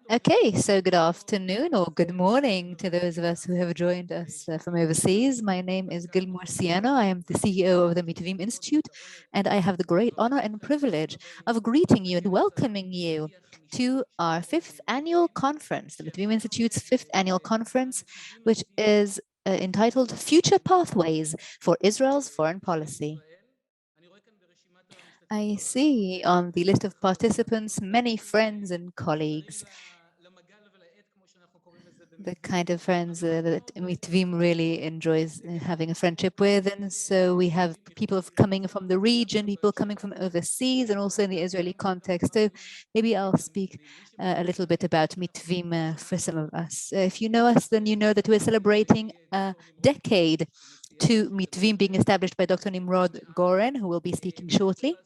Okay, so good afternoon or good morning to those of us who have joined us from overseas. My name is Murciano. I am the CEO of the Mitvim Institute, and I have the great honor and privilege of greeting you and welcoming you to our fifth annual conference, the Mitvim Institute's fifth annual conference, which is entitled Future Pathways for Israel's Foreign Policy. I see on the list of participants many friends and colleagues, the kind of friends that Mitvim really enjoys having a friendship with. And so we have people coming from the region, people coming from overseas, and also in the Israeli context. So maybe I'll speak a little bit about Mitvim for some of us. If you know us, then you know that we're celebrating a decade to Mitvim being established by Dr. Nimrod Goren, who will be speaking shortly.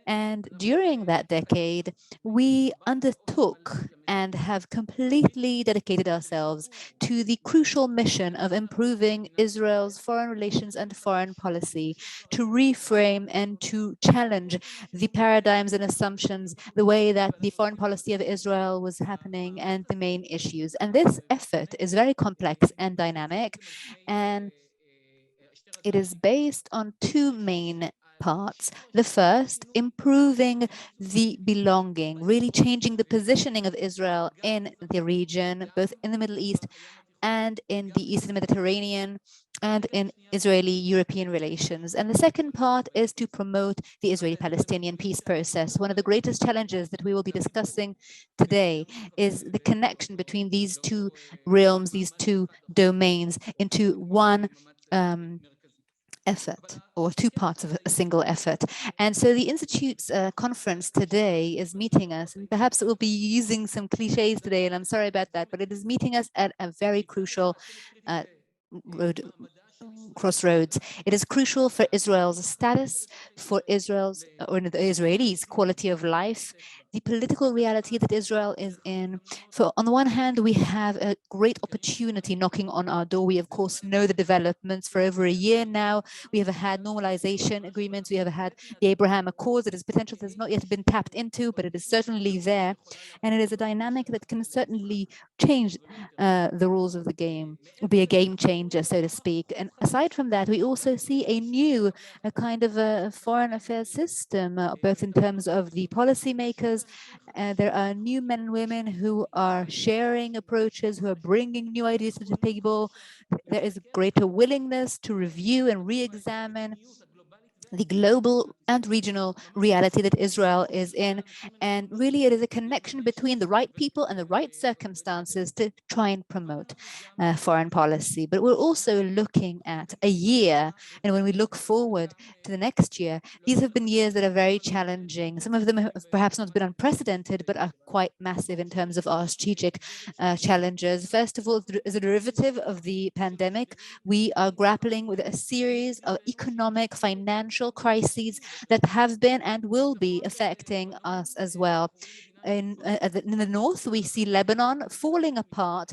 And during that decade, we undertook and have completely dedicated ourselves to the crucial mission of improving Israel's foreign relations and foreign policy, to reframe and to challenge the paradigms and assumptions, the way that the foreign policy of Israel was happening and the main issues. And this effort is very complex and dynamic, and it is based on two main parts. The first, improving the belonging, really changing the positioning of Israel in the region, both in the Middle East and in the Eastern Mediterranean and in Israeli-European relations. And the second part is to promote the Israeli-Palestinian peace process. One of the greatest challenges that we will be discussing today is the connection between these two realms, these two domains, into one effort, or two parts of a single effort. And so the Institute's conference today is meeting us, and perhaps it will be using some cliches today, and I'm sorry about that, but it is meeting us at a very crucial crossroads. It is crucial for Israel's status, for Israel's or the Israelis' quality of life, the political reality that Israel is in. So on the one hand, we have a great opportunity knocking on our door. We, of course, know the developments for over a year now. We have had normalization agreements. We have had the Abraham Accords. It is potential that has not yet been tapped into, but it is certainly there. And it is a dynamic that can certainly change the rules of the game, be a game changer, so to speak. And aside from that, we also see a kind of a foreign affairs system, both in terms of the policymakers. There are new men and women who are sharing approaches, who are bringing new ideas to the table. There is greater willingness to review and re-examine the global and regional reality that Israel is in. And really, it is a connection between the right people and the right circumstances to try and promote foreign policy. But we're also looking at a year. And when we look forward to the next year, these have been years that are very challenging. Some of them have perhaps not been unprecedented, but are quite massive in terms of our strategic challenges. First of all, as a derivative of the pandemic, we are grappling with a series of economic, financial crises that have been and will be affecting us as well. In the north, we see Lebanon falling apart.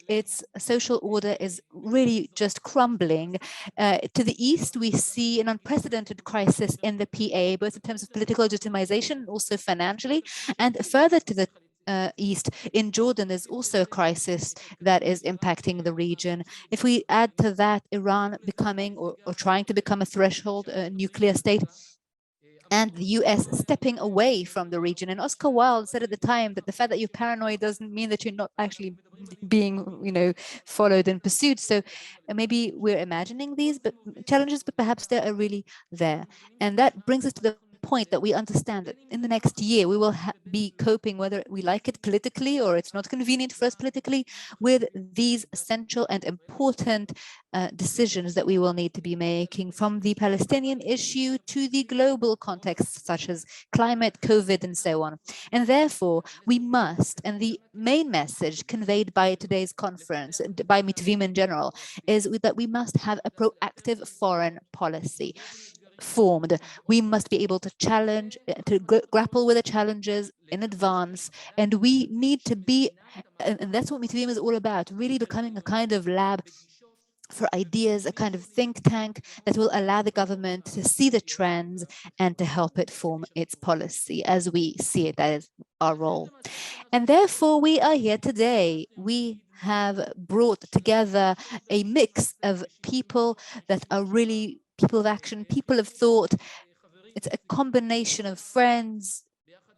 Its social order is really just crumbling. To the east, we see an unprecedented crisis in the PA, both in terms of political legitimization and also financially. And further to the east, in Jordan, there's also a crisis that is impacting the region. If we add to that Iran becoming or trying to become a threshold nuclear state, and the US stepping away from the region. And Oscar Wilde said at the time that the fact that you're paranoid doesn't mean that you're not actually being, followed and pursued. So maybe we're imagining these challenges, but perhaps they are really there. And that brings us to the point that we understand that in the next year, we will be coping, whether we like it politically or it's not convenient for us politically, with these essential and important decisions that we will need to be making, from the Palestinian issue to the global context, such as climate, COVID, and so on. And therefore, we must, and the main message conveyed by today's conference, by Mitvim in general, is that we must have a proactive foreign policy formed. We must be able to challenge, to grapple with the challenges in advance, and we need to be, and that's what Mitvim is all about, really becoming a kind of lab for ideas, a kind of think tank that will allow the government to see the trends and to help it form its policy as we see it. That is our role. And therefore, we are here today. We have brought together a mix of people that are really people of action, people of thought. It's a combination of friends,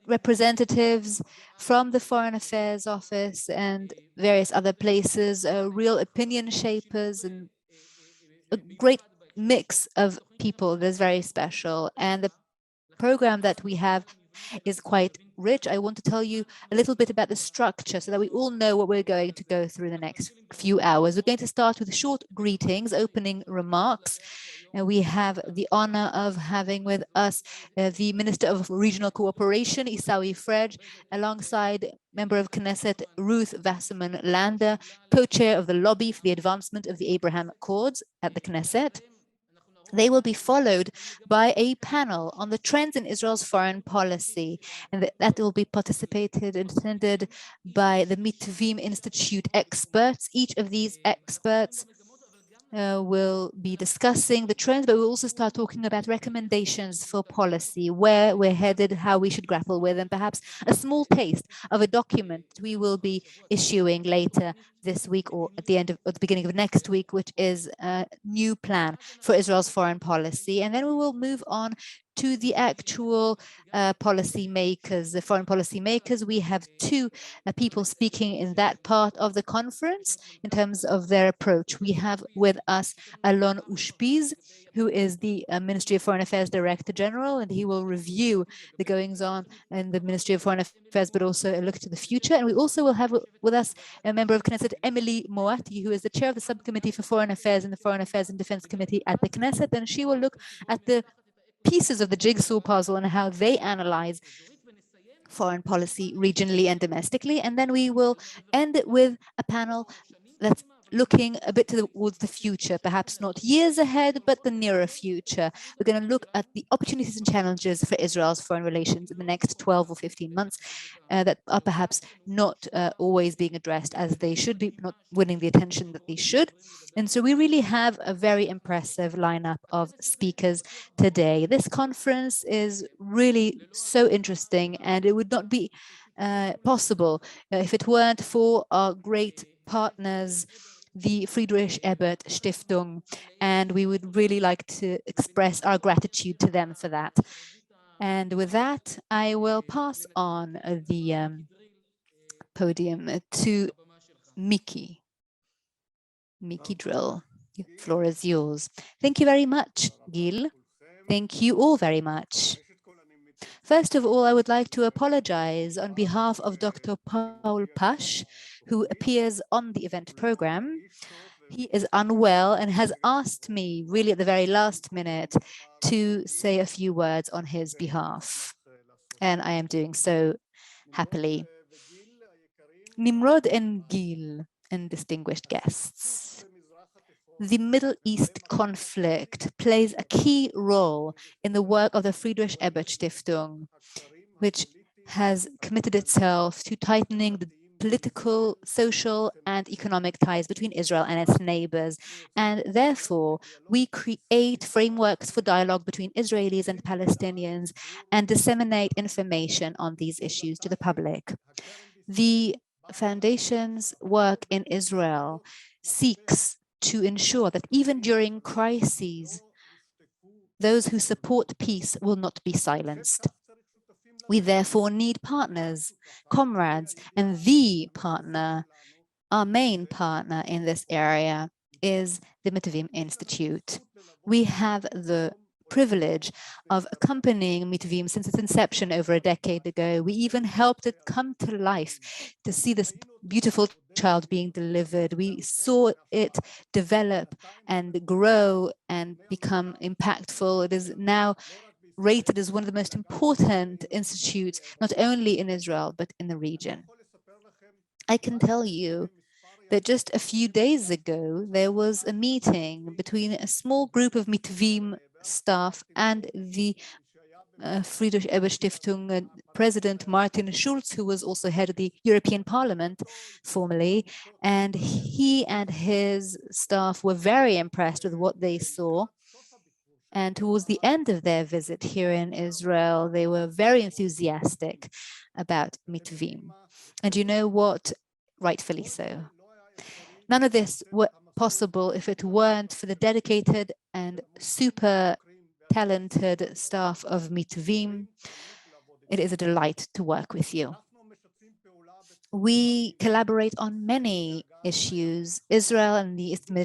representatives from the Foreign Affairs Office and various other places, real opinion shapers, and a great mix of people that is very special. And the program that we have is quite rich. I want to tell you a little bit about the structure so that we all know what we're going to go through in the next few hours. We're going to start with short greetings, opening remarks. We have the honor of having with us the Minister of Regional Cooperation, Issawi Frej, alongside Member of Knesset Ruth Wasserman-Lande, co-chair of the Lobby for the Advancement of the Abraham Accords at the Knesset. They will be followed by a panel on the trends in Israel's foreign policy, and that will be participated and attended by the Mitvim Institute experts. Each of these experts will be discussing the trends, but we'll also start talking about recommendations for policy, where we're headed, how we should grapple with, and perhaps a small taste of a document we will be issuing later this week or at the beginning of next week, which is a new plan for Israel's foreign policy. And then we will move on to the actual policy makers, the foreign policy makers. We have two people speaking in that part of the conference in terms of their approach. We have with us Alon Ushpiz, who is the Ministry of Foreign Affairs Director General, and he will review the goings on in the Ministry of Foreign Affairs, but also a look to the future. And we also will have with us a member of Knesset, Emilie Moatti, who is the chair of the Subcommittee for Foreign Affairs in the Foreign Affairs and Defense Committee at the Knesset, and she will look at the pieces of the jigsaw puzzle and how they analyze foreign policy regionally and domestically. And then we will end it with a panel that's looking a bit towards the future, perhaps not years ahead, but the nearer future. We're going to look at the opportunities and challenges for Israel's foreign relations in the next 12 or 15 months that are perhaps not always being addressed as they should be, not winning the attention that they should. And so we really have a very impressive lineup of speakers today. This conference is really so interesting, and it would not be possible if it weren't for our great partners, the Friedrich-Ebert-Stiftung, and we would really like to express our gratitude to them for that. And with that, I will pass on the podium to Micky Dril. The floor is yours. Thank you very much, Gil. Thank you all very much. First of all, I would like to apologize on behalf of Dr. Paul Pash, who appears on the event program. He is unwell and has asked me, really at the very last minute, to say a few words on his behalf. And I am doing so happily. Nimrod and Gil and distinguished guests. The Middle East conflict plays a key role in the work of the Friedrich-Ebert-Stiftung, which has committed itself to tightening the political, social, and economic ties between Israel and its neighbors. And therefore, we create frameworks for dialogue between Israelis and Palestinians and disseminate information on these issues to the public. The Foundation's work in Israel seeks to ensure that even during crises, those who support peace will not be silenced. We therefore need partners, comrades, and the partner, our main partner in this area, is the Mitvim Institute. We have the privilege of accompanying Mitvim since its inception over a decade ago. We even helped it come to life to see this beautiful child being delivered. We saw it develop and grow and become impactful. It is now rated as one of the most important institutes, not only in Israel, but in the region. I can tell you that just a few days ago, there was a meeting between a small group of Mitvim staff and the Friedrich-Ebert-Stiftung President Martin Schulz, who was also head of the European Parliament formerly, and he and his staff were very impressed with what they saw. And towards the end of their visit here in Israel, they were very enthusiastic about Mitvim. And you know what? Rightfully so. None of this were possible if it weren't for the dedicated and super talented staff of Mitvim. It is a delight to work with you. We collaborate on many issues, Israel and the Eastern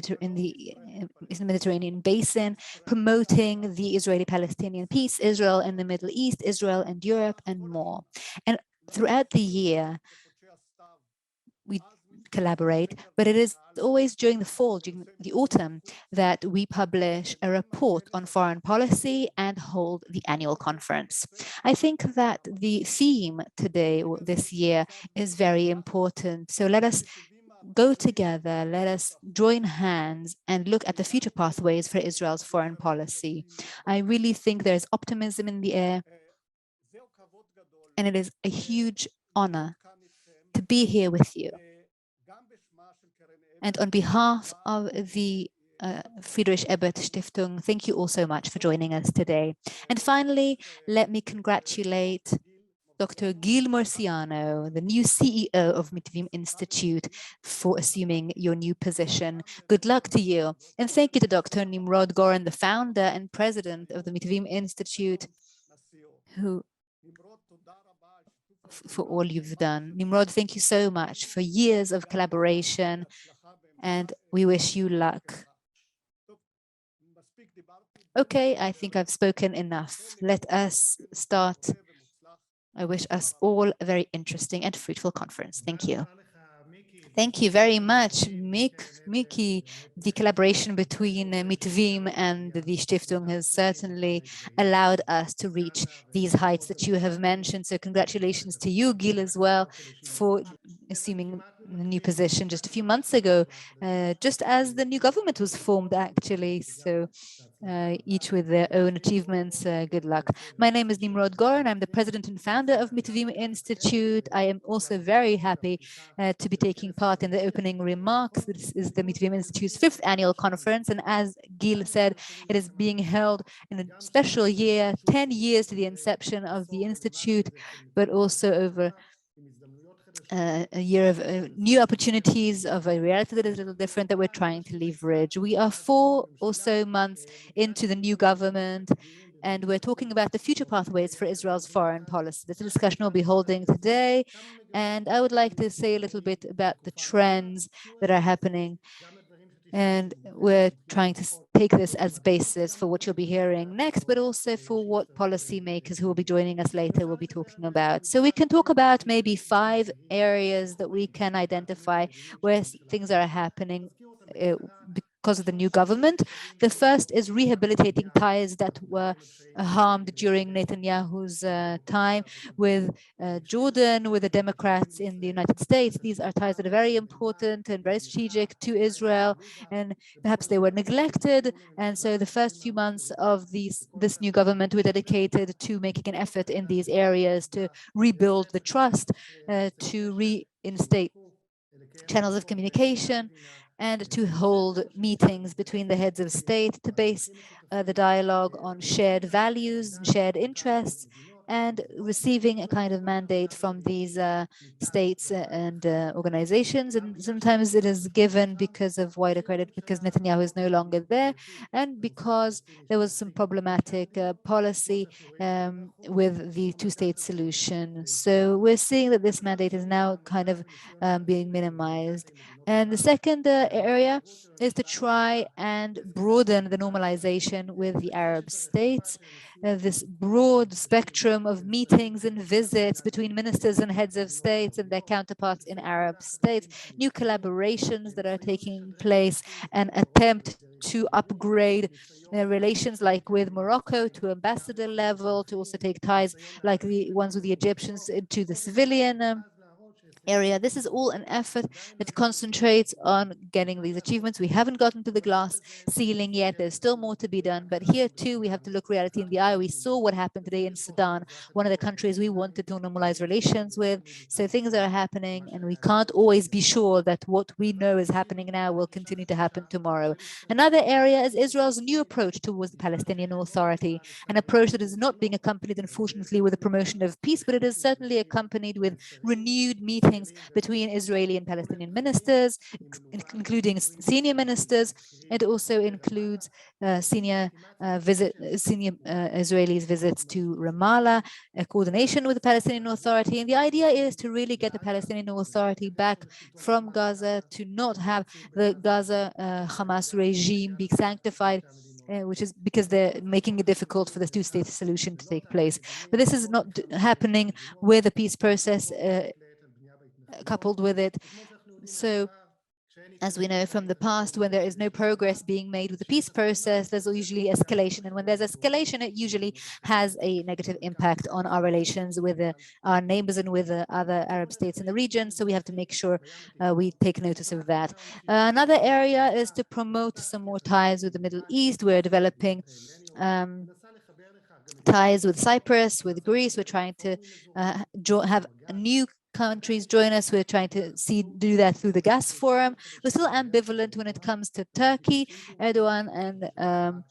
Mediterranean basin, promoting the Israeli-Palestinian peace, Israel and the Middle East, Israel and Europe, and more. And throughout the year, we collaborate, but it is always during the fall, during the autumn, that we publish a report on foreign policy and hold the annual conference. I think that the theme today, or this year, is very important. So let us go together, let us join hands and look at the future pathways for Israel's foreign policy. I really think there is optimism in the air, and it is a huge honor to be here with you. And on behalf of the Fridriech-Ebert-Stiftung, thank you all so much for joining us today. And finally, let me congratulate Dr. Gil Murciano, the new CEO of Mitvim Institute, for assuming your new position. Good luck to you. And thank you to Dr. Nimrod Goren, the founder and president of the Mitvim Institute, who for all you've done. Nimrod, thank you so much for years of collaboration, and we wish you luck. Okay, I think I've spoken enough. Let us start. I wish us all a very interesting and fruitful conference. Thank you. Thank you very much, Micky. The collaboration between Mitvim and the Stiftung has certainly allowed us to reach these heights that you have mentioned. So congratulations to you, Gil, as well, for assuming a new position just a few months ago, just as the new government was formed, actually. So each with their own achievements. Good luck. My name is Nimrod Goren. I'm the president and founder of Mitvim Institute. I am also very happy to be taking part in the opening remarks. This is the Mitvim Institute's 5th annual conference. And as Gil said, it is being held in a special year, 10 years to the inception of the Institute, but also over a year of new opportunities, of a reality that is a little different that we're trying to leverage. We are 4 or so months into the new government, and we're talking about the future pathways for Israel's foreign policy. This discussion we'll be holding today, and I would like to say a little bit about the trends that are happening. And we're trying to take this as basis for what you'll be hearing next, but also for what policymakers who will be joining us later will be talking about. So we can talk about maybe 5 areas that we can identify where things are happening because of the new government. The first is rehabilitating ties that were harmed during Netanyahu's time with Jordan, with the Democrats in the United States. These are ties that are very important and very strategic to Israel, and perhaps they were neglected. And so the first few months of this new government were dedicated to making an effort in these areas to rebuild the trust, to reinstate channels of communication, and to hold meetings between the heads of state to base the dialogue on shared values and shared interests, and receiving a kind of mandate from these states and organizations. And sometimes it is given because of wider credit, because Netanyahu is no longer there, and because there was some problematic policy with the two-state solution. So we're seeing that this mandate is now kind of being minimized. And the second area is to try and broaden the normalization with the Arab states. This broad spectrum of meetings and visits between ministers and heads of states and their counterparts in Arab states, new collaborations that are taking place, an attempt to upgrade relations like with Morocco to ambassador level, to also take ties like the ones with the Egyptians to the civilian area. This is all an effort that concentrates on getting these achievements. We haven't gotten to the glass ceiling yet. There's still more to be done. But here too, we have to look reality in the eye. We saw what happened today in Sudan, one of the countries we wanted to normalize relations with. So things are happening, and we can't always be sure that what we know is happening now will continue to happen tomorrow. Another area is Israel's new approach towards the Palestinian Authority, an approach that is not being accompanied, unfortunately, with the promotion of peace, but it is certainly accompanied with renewed meetings between Israeli and Palestinian ministers, including senior ministers. It also includes senior Israelis' visits to Ramallah, a coordination with the Palestinian Authority. And the idea is to really get the Palestinian Authority back from Gaza, to not have the Gaza Hamas regime be sanctified, which is because they're making it difficult for the two-state solution to take place. But this is not happening with the peace process coupled with it. So, as we know from the past, when there is no progress being made with the peace process, there's usually escalation. And when there's escalation, it usually has a negative impact on our relations with our neighbors and with other Arab states in the region. So we have to make sure we take notice of that. Another area is to promote some more ties with the Middle East. We're developing ties with Cyprus, with Greece. We're trying to have new countries join us. We're trying to do that through the gas forum. We're still ambivalent when it comes to Turkey. Erdogan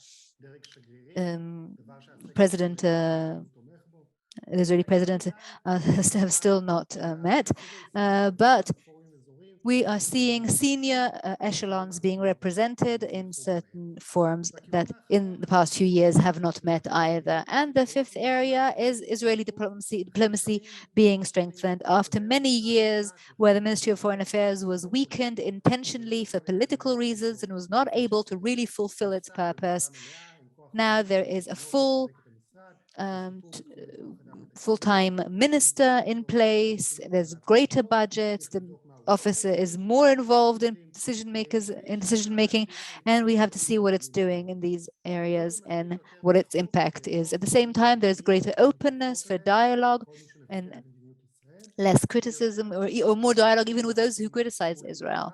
and President, the Israeli president, have still not met. But we are seeing senior echelons being represented in certain forums that in the past few years have not met either. And the fifth area is Israeli diplomacy being strengthened after many years where the Ministry of Foreign Affairs was weakened intentionally for political reasons and was not able to really fulfill its purpose. Now there is a full-time minister in place. There's greater budgets. The officer is more involved in decision making, and we have to see what it's doing in these areas and what its impact is. At the same time, there's greater openness for dialogue and less criticism, or more dialogue even with those who criticize Israel.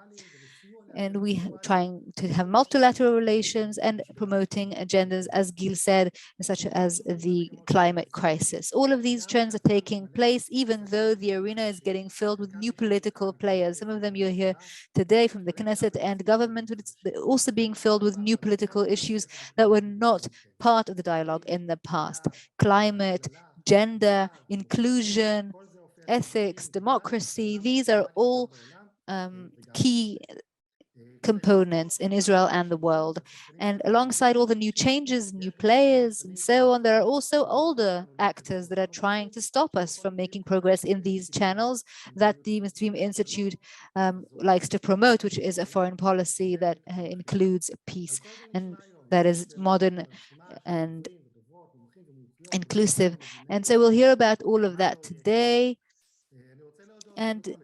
And we trying to have multilateral relations and promoting agendas, as Gil said, such as the climate crisis. All of these trends are taking place, even though the arena is getting filled with new political players. Some of them you're here today from the Knesset and government, but it's also being filled with new political issues that were not part of the dialogue in the past. Climate, gender, inclusion, ethics, democracy, these are all key components in Israel and the world. And alongside all the new changes, new players, and so on, there are also older actors that are trying to stop us from making progress in these channels that the Mitvim Institute likes to promote, which is a foreign policy that includes peace and that is modern and inclusive. And so we'll hear about all of that today. And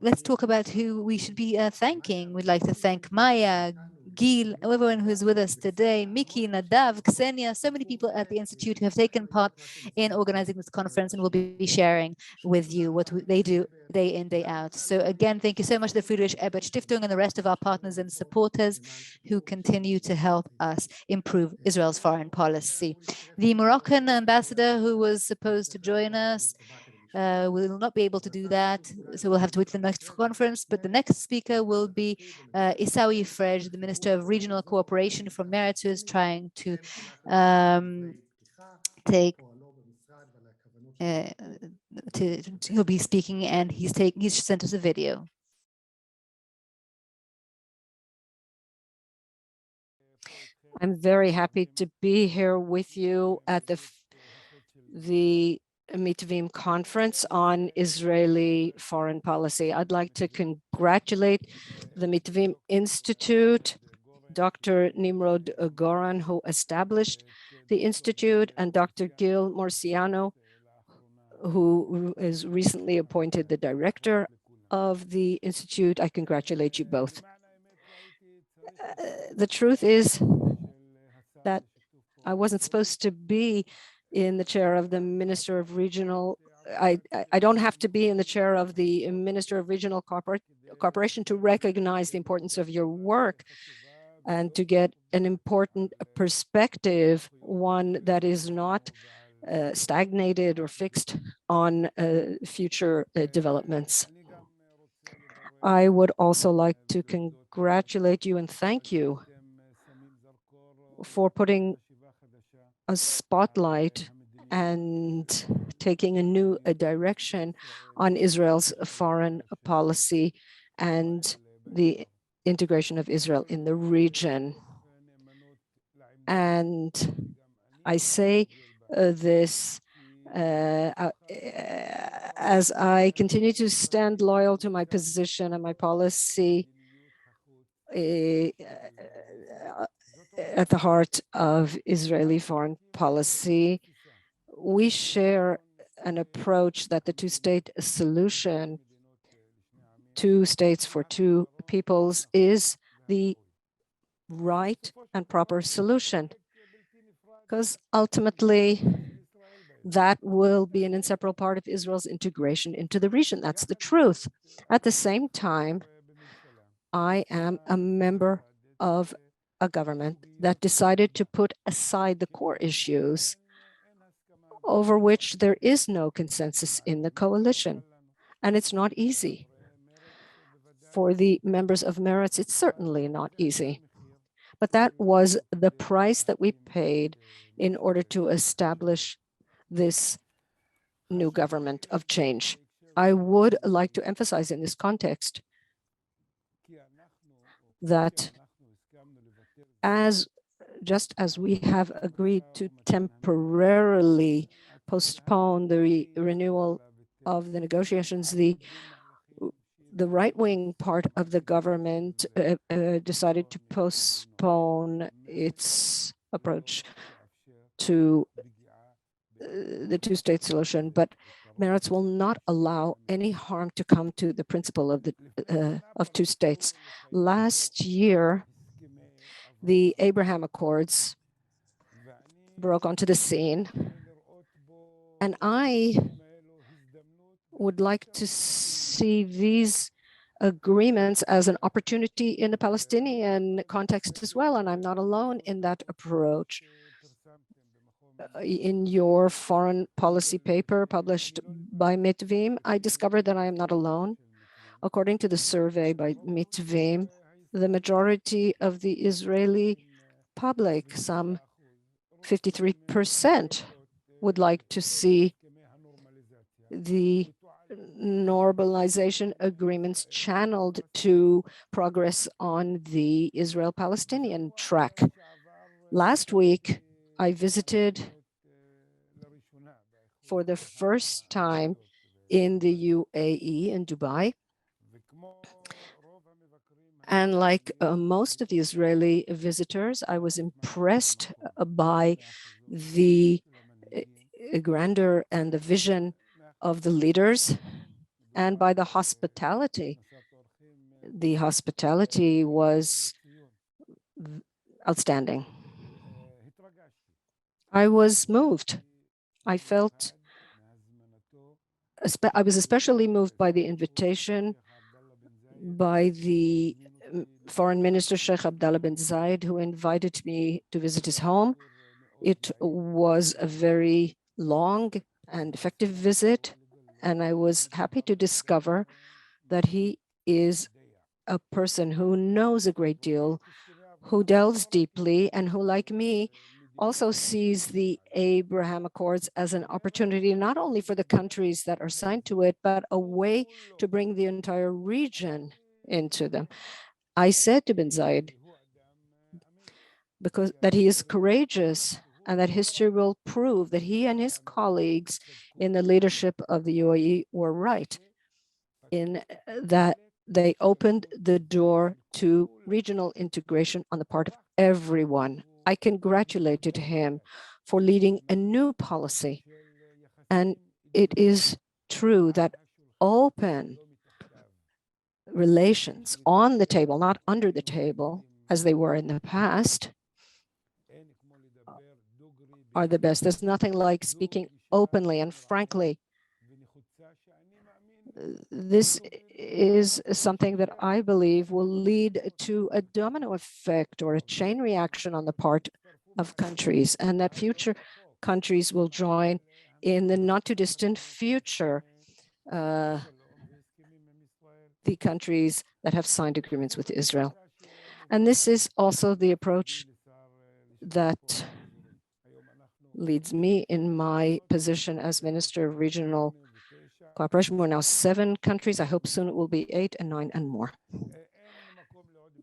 let's talk about who we should be thanking. We'd like to thank Maya, Gil, everyone who's with us today, Micky, Nadav, Ksenia, so many people at the Institute who have taken part in organizing this conference and will be sharing with you what they do day in, day out. So again, thank you so much to the Fridriech-Ebert-Stiftung and the rest of our partners and supporters who continue to help us improve Israel's foreign policy. The Moroccan ambassador who was supposed to join us will not be able to do that, so we'll have to wait for the next conference. But the next speaker will be Issawi Frej, the Minister of Regional Cooperation from Meretz, who is trying to he'll be speaking, and he's sent us a video. I'm very happy to be here with you at the Mitvim conference on Israeli foreign policy. I'd like to congratulate the Mitvim Institute, Dr. Nimrod Goren, who established the Institute, and Dr. Gil Murciano, who is recently appointed the director of the Institute. I congratulate you both. The truth is that I wasn't supposed to be in the chair of the Minister of Regional I don't have to be in the chair of the Minister of Regional Cooperation to recognize the importance of your work and to get an important perspective, one that is not stagnated or fixed on future developments. I would also like to congratulate you and thank you for putting a spotlight and taking a new direction on Israel's foreign policy and the integration of Israel in the region. And I say this as I continue to stand loyal to my position and my policy at the heart of Israeli foreign policy. We share an approach that the two-state solution, 2 states for 2 peoples, is the right and proper solution, because ultimately that will be an inseparable part of Israel's integration into the region. That's the truth. At the same time, I am a member of a government that decided to put aside the core issues over which there is no consensus in the coalition. And it's not easy. For the members of Meretz, it's certainly not easy. But that was the price that we paid in order to establish this new government of change. I would like to emphasize in this context that just as we have agreed to temporarily postpone the renewal of the negotiations, the right-wing part of the government decided to postpone its approach to the two-state solution, but Meretz will not allow any harm to come to the principle of 2 states. Last year, the Abraham Accords broke onto the scene, and I would like to see these agreements as an opportunity in the Palestinian context as well, and I'm not alone in that approach. In your foreign policy paper published by Mitvim, I discovered that I am not alone. According to the survey by Mitvim, the majority of the Israeli public, some 53%, would like to see the normalization agreements channeled to progress on the Israel-Palestinian track. Last week, I visited for the first time in the UAE in Dubai. And like most of the Israeli visitors, I was impressed by the grandeur and the vision of the leaders and by the hospitality. The hospitality was outstanding. I was moved. I was especially moved by the invitation by the Foreign Minister Sheikh Abdallah bin Zayed, who invited me to visit his home. It was a very long and effective visit, and I was happy to discover that he is a person who knows a great deal, who delves deeply, and who, like me, also sees the Abraham Accords as an opportunity not only for the countries that are signed to it, but a way to bring the entire region into them. I said to bin Zayed that he is courageous and that history will prove that he and his colleagues in the leadership of the UAE were right in that they opened the door to regional integration on the part of everyone. I congratulated him for leading a new policy. And it is true that open relations on the table, not under the table, as they were in the past, are the best. There's nothing like speaking openly and frankly This is something that I believe will lead to a domino effect or a chain reaction on the part of countries, and that future countries will join in the not too distant future the countries that have signed agreements with Israel. And this is also the approach that leads me in my position as Minister of Regional Cooperation. We're now 7 countries. I hope soon it will be 8 and 9 and more.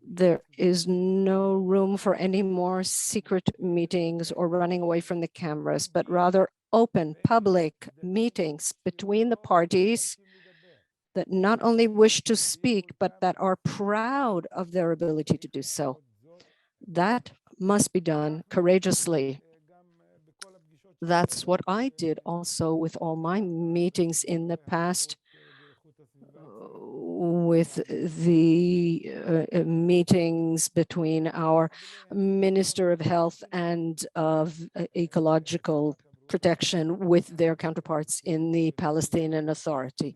There is no room for any more secret meetings or running away from the cameras, but rather open public meetings between the parties that not only wish to speak, but that are proud of their ability to do so. That must be done courageously. That's what I did also with all my meetings in the past, with the meetings between our Minister of Health and of Ecological Protection with their counterparts in the Palestinian Authority.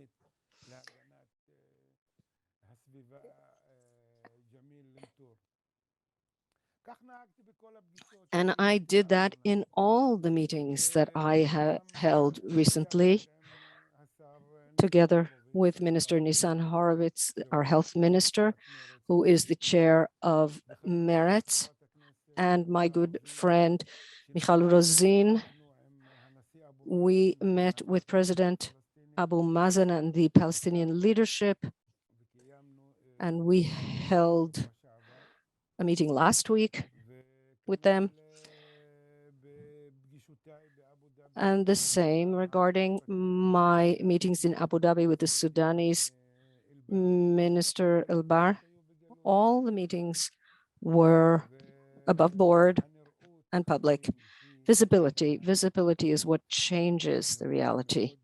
And I did that in all the meetings that I have held recently, together with Minister Nissan Horowitz, our health minister, who is the chair of Meretz, and my good friend Michal Rosin. We met with President Abu Mazen and the Palestinian leadership, and we held a meeting last week with them. And the same regarding my meetings in Abu Dhabi with the Sudanese Minister El-Bar. All the meetings were above board and public. Visibility is what changes the reality.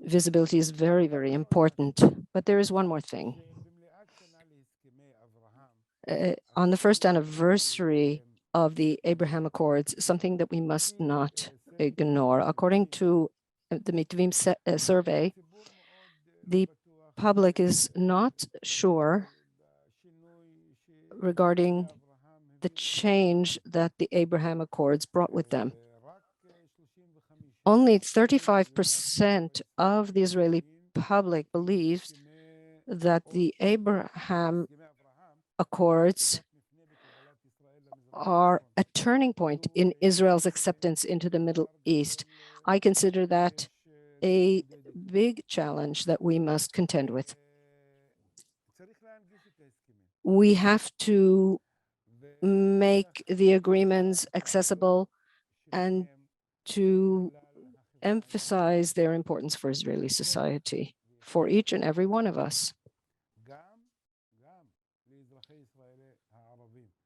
Visibility is very, very important. But there is one more thing. On the first anniversary of the Abraham Accords, something that we must not ignore. According to the Mitvim survey, the public is not sure regarding the change that the Abraham Accords brought with them. Only 35% of the Israeli public believes that the Abraham Accords are a turning point in Israel's acceptance into the Middle East. I consider that a big challenge that we must contend with. We have to make the agreements accessible and to emphasize their importance for Israeli society, for each and every one of us.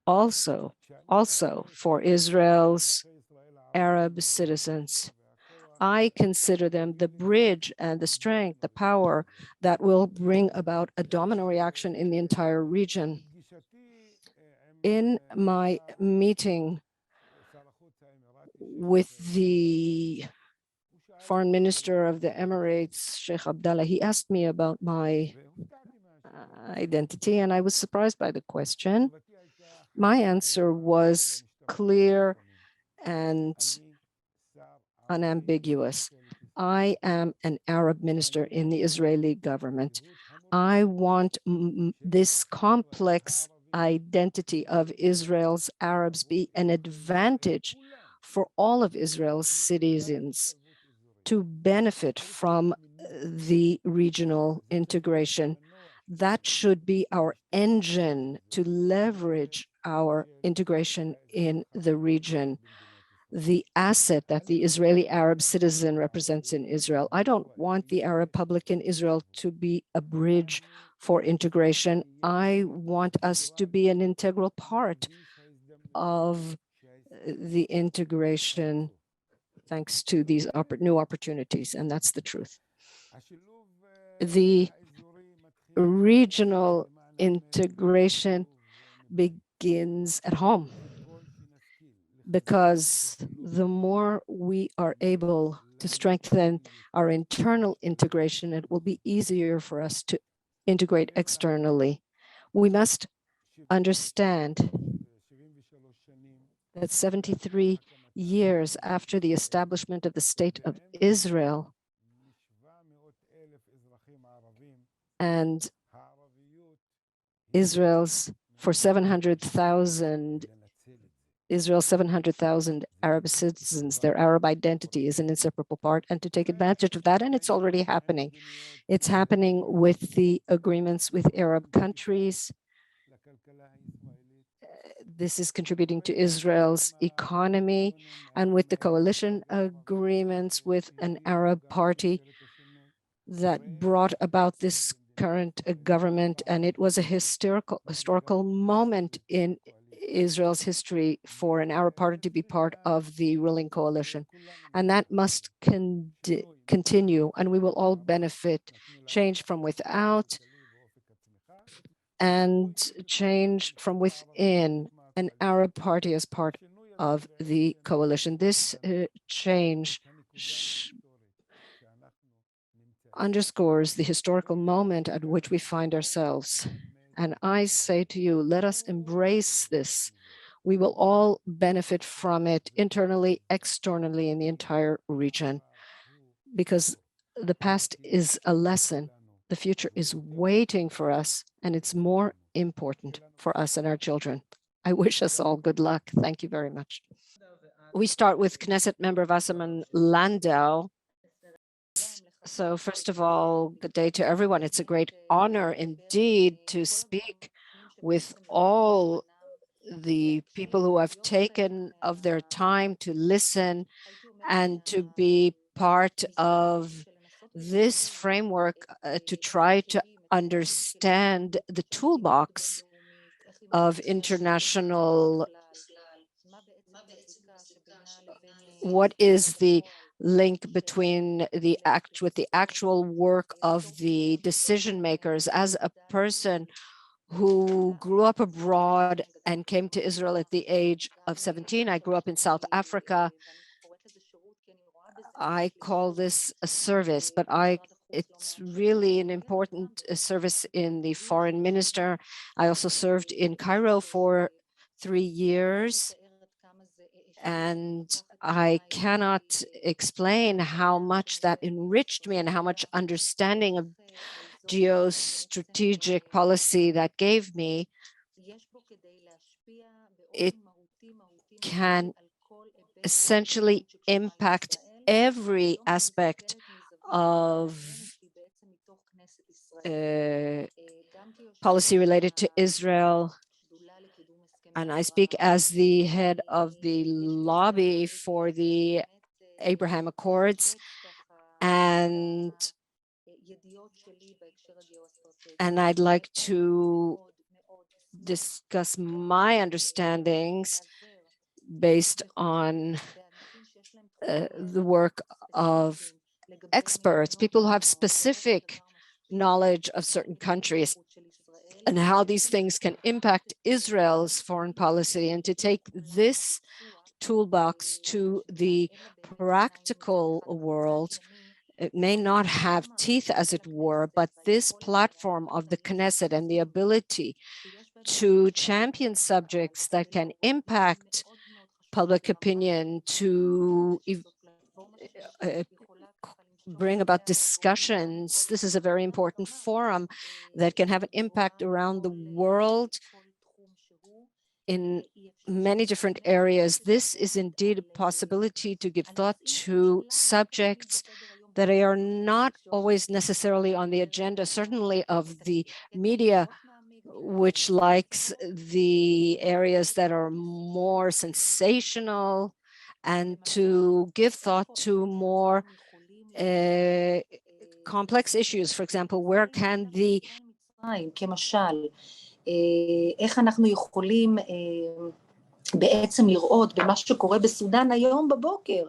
Also for Israel's Arab citizens. I consider them the bridge and the strength, the power that will bring about a domino reaction in the entire region. In my meeting with the foreign minister of the Emirates, Sheikh Abdallah, he asked me about my identity, and I was surprised by the question. My answer was clear and unambiguous. I am an Arab minister in the Israeli government. I want this complex identity of Israel's Arabs be an advantage for all of Israel's citizens to benefit from the regional integration. That should be our engine to leverage our integration in the region, the asset that the Israeli Arab citizen represents in Israel. I don't want the Arab public in Israel to be a bridge for integration. I want us to be an integral part of the integration thanks to these new opportunities, and that's the truth. The regional integration begins at home, because the more we are able to strengthen our internal integration, it will be easier for us to integrate externally. We must understand that 73 years after the establishment of the State of Israel, and Israel's 700,000 Arab citizens, their Arab identity is an inseparable part, and to take advantage of that, and it's already happening. It's happening with the agreements with Arab countries. This is contributing to Israel's economy, and with the coalition agreements with an Arab party that brought about this current government, and it was a historical moment in Israel's history for an Arab party to be part of the ruling coalition. And that must continue, and we will all benefit. Change from without and change from within, an Arab party as part of the coalition. This change underscores the historical moment at which we find ourselves. And I say to you, let us embrace this. We will all benefit from it internally, externally, in the entire region, because the past is a lesson. The future is waiting for us, and it's more important for us and our children. I wish us all good luck. Thank you very much. We start with Knesset member Wasserman-Lande. So first of all, good day to everyone. It's a great honor indeed to speak with all the people who have taken of their time to listen and to be part of this framework to try to understand the toolbox of international. What is the link between the actual work of the decision makers? As a person who grew up abroad and came to Israel at the age of 17, I grew up in South Africa. I call this a service, but it's really an important service in the foreign minister. I also served in Cairo for 3 years, and I cannot explain how much that enriched me and how much understanding of geostrategic policy that gave me. It can essentially impact every aspect of policy related to Israel. And I speak as the head of the lobby for the Abraham Accords, and I'd like to discuss my understandings based on the work of experts, people who have specific knowledge of certain countries and how these things can impact Israel's foreign policy, and to take this toolbox to the practical world. It may not have teeth, as it were, but this platform of the Knesset and the ability to champion subjects that can impact public opinion, to bring about discussions. This is a very important forum that can have an impact around the world in many different areas. This is indeed a possibility to give thought to subjects that are not always necessarily on the agenda, certainly of the media, which likes the areas that are more sensational, and to give thought to more complex issues. For example, where can the איך אנחנו יכולים בעצם לראות במה שקורה בסודאן היום בבוקר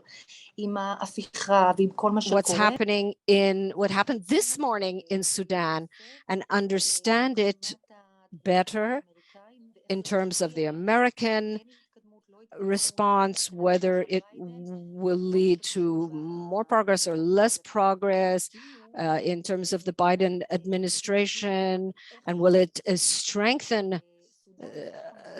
עם ההפיכה ועם כל מה שקורה. What happened this morning in Sudan, and understand it better in terms of the American response, whether it will lead to more progress or less progress in terms of the Biden administration, and will it strengthen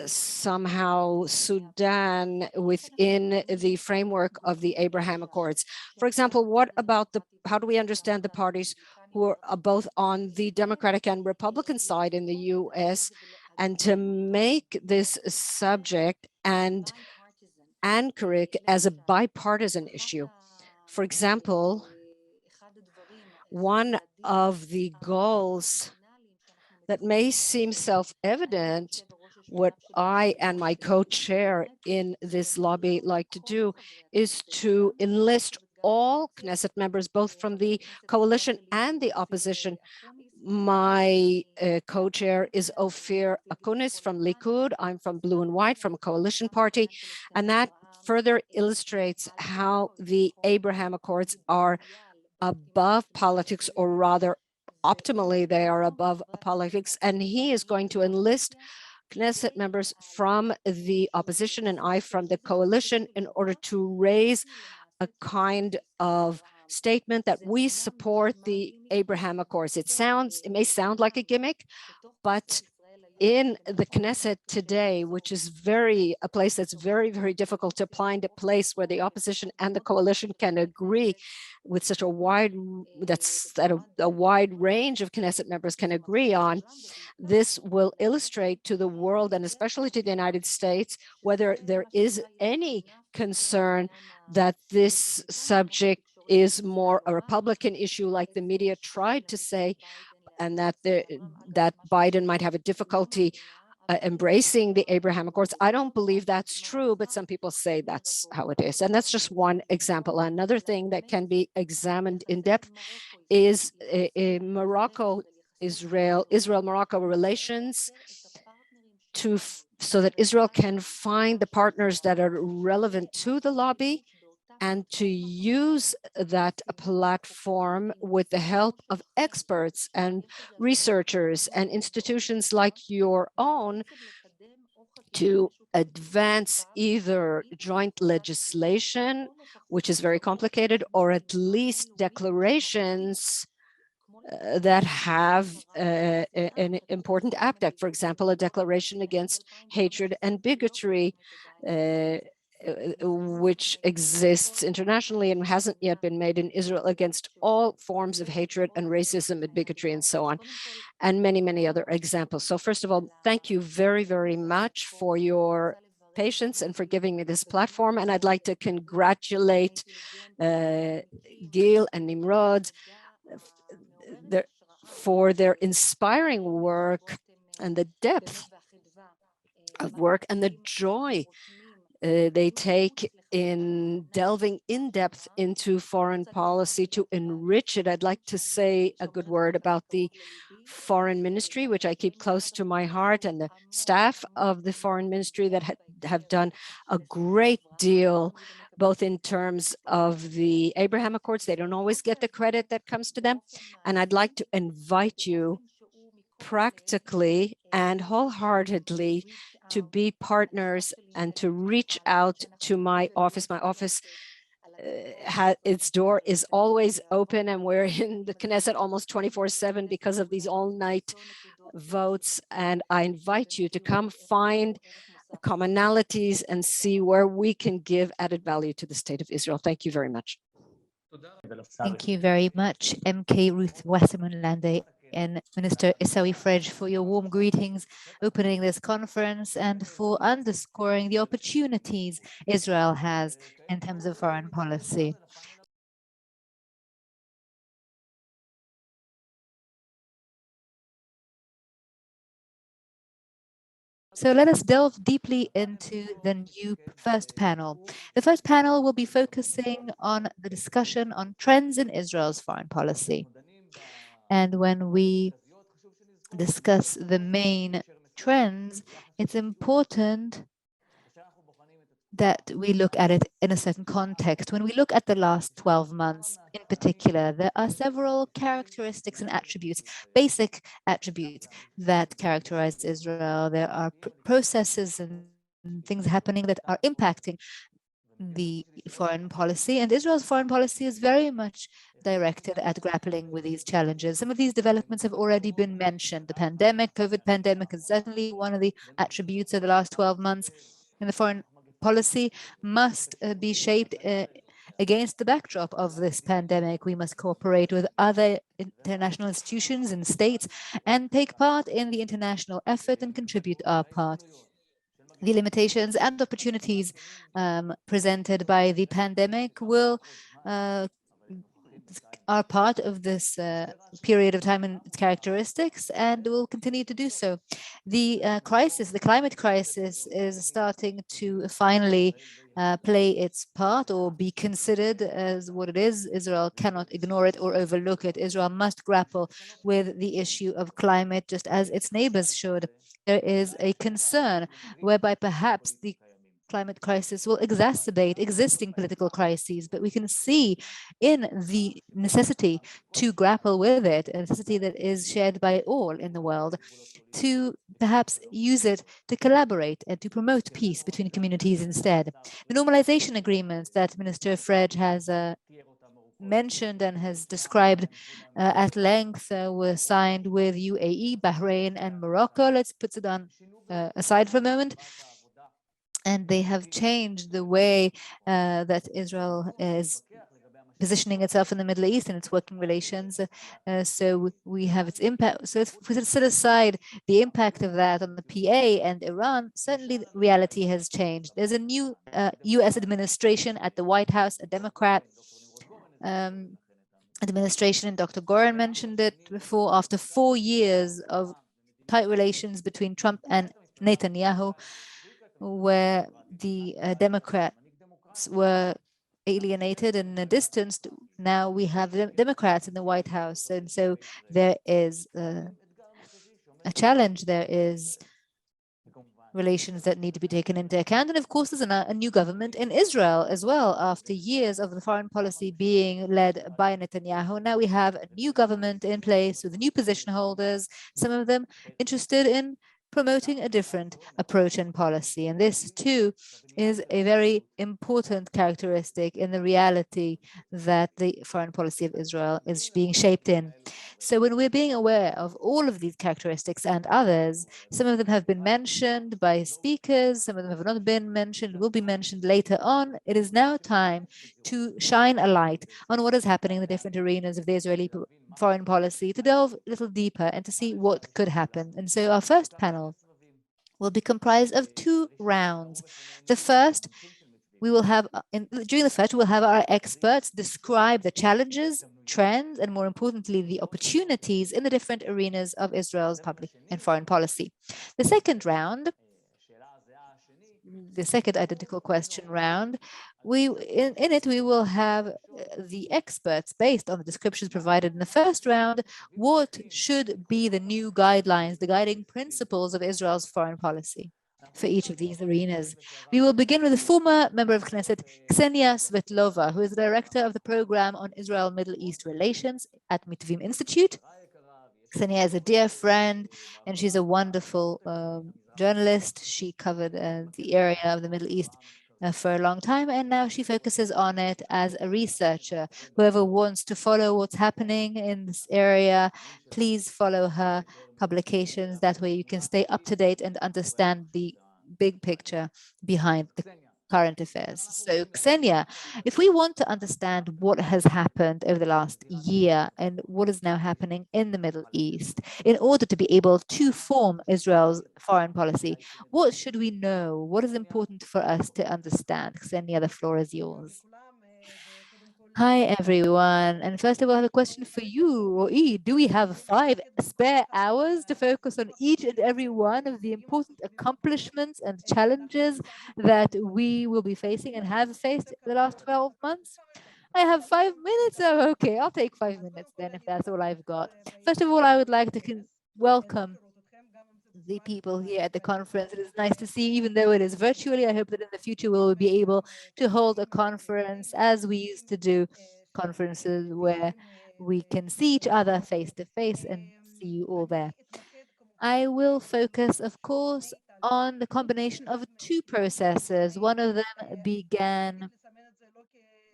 somehow Sudan within the framework of the Abraham Accords. For example, what about how do we understand the parties who are both on the Democratic and Republican side in the US, and to make this subject and anchor it as a bipartisan issue? For example, one of the goals that may seem self-evident, what I and my co-chair in this lobby like to do, is to enlist all Knesset members, both from the coalition and the opposition. My co-chair is Ophir Akunis from Likud. I'm from Blue and White, from a coalition party. And that further illustrates how the Abraham Accords are above politics, or rather optimally they are above politics, and he is going to enlist Knesset members from the opposition and I from the coalition in order to raise a kind of statement that we support the Abraham Accords. It may sound like a gimmick, but in the Knesset today, which is a place that's very, very difficult to find a place where the opposition and the coalition can agree with such a wide, a wide range of Knesset members can agree on, this will illustrate to the world, and especially to the United States, whether there is any concern that this subject is more a Republican issue, like the media tried to say, and that Biden might have a difficulty embracing the Abraham Accords. I don't believe that's true, but some people say that's how it is. And that's just one example. Another thing that can be examined in depth is Israel-Morocco relations, so that Israel can find the partners that are relevant to the lobby, and to use that platform with the help of experts and researchers and institutions like your own to advance either joint legislation, which is very complicated, or at least declarations that have an important aspect. For example, a declaration against hatred and bigotry, which exists internationally and hasn't yet been made in Israel, against all forms of hatred and racism and bigotry and so on, and many, many other examples. So first of all, thank you very, very much for your patience and for giving me this platform. And I'd like to congratulate Gil and Nimrod for their inspiring work and the depth of work and the joy they take in delving in depth into foreign policy to enrich it. I'd like to say a good word about the foreign ministry, which I keep close to my heart, and the staff of the foreign ministry that have done a great deal, both in terms of the Abraham Accords. They don't always get the credit that comes to them. And I'd like to invite you practically and wholeheartedly to be partners and to reach out to my office. My office, its door is always open, and we're in the Knesset almost 24/7 because of these all-night votes. And I invite you to come find commonalities and see where we can give added value to the state of Israel. Thank you very much. Thank you very much, MK Ruth Wasserman-Lande and Minister Issawi Frej, for your warm greetings opening this conference and for underscoring the opportunities Israel has in terms of foreign policy. So let us delve deeply into the new first panel. The first panel will be focusing on the discussion on trends in Israel's foreign policy. And when we discuss the main trends, it's important that we look at it in a certain context. When we look at the last 12 months in particular, there are several characteristics and attributes, basic attributes that characterize Israel. There are processes and things happening that are impacting the foreign policy, and Israel's foreign policy is very much directed at grappling with these challenges. Some of these developments have already been mentioned. The pandemic, COVID pandemic, is certainly one of the attributes of the last 12 months, and the foreign policy must be shaped against the backdrop of this pandemic. We must cooperate with other international institutions and states and take part in the international effort and contribute our part. The limitations and opportunities presented by the pandemic are part of this period of time and its characteristics, and will continue to do so. The crisis, the climate crisis, is starting to finally play its part or be considered as what it is. Israel cannot ignore it or overlook it. Israel must grapple with the issue of climate just as its neighbors should. There is a concern whereby perhaps the climate crisis will exacerbate existing political crises, but we can see in the necessity to grapple with it, a necessity that is shared by all in the world, to perhaps use it to collaborate and to promote peace between communities instead. The normalization agreements that Minister Frej has mentioned and has described at length were signed with UAE, Bahrain, and Morocco. Let's put Sudan aside for a moment. And they have changed the way that Israel is positioning itself in the Middle East and its working relations. So we have its impact. So if we set aside the impact of that on the PA and Iran, certainly the reality has changed. There's a new US administration at the White House, a Democrat administration, and Dr. Goren mentioned it before. After 4 years of tight relations between Trump and Netanyahu, where the Democrats were alienated and distanced, now we have the Democrats in the White House. And so there is a challenge, there is relations that need to be taken into account. And of course, there's a new government in Israel as well. After years of the foreign policy being led by Netanyahu, now we have a new government in place with new position holders, some of them interested in promoting a different approach and policy. And this too is a very important characteristic in the reality that the foreign policy of Israel is being shaped in. So when we're being aware of all of these characteristics and others, some of them have been mentioned by speakers, some of them have not been mentioned, will be mentioned later on. It is now time to shine a light on what is happening in the different arenas of the Israeli foreign policy, to delve a little deeper and to see what could happen. And so our first panel will be comprised of 2 rounds. The first, we will have, during the first, we will have our experts describe the challenges, trends, and more importantly, the opportunities in the different arenas of Israel's public and foreign policy. The second round, the second identical question round, in it we will have the experts, based on the descriptions provided in the first round, what should be the new guidelines, the guiding principles of Israel's foreign policy for each of these arenas. We will begin with a former member of Knesset, Ksenia Svetlova, who is the director of the program on Israel-Middle East relations at Mitvim Institute. Ksenia is a dear friend, and she's a wonderful journalist. She covered the area of the Middle East for a long time, and now she focuses on it as a researcher. Whoever wants to follow what's happening in this area, please follow her publications. That way you can stay up to date and understand the big picture behind the current affairs. So Ksenia, if we want to understand what has happened over the last year and what is now happening in the Middle East, in order to be able to form Israel's foreign policy, what should we know? What is important for us to understand? Ksenia, the floor is yours. Hi, everyone. And first of all, I have a question for you, Roy. Do we have 5 spare hours to focus on each and every one of the important accomplishments and challenges that we will be facing and have faced the last 12 months? I have 5 minutes. Oh, okay, I'll take 5 minutes then, if that's all I've got. First of all, I would like to welcome the people here at the conference. It is nice to see, even though it is virtually. I hope that in the future we'll be able to hold a conference as we used to do conferences, where we can see each other face to face and see you all there. I will focus, of course, on the combination of two processes. One of them began,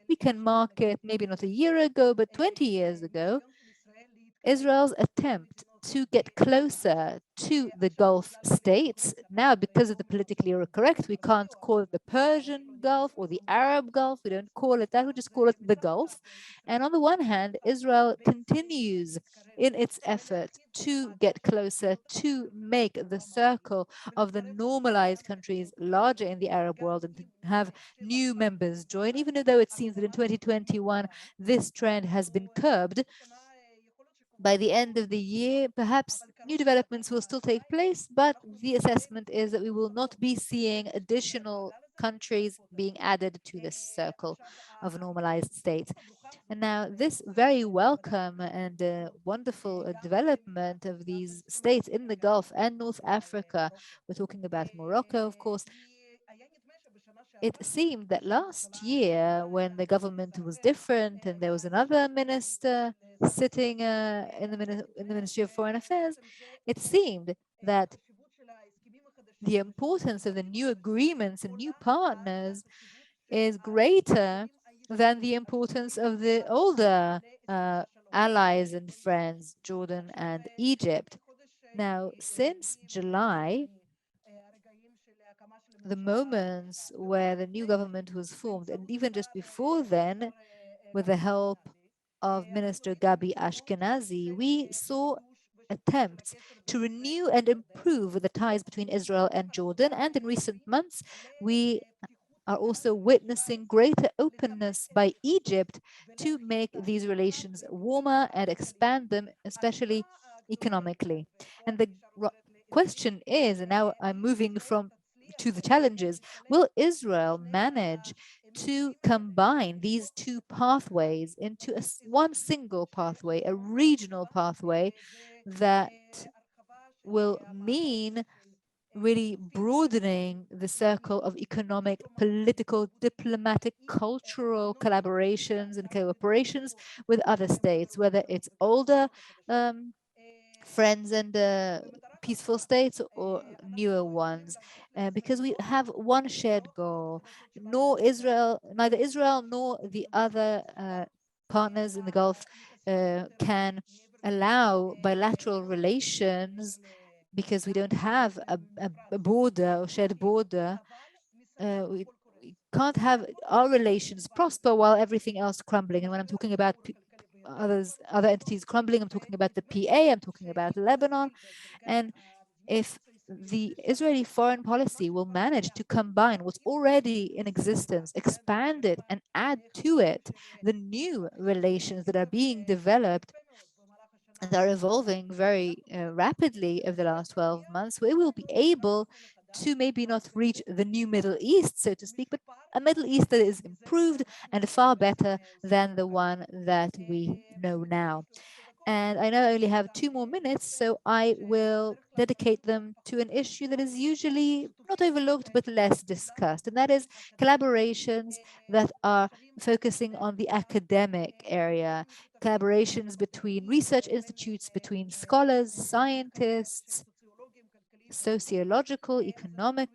we can mark it maybe not a year ago, but 20 years ago, Israel's attempt to get closer to the Gulf states. Now, because of the politically correct, we can't call it the Persian Gulf or the Arab Gulf. We don't call it that. We just call it the Gulf. And on the one hand, Israel continues in its effort to get closer, to make the circle of the normalized countries larger in the Arab world and to have new members join, even though it seems that in 2021, this trend has been curbed. By the end of the year, perhaps new developments will still take place, but the assessment is that we will not be seeing additional countries being added to this circle of normalized states. And now this very welcome and wonderful development of these states in the Gulf and North Africa, we're talking about Morocco, of course. It seemed that last year, when the government was different and there was another minister sitting in the Ministry of Foreign Affairs, it seemed that the importance of the new agreements and new partners is greater than the importance of the older allies and friends, Jordan and Egypt. Now, since July, the moments where the new government was formed, and even just before then, with the help of Minister Gabi Ashkenazi, we saw attempts to renew and improve the ties between Israel and Jordan. And in recent months, we are also witnessing greater openness by Egypt to make these relations warmer and expand them, especially economically. And the question is, and now I'm moving to the challenges, will Israel manage to combine these two pathways into one single pathway, a regional pathway that will mean really broadening the circle of economic, political, diplomatic, cultural collaborations and cooperations with other states, whether it's older friends and peaceful states or newer ones, because we have one shared goal. Neither Israel nor the other partners in the Gulf can allow bilateral relations because we don't have a border or shared border. We can't have our relations prosper while everything else crumbling. And when I'm talking about other entities crumbling, I'm talking about the PA, I'm talking about Lebanon. And if the Israeli foreign policy will manage to combine what's already in existence, expand it, and add to it the new relations that are being developed and are evolving very rapidly over the last 12 months, we will be able to maybe not reach the new Middle East, so to speak, but a Middle East that is improved and far better than the one that we know now. And I know I only have 2 more minutes, so I will dedicate them to an issue that is usually not overlooked, but less discussed. And that is collaborations that are focusing on the academic area, collaborations between research institutes, between scholars, scientists, sociological, economic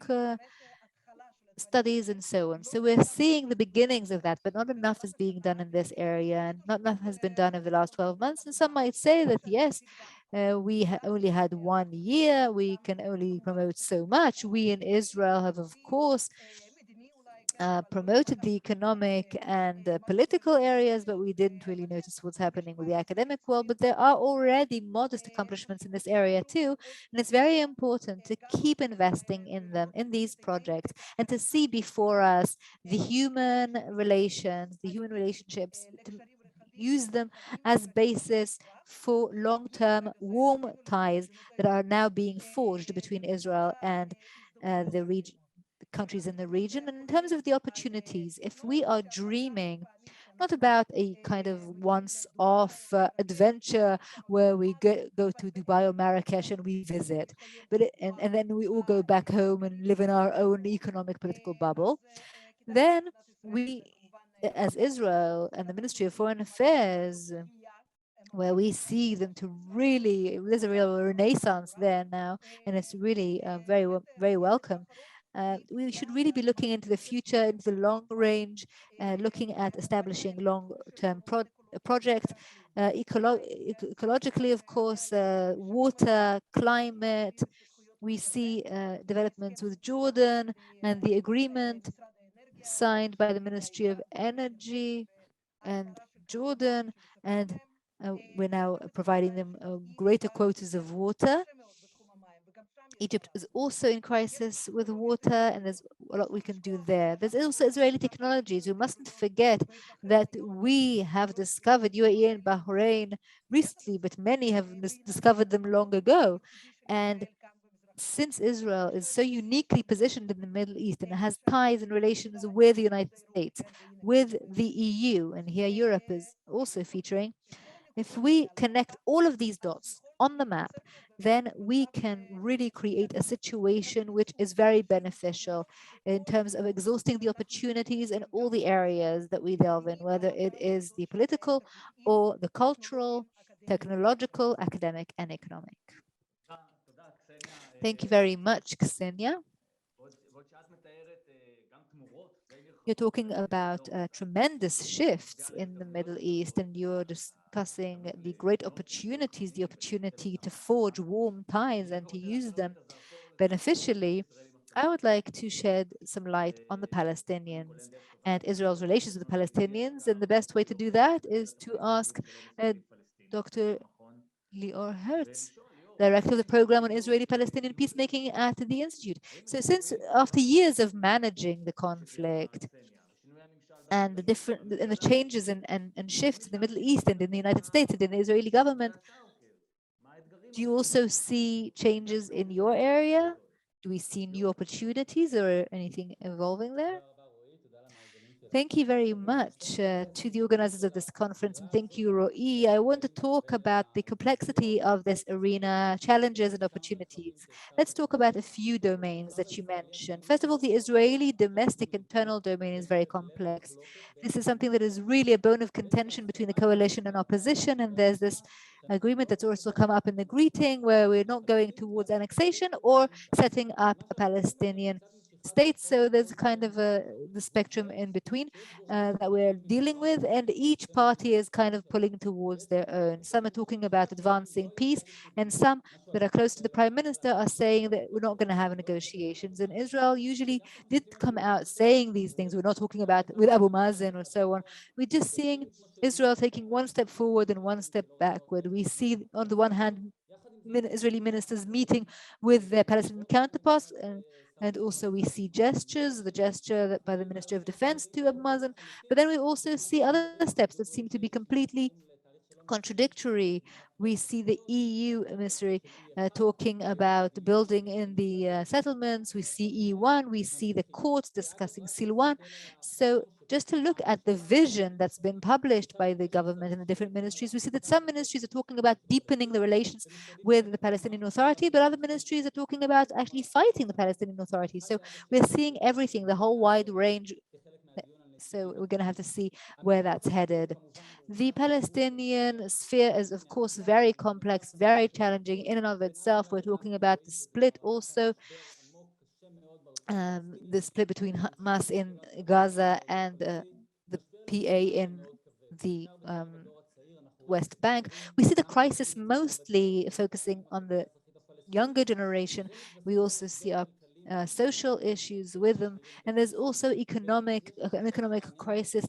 studies, and so on. So we're seeing the beginnings of that, but not enough is being done in this area, and not enough has been done over the last 12 months. And some might say that, yes, we only had 1 year, we can only promote so much. We in Israel have, of course, promoted the economic and political areas, but we didn't really notice what's happening with the academic world. But there are already modest accomplishments in this area too. And it's very important to keep investing in them, in these projects, and to see before us the human relations, the human relationships, to use them as basis for long-term warm ties that are now being forged between Israel and the region, countries in the region. And in terms of the opportunities, if we are dreaming not about a kind of once-off adventure where we go to Dubai or Marrakesh and we visit, but and then we all go back home and live in our own economic political bubble, then we, as Israel and the Ministry of Foreign Affairs, where we see them to really, there's a real renaissance there now, and it's really very welcome. We should really be looking into the future, into the long range, looking at establishing long-term projects, ecologically, of course, water, climate. We see developments with Jordan and the agreement signed by the Ministry of Energy and Jordan, and we're now providing them greater quotas of water. Egypt is also in crisis with water, and there's a lot we can do there. There's also Israeli technologies. We mustn't forget that we have discovered UAE and Bahrain recently, but many have discovered them long ago. And since Israel is so uniquely positioned in the Middle East and has ties and relations with the United States, with the EU, and here Europe is also featuring, if we connect all of these dots on the map, then we can really create a situation which is very beneficial in terms of exhausting the opportunities in all the areas that we delve in, whether it is the political or the cultural, technological, academic, and economic. Thank you very much, Ksenia. You're talking about tremendous shifts in the Middle East, and you're discussing the great opportunities, the opportunity to forge warm ties and to use them beneficially. I would like to shed some light on the Palestinians and Israel's relations with the Palestinians, and the best way to do that is to ask Dr. Lior Hertz, director of the program on Israeli-Palestinian peacemaking at the Institute. So since after years of managing the conflict and the changes and shifts in the Middle East and in the United States and in the Israeli government, do you also see changes in your area? Do we see new opportunities or anything evolving there? Thank you very much to the organizers of this conference, and thank you, Ro'i. I want to talk about the complexity of this arena, challenges and opportunities. Let's talk about a few domains that you mentioned. First of all, the Israeli domestic internal domain is very complex. This is something that is really a bone of contention between the coalition and opposition, and there's this agreement that's also come up in the greeting where we're not going towards annexation or setting up a Palestinian states. So there's kind of the spectrum in between that we're dealing with, and each party is kind of pulling towards their own. Some are talking about advancing peace, and some that are close to the prime minister are saying that we're not going to have negotiations. And Israel usually did come out saying these things. We're not talking about with Abu Mazen or so on. We're just seeing Israel taking one step forward and one step backward. We see on the one hand Israeli ministers meeting with their Palestinian counterparts, and also we see gestures, the gesture that by the Ministry of Defense to Abu Mazen, but then we also see other steps that seem to be completely contradictory. We see the EU emissary talking about building in the settlements. We see E1, we see the courts discussing Silwan. So just to look at the vision that's been published by the government and the different ministries, we see that some ministries are talking about deepening the relations with the Palestinian Authority, but other ministries are talking about actually fighting the Palestinian Authority. So we're seeing everything, the whole wide range. So we're going to have to see where that's headed. The Palestinian sphere is, of course, very complex, very challenging in and of itself. We're talking about the split also, the split between Hamas in Gaza and the PA in the West Bank. We see the crisis mostly focusing on the younger generation. We also see our social issues with them, and there's also an economic crisis.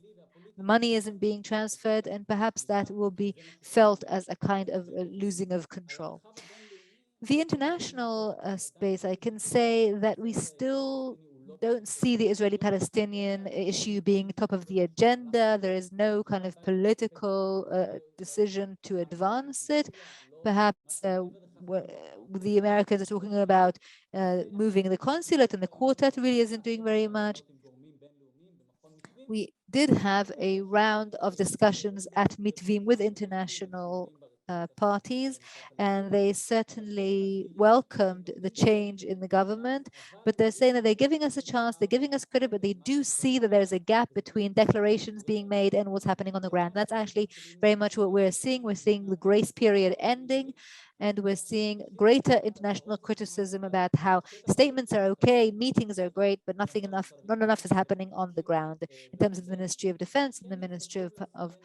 Money isn't being transferred, and perhaps that will be felt as a kind of losing of control. The international space, I can say that we still don't see the Israeli-Palestinian issue being top of the agenda. There is no kind of political decision to advance it. Perhaps the Americans are talking about moving the consulate, and the quartet really isn't doing very much. We did have a round of discussions at Mitvim with international parties, and they certainly welcomed the change in the government, but they're saying that they're giving us a chance, they're giving us credit, but they do see that there's a gap between declarations being made and what's happening on the ground. That's actually very much what we're seeing. We're seeing the grace period ending, and we're seeing greater international criticism about how statements are okay, meetings are great, but not enough is happening on the ground in terms of the Ministry of Defense and the Ministry of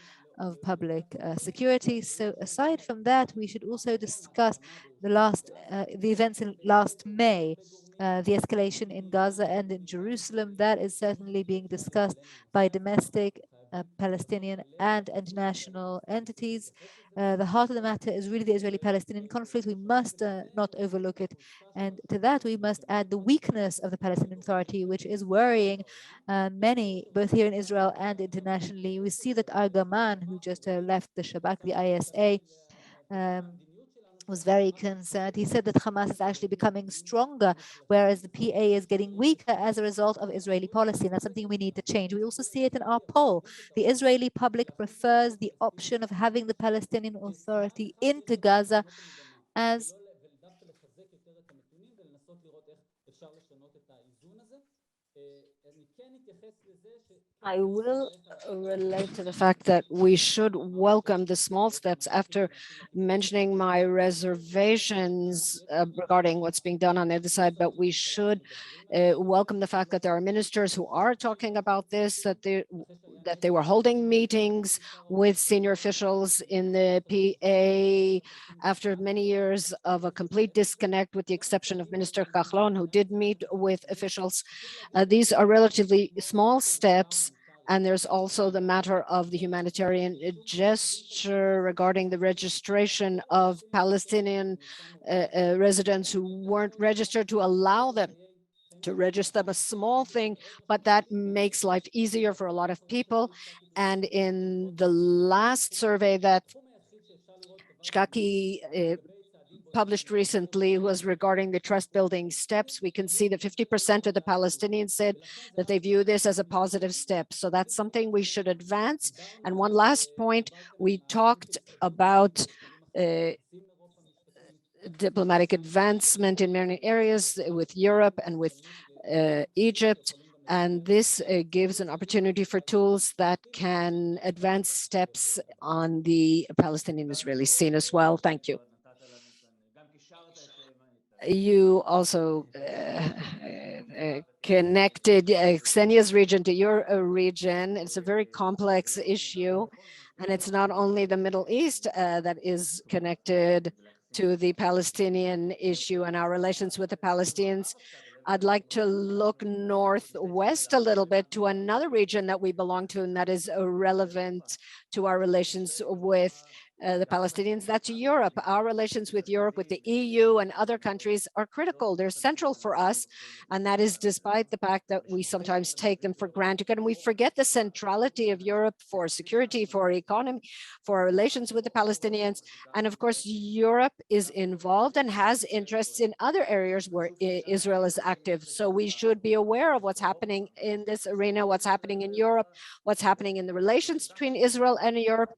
Public Security. So aside from that, we should also discuss the events in last May, the escalation in Gaza and in Jerusalem. That is certainly being discussed by domestic Palestinian and international entities. The heart of the matter is really the Israeli-Palestinian conflict. We must not overlook it. And to that, we must add the weakness of the Palestinian Authority, which is worrying many, both here in Israel and internationally. We see that Argaman, who just left the Shabak, the ISA, was very concerned. He said that Hamas is actually becoming stronger, whereas the PA is getting weaker as a result of Israeli policy. And that's something we need to change. We also see it in our poll. The Israeli public prefers the option of having the Palestinian Authority into Gaza as I will relate to the fact that we should welcome the small steps after mentioning my reservations regarding what's being done on the other side, but we should welcome the fact that there are ministers who are talking about this, that they were holding meetings with senior officials in the PA after many years of a complete disconnect, with the exception of Minister Kahlon, who did meet with officials. These are relatively small steps. And there's also the matter of the humanitarian gesture regarding the registration of Palestinian residents who weren't registered, to allow them to register them, a small thing, but that makes life easier for a lot of people. And in the last survey that Shkaki published recently was regarding the trust building steps. We can see that 50% of the Palestinians said that they view this as a positive step. So that's something we should advance. And one last point, we talked about diplomatic advancement in many areas with Europe and with Egypt. And this gives an opportunity for tools that can advance steps on the Palestinian-Israeli scene as well. Thank you. You also connected Ksenia's region to your region. It's a very complex issue, and it's not only the Middle East that is connected to the Palestinian issue and our relations with the Palestinians. I'd like to look northwest a little bit to another region that we belong to, and that is relevant to our relations with the Palestinians. That's Europe. Our relations with Europe, with the EU and other countries are critical. They're central for us. And that is despite the fact that we sometimes take them for granted. And we forget the centrality of Europe for security, for economy, for our relations with the Palestinians. And of course, Europe is involved and has interests in other areas where Israel is active. So we should be aware of what's happening in this arena, what's happening in Europe, what's happening in the relations between Israel and Europe.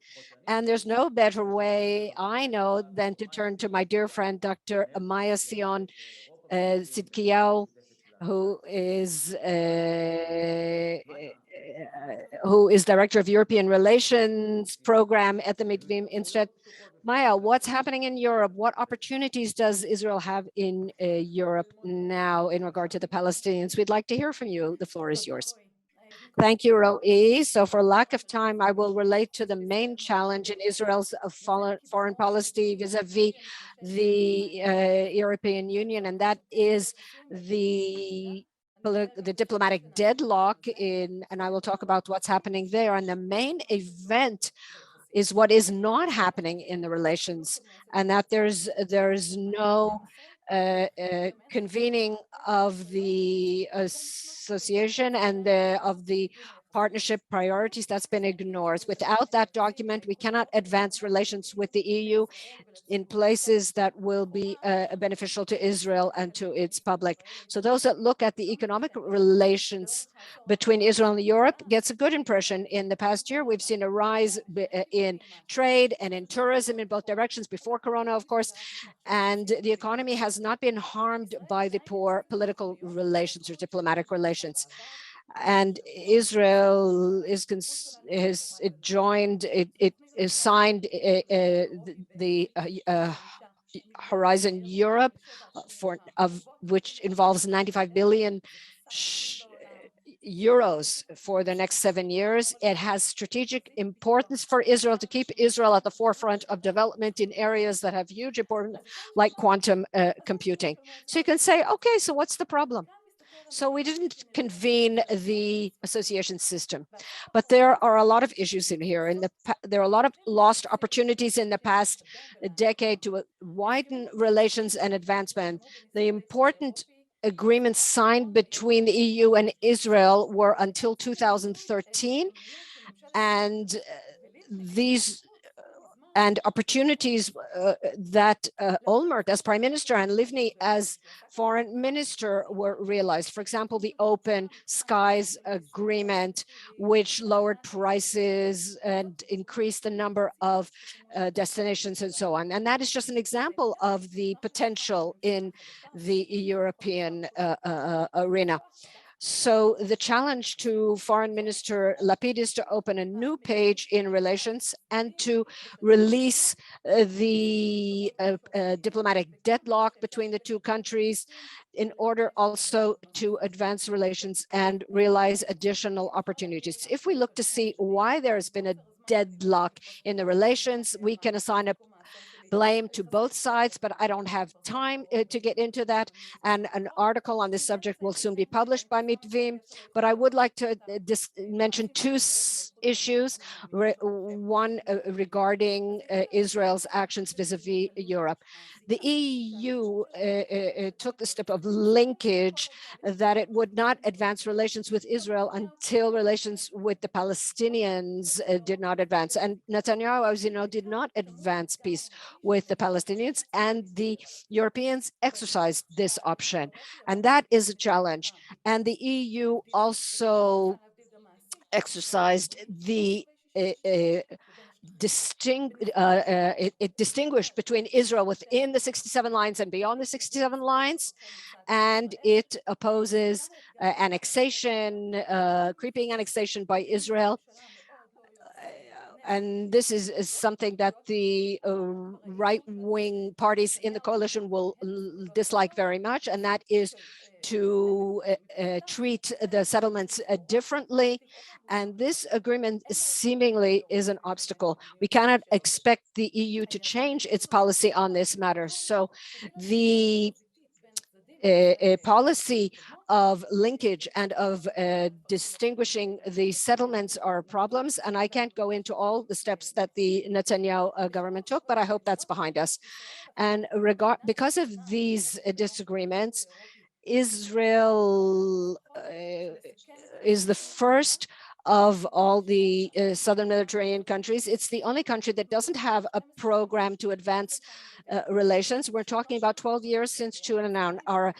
And there's no better way, I know, than to turn to my dear friend, Dr. Maya Sion-Tzidkiyahu, who is Director of European Relations Program at the Mitvim Institute. Maya, what's happening in Europe? What opportunities does Israel have in Europe now in regard to the Palestinians? We'd like to hear from you. The floor is yours. Thank you, Roe. So for lack of time, I will relate to the main challenge in Israel's foreign policy vis-a-vis the European Union, and that is the diplomatic deadlock and I will talk about what's happening there. And the main event is what is not happening in the relations, and that there's no convening of the association and of the partnership priorities, that's been ignored. Without that document, we cannot advance relations with the EU in places that will be beneficial to Israel and to its public. So those that look at the economic relations between Israel and Europe gets a good impression. In the past year, we've seen a rise in trade and in tourism in both directions, before Corona, of course, and the economy has not been harmed by the poor political relations or diplomatic relations. And Israel is signed the Horizon Europe, which involves 95 billion euros for the next 7 years. It has strategic importance for Israel to keep Israel at the forefront of development in areas that have huge importance, like quantum computing. So you can say, okay, so what's the problem? So we didn't convene the association system, but there are a lot of issues in here. There are a lot of lost opportunities in the past decade to widen relations and advancement. The important agreements signed between the EU and Israel were until 2013, and these opportunities that Olmert as Prime Minister and Livni as Foreign Minister were realized. For example, the Open Skies Agreement, which lowered prices and increased the number of destinations and so on. And that is just an example of the potential in the European arena. So the challenge to Foreign Minister Lapid is to open a new page in relations and to release the diplomatic deadlock between the two countries in order also to advance relations and realize additional opportunities. If we look to see why there has been a deadlock in the relations, we can assign a blame to both sides, but I don't have time to get into that. And an article on this subject will soon be published by Mitvim. But I would like to mention two issues. One regarding Israel's actions vis-a-vis Europe. The EU took the step of linkage that it would not advance relations with Israel until relations with the Palestinians did not advance. And Netanyahu, as you know, did not advance peace with the Palestinians, and the Europeans exercised this option. And that is a challenge. And the EU also exercised the it distinguished between Israel within the 67 lines and beyond the 67 lines, and it opposes annexation, creeping annexation by Israel. And this is something that the right-wing parties in the coalition will dislike very much, and that is to treat the settlements differently. And this agreement seemingly is an obstacle. We cannot expect the EU to change its policy on this matter. So the policy of linkage and of distinguishing the settlements are problems. And I can't go into all the steps that the Netanyahu government took, but I hope that's behind us. And because of these disagreements, Israel is the first of all the Southern Mediterranean countries. It's the only country that doesn't have a program to advance relations. We're talking about 12 years since June now. Our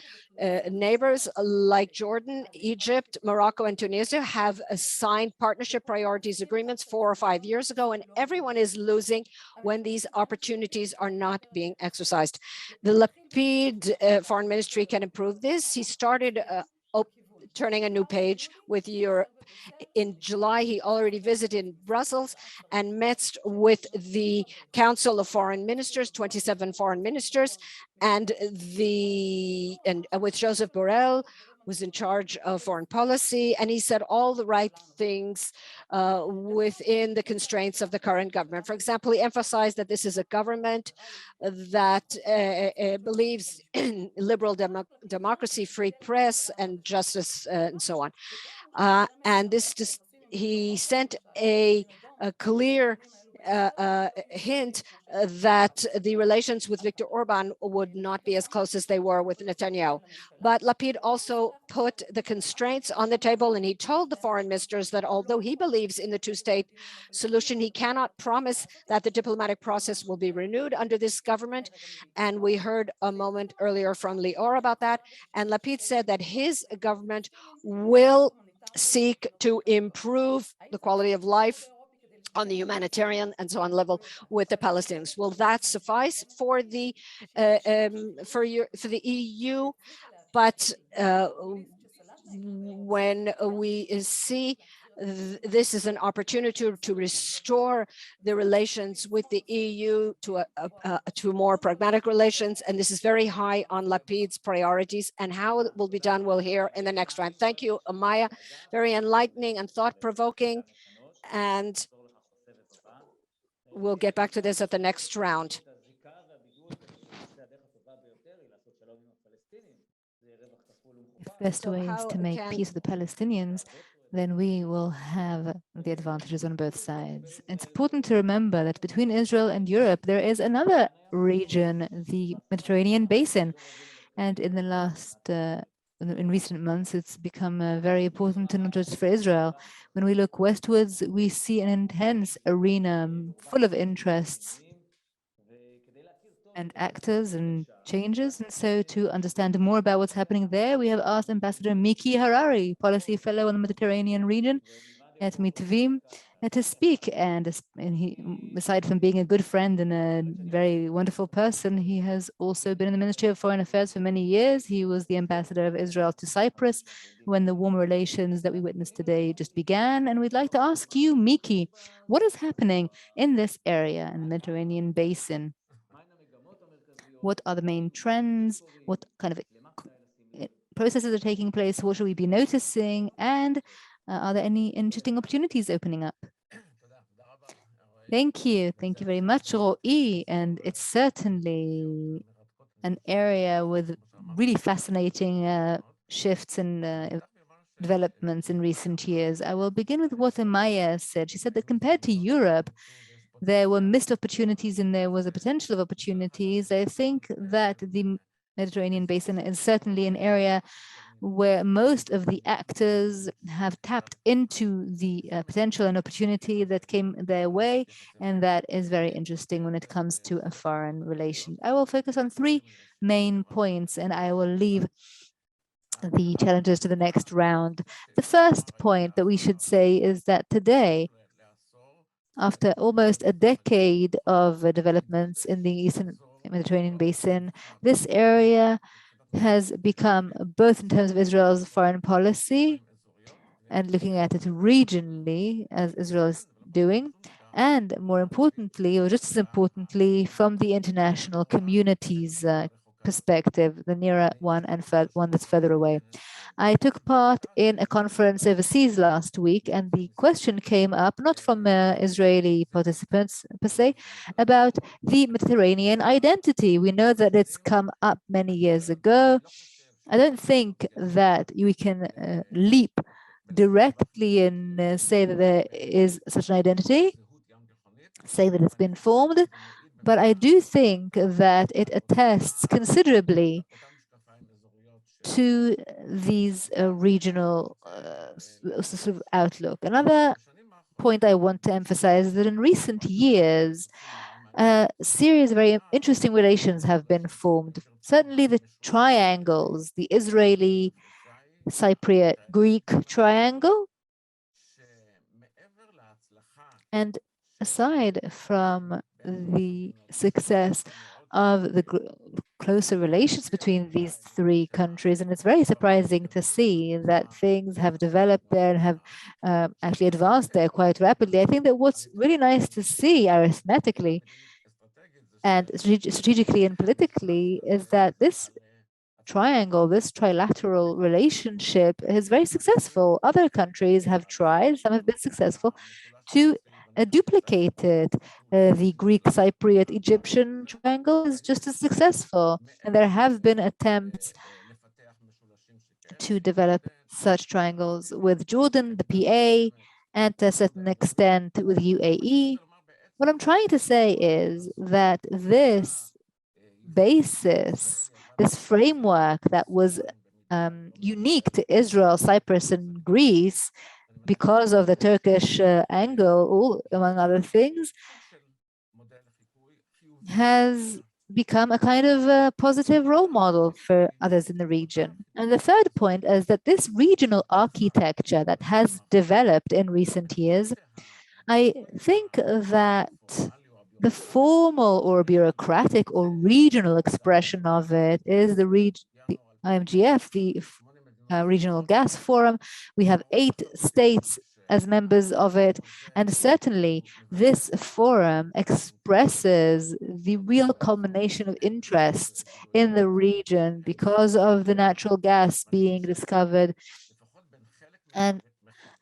neighbors like Jordan, Egypt, Morocco, and Tunisia have signed partnership priorities agreements 4 or 5 years ago, and everyone is losing when these opportunities are not being exercised. The Lapid Foreign Ministry can improve this. He started turning a new page with Europe. In July, he already visited Brussels and met with the Council of Foreign Ministers, 27 foreign ministers, and with Joseph Borrell, who's in charge of foreign policy, and he said all the right things within the constraints of the current government. For example, he emphasized that this is a government that believes in liberal democracy, free press, and justice, and so on. And he sent a clear hint that the relations with Viktor Orban would not be as close as they were with Netanyahu. But Lapid also put the constraints on the table, and he told the foreign ministers that although he believes in the two-state solution, he cannot promise that the diplomatic process will be renewed under this government. And we heard a moment earlier from Lior about that. And Lapid said that his government will seek to improve the quality of life on the humanitarian and so on level with the Palestinians. Will that suffice for the EU? But when we see this is an opportunity to restore the relations with the EU to more pragmatic relations, and this is very high on Lapid's priorities, and how it will be done we'll hear in the next round. Thank you, Amaya. Very enlightening and thought-provoking, and we'll get back to this at the next round. If best way is to make peace with the Palestinians, then we will have the advantages on both sides. It's important to remember that between Israel and Europe, there is another region, the Mediterranean Basin. And in the in recent months, it's become very important, not just for Israel. When we look westwards, we see an intense arena full of interests and actors and changes. And so to understand more about what's happening there, we have asked Ambassador Micky Harari, Policy Fellow on the Mediterranean region at Mitvim, to speak. And he, aside from being a good friend and a very wonderful person, he has also been in the Ministry of Foreign Affairs for many years. He was the ambassador of Israel to Cyprus when the warm relations that we witnessed today just began. And we'd like to ask you, Micky, what is happening in this area in the Mediterranean Basin? What are the main trends? What kind of processes are taking place? What should we be noticing? And are there any interesting opportunities opening up? Thank you. Thank you very much, Ro'i. And it's certainly an area with really fascinating shifts and developments in recent years. I will begin with what Amaya said. She said that compared to Europe, there were missed opportunities and there was a potential of opportunities. I think that the Mediterranean Basin is certainly an area where most of the actors have tapped into the potential and opportunity that came their way, and that is very interesting when it comes to a foreign relation. I will focus on three main points, and I will leave the challenges to the next round. The first point that we should say is that today, after almost a decade of developments in the Eastern Mediterranean Basin, this area has become, both in terms of Israel's foreign policy and looking at it regionally, as Israel is doing, and more importantly, or just as importantly, from the international community's perspective, the nearer one and one that's further away. I took part in a conference overseas last week, and the question came up, not from Israeli participants per se, about the Mediterranean identity. We know that it's come up many years ago. I don't think that we can leap directly and say that there is such an identity, say that it's been formed, but I do think that it attests considerably to these regional sort of outlook. Another point I want to emphasize is that in recent years, a series of very interesting relations have been formed. Certainly the triangles, the Israeli, Cypriot, Greek triangle. And aside from the success of the closer relations between these three countries, and it's very surprising to see that things have developed there and have actually advanced there quite rapidly. I think that what's really nice to see arithmetically and strategically and politically is that this triangle, this trilateral relationship is very successful. Other countries have tried, some have been successful, to duplicate it. The Greek, Cypriot, Egyptian triangle is just as successful. And there have been attempts to develop such triangles with Jordan, the PA, and to a certain extent with UAE. What I'm trying to say is that this basis, this framework that was unique to Israel, Cyprus, and Greece because of the Turkish angle, among other things, has become a kind of a positive role model for others in the region. And the third point is that this regional architecture that has developed in recent years, I think that the formal or bureaucratic or regional expression of it is the IMGF, the Regional Gas Forum. We have 8 states as members of it, and certainly this forum expresses the real culmination of interests in the region because of the natural gas being discovered. And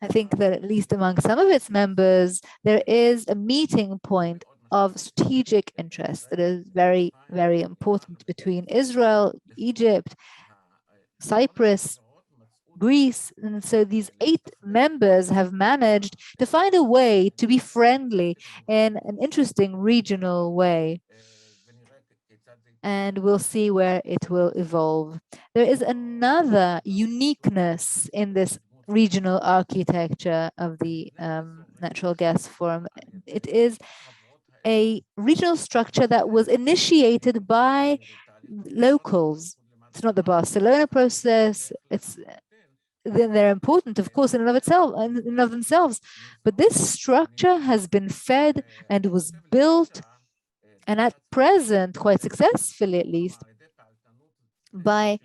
I think that at least among some of its members, there is a meeting point of strategic interest that is very, very important between Israel, Egypt, Cyprus, Greece. And so these 8 members have managed to find a way to be friendly in an interesting regional way. And we'll see where it will evolve. There is another uniqueness in this regional architecture of the Natural Gas Forum. It is a regional structure that was initiated by locals. It's not the Barcelona process. Then they're important, of course, in and of themselves. But this structure has been fed and was built, and at present, quite successfully at least, by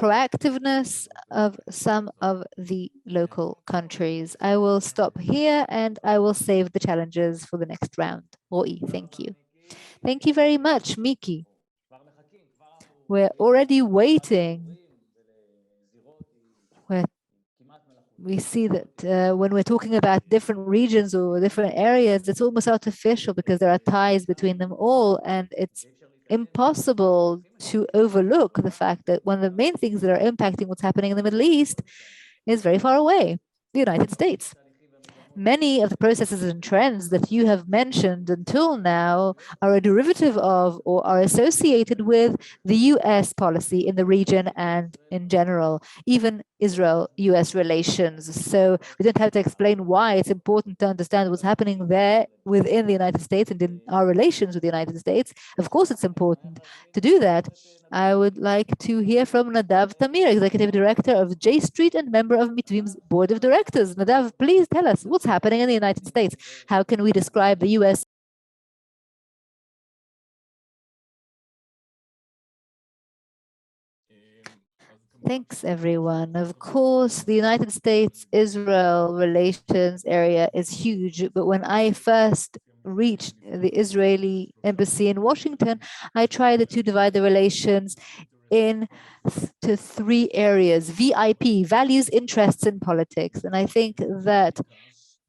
proactiveness of some of the local countries. I will stop here and I will save the challenges for the next round. Roy, thank you. Thank you very much, Micky. We're already waiting. We see that when we're talking about different regions or different areas, it's almost artificial because there are ties between them all, and it's impossible to overlook the fact that one of the main things that are impacting what's happening in the Middle East is very far away, the United States. Many of the processes and trends that you have mentioned until now are a derivative of or are associated with the US policy in the region and in general, even Israel-US relations. So we don't have to explain why it's important to understand what's happening there within the United States and in our relations with the United States. Of course, it's important to do that. I would like to hear from Nadav Tamir, Executive Director of J Street and member of Mitvim's Board of Directors. Nadav, please tell us what's happening in the United States. How can we describe the US? Thanks, everyone. Of course, the United States-Israel relations area is huge, but when I first reached the Israeli embassy in Washington, I tried to divide the relations into 3 areas: VIP, values, interests, and politics. And I think that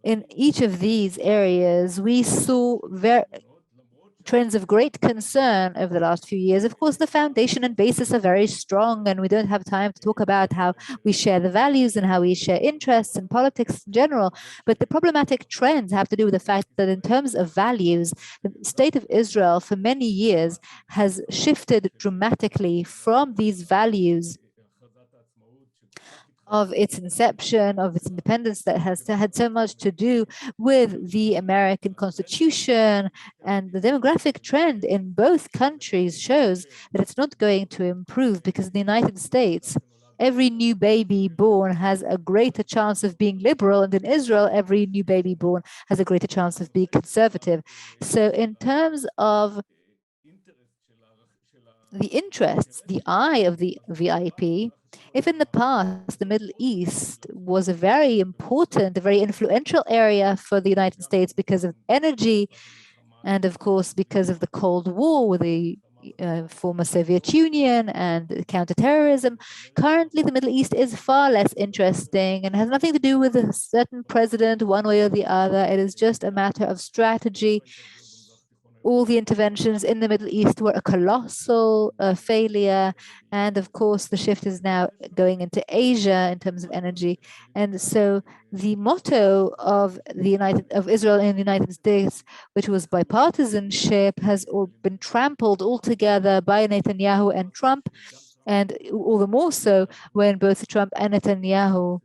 in each of these areas, we saw trends of great concern over the last few years. Of course, the foundation and basis are very strong, and we don't have time to talk about how we share the values and how we share interests and politics in general. But the problematic trends have to do with the fact that in terms of values, the state of Israel for many years has shifted dramatically from these values of its inception, of its independence, that has had so much to do with the American Constitution. And the demographic trend in both countries shows that it's not going to improve, because in the United States, every new baby born has a greater chance of being liberal, and in Israel, every new baby born has a greater chance of being conservative. So in terms of the interests, the eye of the VIP, if in the past the Middle East was a very important, a very influential area for the United States because of energy, and of course because of the Cold War with the former Soviet Union and counterterrorism, currently the Middle East is far less interesting and has nothing to do with a certain president one way or the other. It is just a matter of strategy all the interventions in the Middle East were a colossal failure. And of course, the shift is now going into Asia in terms of energy. And so the motto of Israel and the United States, which was bipartisanship, has all been trampled altogether by Netanyahu and Trump. And all the more so when both Trump and Netanyahu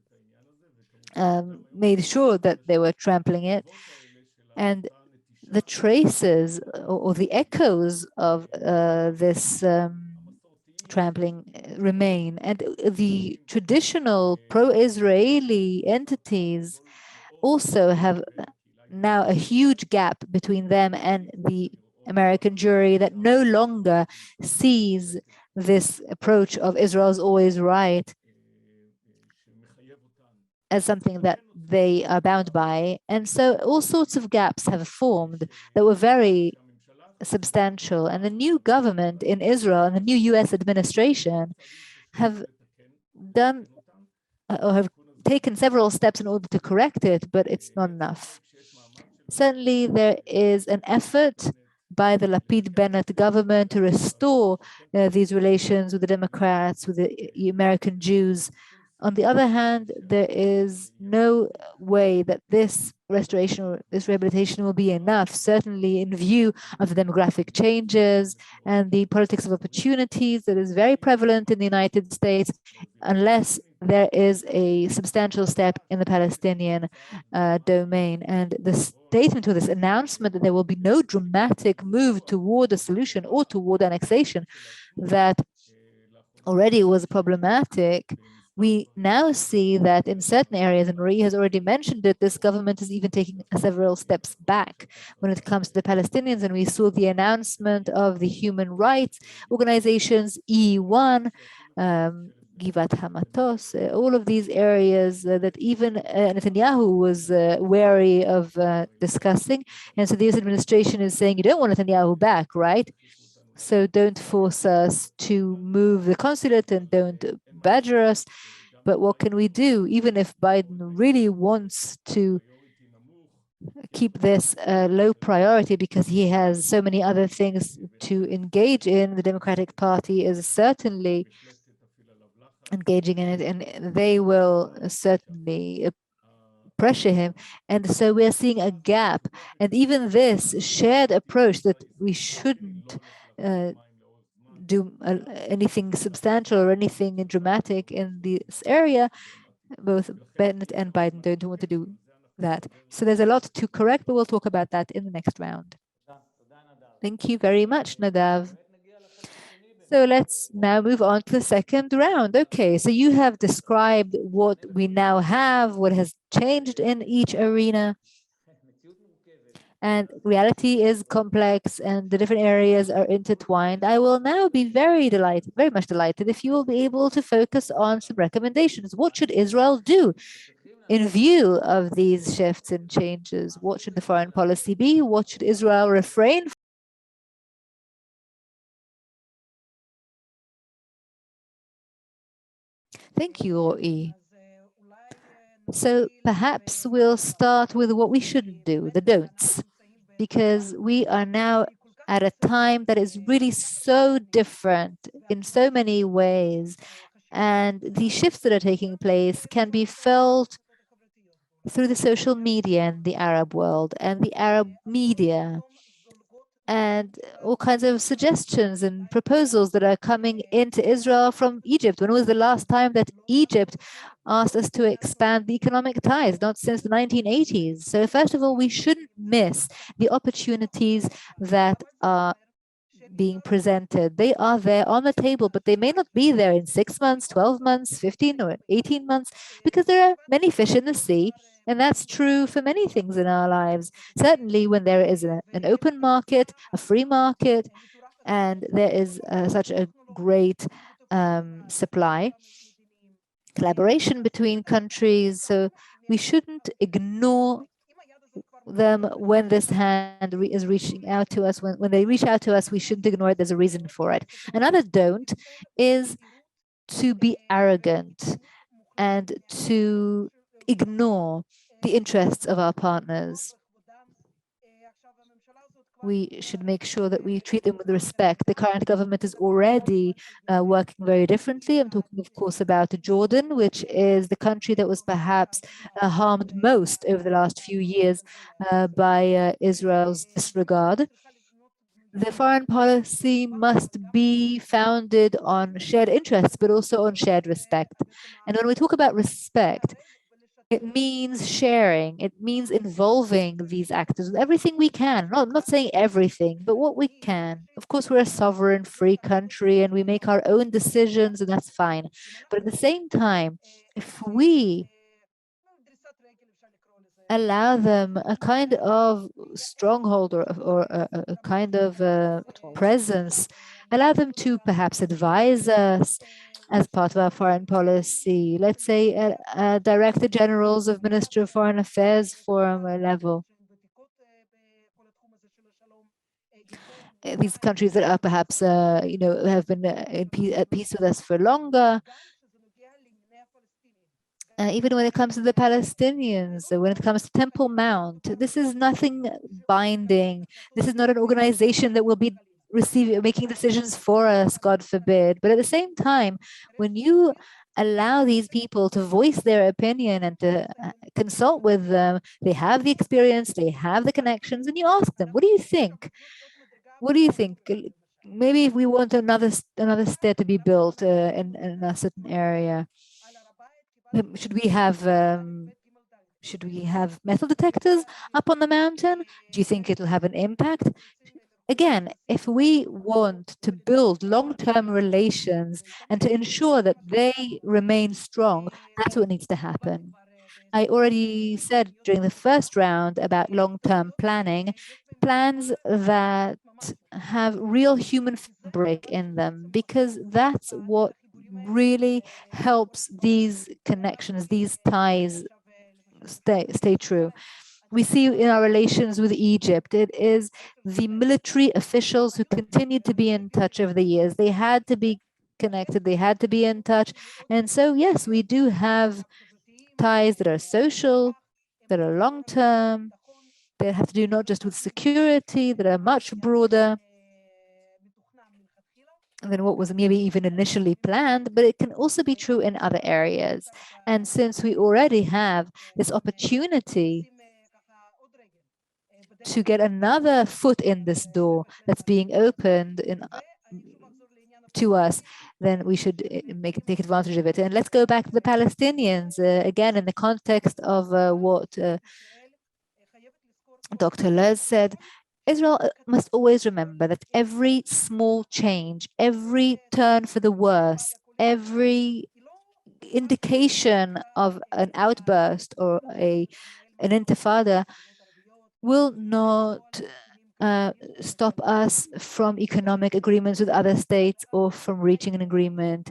made sure that they were trampling it. And the traces or the echoes of this trampling remain. And the traditional pro-Israeli entities also have now a huge gap between them and the American jury that no longer sees this approach of Israel's always right as something that they are bound by. And so all sorts of gaps have formed that were very substantial. And the new government in Israel and the new US administration have done or have taken several steps in order to correct it, but it's not enough. Certainly, there is an effort by the Lapid-Bennett government to restore these relations with the Democrats, with the American Jews. On the other hand, there is no way that this restoration or this rehabilitation will be enough, certainly in view of the demographic changes and the politics of opportunities that is very prevalent in the United States, unless there is a substantial step in the Palestinian domain. And the statement or this announcement that there will be no dramatic move toward a solution or toward annexation that already was problematic, we now see that in certain areas, and Marie has already mentioned it, this government is even taking several steps back when it comes to the Palestinians. And we saw the announcement of the human rights organizations, E1, Givat Hamatos, all of these areas that even Netanyahu was wary of discussing. And so this administration is saying, you don't want Netanyahu back, right? So don't force us to move the consulate and don't badger us. But what can we do? Even if Biden really wants to keep this low priority because he has so many other things to engage in, the Democratic Party is certainly engaging in it, and they will certainly pressure him. And so we're seeing a gap. And even this shared approach that we shouldn't do anything substantial or anything dramatic in this area, both Bennett and Biden don't want to do that. So there's a lot to correct, but we'll talk about that in the next round. Thank you very much, Nadav. So let's now move on to the second round. Okay, so you have described what we now have, what has changed in each arena. And reality is complex and the different areas are intertwined. I will now be very much delighted if you will be able to focus on some recommendations. What should Israel do in view of these shifts and changes? What should the foreign policy be? What should Israel refrain from? Thank you, Ro'i. So perhaps we'll start with what we shouldn't do, the don'ts, because we are now at a time that is really so different in so many ways. And the shifts that are taking place can be felt through the social media in the Arab world and the Arab media, and all kinds of suggestions and proposals that are coming into Israel from Egypt. When was the last time that Egypt asked us to expand the economic ties? Not since the 1980s. So first of all, we shouldn't miss the opportunities that are being presented. They are there on the table, but they may not be there in 6 months, 12 months, 15 or 18 months, because there are many fish in the sea. And that's true for many things in our lives. Certainly when there is an open market, a free market, and there is such a great supply, collaboration between countries. So we shouldn't ignore them when this hand is reaching out to us. When they reach out to us, we shouldn't ignore it. There's a reason for it. Another don't is to be arrogant and to ignore the interests of our partners. we should make sure that we treat them with respect. The current government is already working very differently. I'm talking, of course, about Jordan, which is the country that was perhaps harmed most over the last few years by Israel's disregard. The foreign policy must be founded on shared interests, but also on shared respect. And when we talk about respect, it means sharing. It means involving these actors with everything we can. I'm not saying everything, but what we can. Of course, we're a sovereign, free country, and we make our own decisions, and that's fine. But at the same time, if we allow them a kind of stronghold or a kind of presence, allow them to perhaps advise us as part of our foreign policy, let's say director generals of Ministry of Foreign Affairs forum level. These countries that are perhaps, have been at peace with us for longer. Even when it comes to the Palestinians, when it comes to Temple Mount, this is nothing binding. This is not an organization that will be making decisions for us, God forbid. But at the same time, when you allow these people to voice their opinion and to consult with them, they have the experience, they have the connections, and you ask them, what do you think? What do you think? Maybe if we want another stair to be built in a certain area, should we have metal detectors up on the mountain? Do you think it'll have an impact? Again, if we want to build long-term relations and to ensure that they remain strong, that's what needs to happen. I already said during the first round about long-term planning, plans that have real human fabric in them, because that's what really helps these connections, these ties stay true. We see in our relations with Egypt, it is the military officials who continued to be in touch over the years. They had to be connected, they had to be in touch. And so, yes, we do have ties that are social, that are long-term, that have to do not just with security, that are much broader than what was maybe even initially planned, but it can also be true in other areas. And since we already have this opportunity to get another foot in this door that's being opened to us, then we should take advantage of it. And let's go back to the Palestinians again in the context of what Dr. Lehrs said. Israel must always remember that every small change, every turn for the worse, every indication of an outburst or an intifada will not stop us from economic agreements with other states or from reaching an agreement.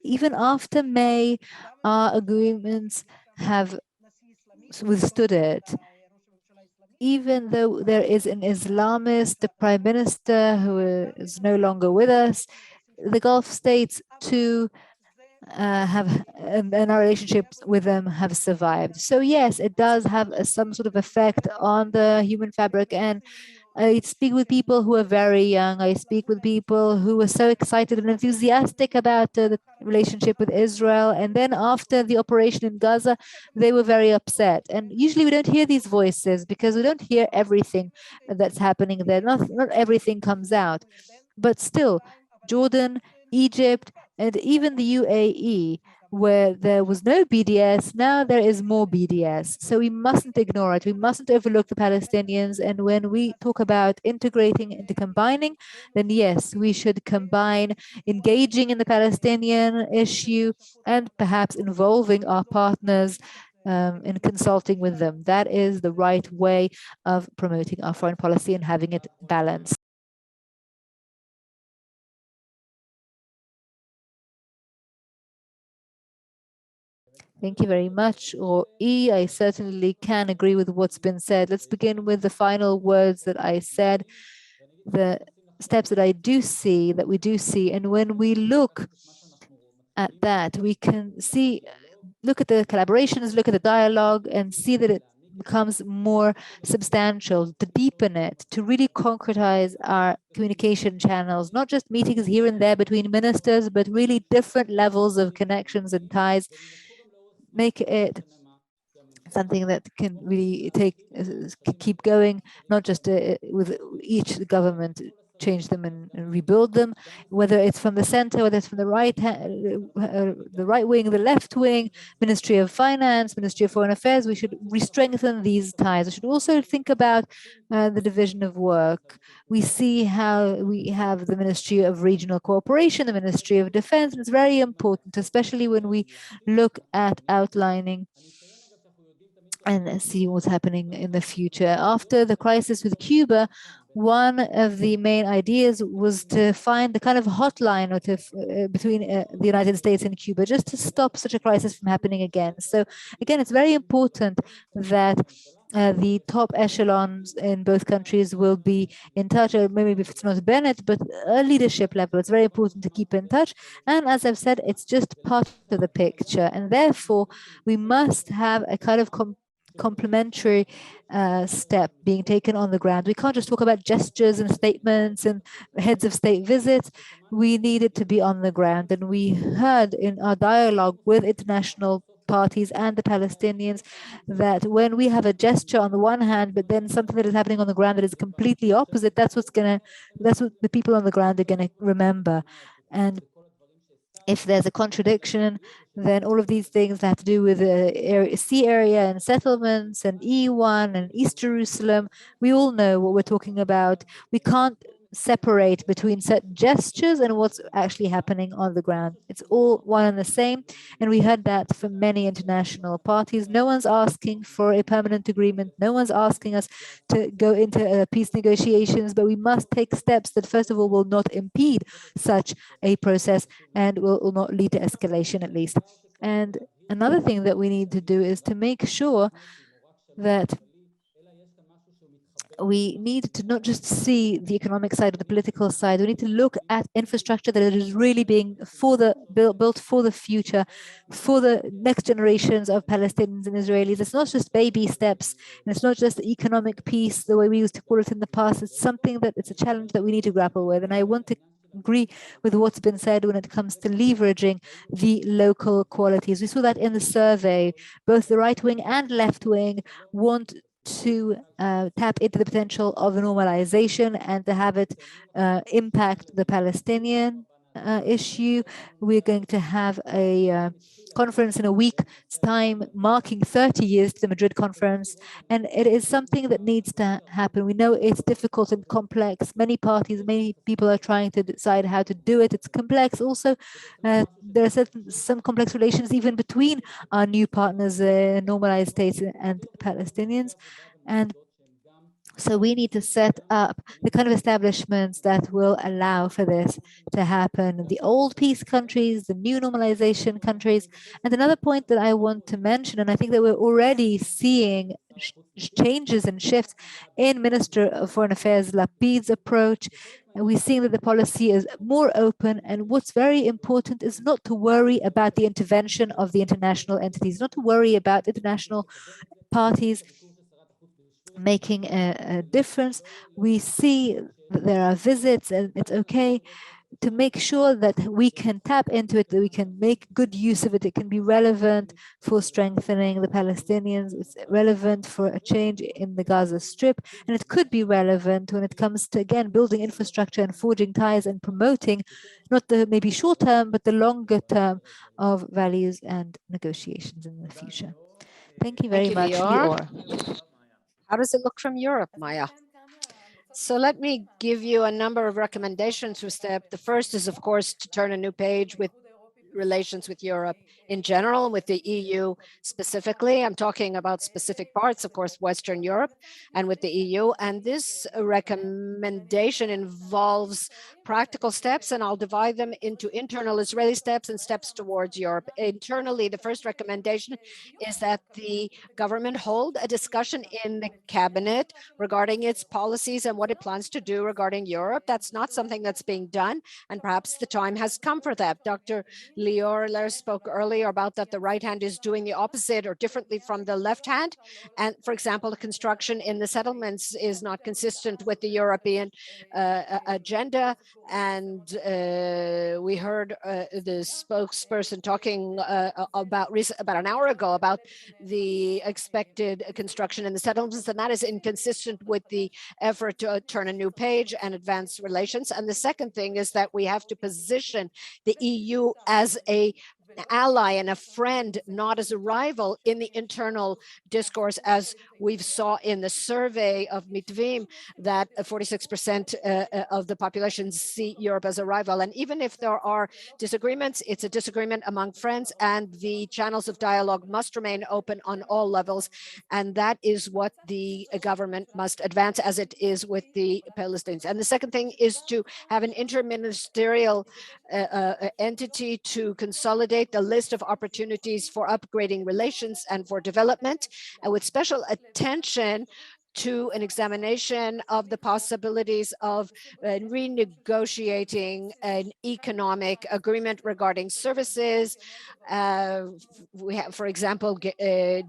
Even after May, our agreements have withstood it. Even though there is an Islamist, the prime minister, who is no longer with us, the Gulf states too and our relationships with them have survived. So yes, it does have some sort of effect on the human fabric. And I speak with people who are very young. I speak with people who are so excited and enthusiastic about the relationship with Israel. And then after the operation in Gaza, they were very upset. And usually we don't hear these voices because we don't hear everything that's happening there. Not everything comes out. But still, Jordan, Egypt, and even the UAE, where there was no BDS, now there is more BDS. So we mustn't ignore it. We mustn't overlook the Palestinians. And when we talk about integrating and combining, then yes, we should combine engaging in the Palestinian issue and perhaps involving our partners in consulting with them. That is the right way of promoting our foreign policy and having it balanced. Thank you very much. Or I certainly can agree with what's been said. Let's begin with the final words that I said, the steps that I do see, that we do see. And when we look at that, we can see, look at the collaborations, look at the dialogue, and see that becomes more substantial, to deepen it, to really concretize our communication channels, not just meetings here and there between ministers, but really different levels of connections and ties, make it something that can really keep going, not just with each government change them and rebuild them, whether it's from the center, whether it's from the right wing, the left wing, Ministry of Finance, Ministry of Foreign Affairs. We should re-strengthen these ties. We should also think about the division of work. We see how we have the Ministry of Regional Cooperation, the Ministry of Defense, and it's very important, especially when we look at outlining and see what's happening in the future. After the crisis with Cuba, one of the main ideas was to find the kind of hotline or between the United States and Cuba, just to stop such a crisis from happening again. So again, it's very important that the top echelons in both countries will be in touch, or maybe if it's not Bennett, but a leadership level. It's very important to keep in touch. And as I've said, it's just part of the picture. And therefore, we must have a kind of complementary step being taken on the ground. We can't just talk about gestures and statements and heads of state visits. We need it to be on the ground. And we heard in our dialogue with international parties and the Palestinians that when we have a gesture on the one hand, but then something that is happening on the ground that is completely opposite, that's what the people on the ground are going to remember. And if there's a contradiction, then all of these things that have to do with the sea area and settlements and E1 and East Jerusalem, we all know what we're talking about. We can't separate between certain gestures and what's actually happening on the ground. It's all one and the same. And we heard that from many international parties. No one's asking for a permanent agreement. No one's asking us to go into peace negotiations, but we must take steps that, first of all, will not impede such a process and will not lead to escalation, at least. And another thing that we need to do is to make sure that we need to not just see the economic side or the political side. We need to look at infrastructure that is really being built for the future, for the next generations of Palestinians and Israelis. It's not just baby steps, and it's not just economic peace the way we used to call it in the past. It's something that it's a challenge that we need to grapple with. And I want to agree with what's been said when it comes to leveraging the local qualities. We saw that in the survey. Both the right wing and left wing want to tap into the potential of normalization and to have it impact the Palestinian issue. We're going to have a conference in a week's time marking 30 years to the Madrid conference, and it is something that needs to happen. We know it's difficult and complex. Many parties, many people are trying to decide how to do it. It's complex. Also, there are some complex relations even between our new partners, normalized states and Palestinians. And so we need to set up the kind of establishments that will allow for this to happen. The old peace countries, the new normalization countries. And another point that I want to mention, and I think that we're already seeing changes and shifts in Minister of Foreign Affairs Lapid's approach. And we're seeing that the policy is more open. And what's very important is not to worry about the intervention of the international entities, not to worry about international parties making a difference. We see that there are visits, and it's okay to make sure that we can tap into it, that we can make good use of it. It can be relevant for strengthening the Palestinians. It's relevant for a change in the Gaza Strip, and it could be relevant when it comes to, again, building infrastructure and forging ties and promoting not the maybe short term, but the longer term of values and negotiations in the future. Thank you very much, Lior. How does it look from Europe, Maya? So let me give you a number of recommendations for STEP. The first is, of course, to turn a new page with relations with Europe in general and with the EU specifically. I'm talking about specific parts, of course, Western Europe and with the EU. And this recommendation involves practical steps, and I'll divide them into internal Israeli steps and steps towards Europe. Internally, the first recommendation is that the government hold a discussion in the cabinet regarding its policies and what it plans to do regarding Europe. That's not something that's being done, and perhaps the time has come for that. Dr. Lehrs spoke earlier about that the right hand is doing the opposite or differently from the left hand. And for example, the construction in the settlements is not consistent with the European agenda. And we heard the spokesperson talking about an hour ago about the expected construction in the settlements, and that is inconsistent with the effort to turn a new page and advance relations. And the second thing is that we have to position the EU as an ally and a friend, not as a rival in the internal discourse, as we've saw in the survey of Mitvim, that 46% of the population see Europe as a rival. And even if there are disagreements, it's a disagreement among friends, and the channels of dialogue must remain open on all levels. And that is what the government must advance, as it is with the Palestinians. And the second thing is to have an interministerial entity to consolidate the list of opportunities for upgrading relations and for development, and with special attention to an examination of the possibilities of renegotiating an economic agreement regarding services. We have, for example,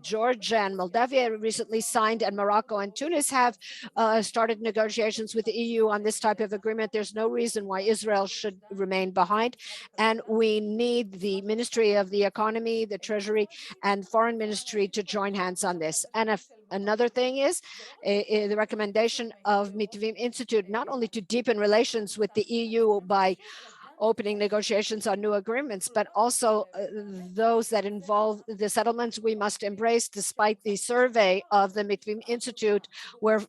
Georgia and Moldavia recently signed, and Morocco and Tunis have started negotiations with the EU on this type of agreement. There's no reason why Israel should remain behind. And we need the Ministry of the Economy, the Treasury, and Foreign Ministry to join hands on this. And another thing is the recommendation of Mitvim Institute, not only to deepen relations with the EU by opening negotiations on new agreements, but also those that involve the settlements we must embrace, despite the survey of the Mitvim Institute, where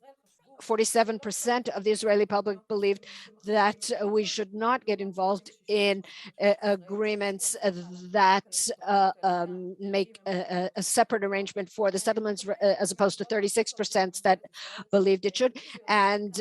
47% of the Israeli public believed that we should not get involved in agreements that make a separate arrangement for the settlements, as opposed to 36% that believed it should. And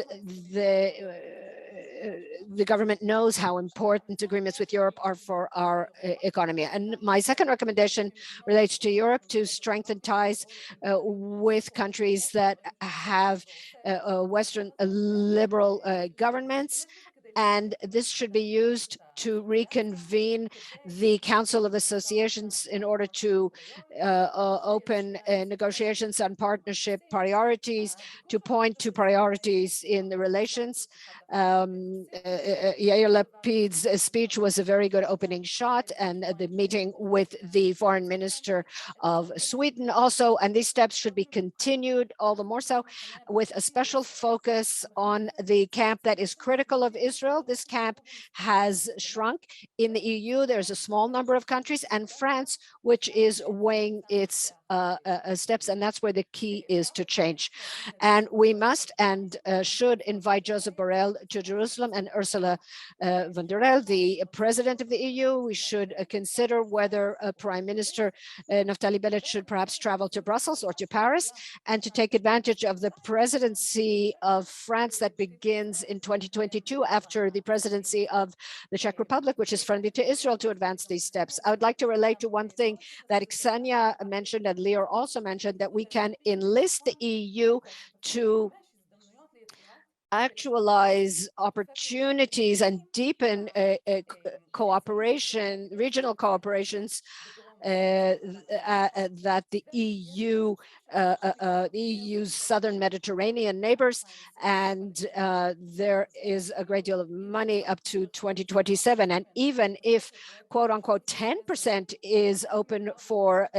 the government knows how important agreements with Europe are for our economy. And my second recommendation relates to Europe, to strengthen ties with countries that have Western liberal governments. And this should be used to reconvene the Council of Associations in order to open negotiations on partnership priorities, to point to priorities in the relations. Yair Lapid's speech was a very good opening shot, and the meeting with the foreign minister of Sweden also, and these steps should be continued, all the more so, with a special focus on the camp that is critical of Israel. This camp has shrunk. In the EU, there's a small number of countries, and France, which is weighing its steps, and that's where the key is to change. And we must and should invite Joseph Borrell to Jerusalem, and Ursula von der Leyen, the president of the EU. We should consider whether Prime Minister Naftali Bennett should perhaps travel to Brussels or to Paris, and to take advantage of the presidency of France that begins in 2022 after the presidency of the Czech Republic, which is friendly to Israel, to advance these steps. I would like to relate to one thing that Ksenia mentioned and Lior also mentioned, that we can enlist the EU to actualize opportunities and deepen cooperation, regional cooperations that the EU's southern Mediterranean neighbors, and there is a great deal of money up to 2027. And even if, quote unquote, 10% is open for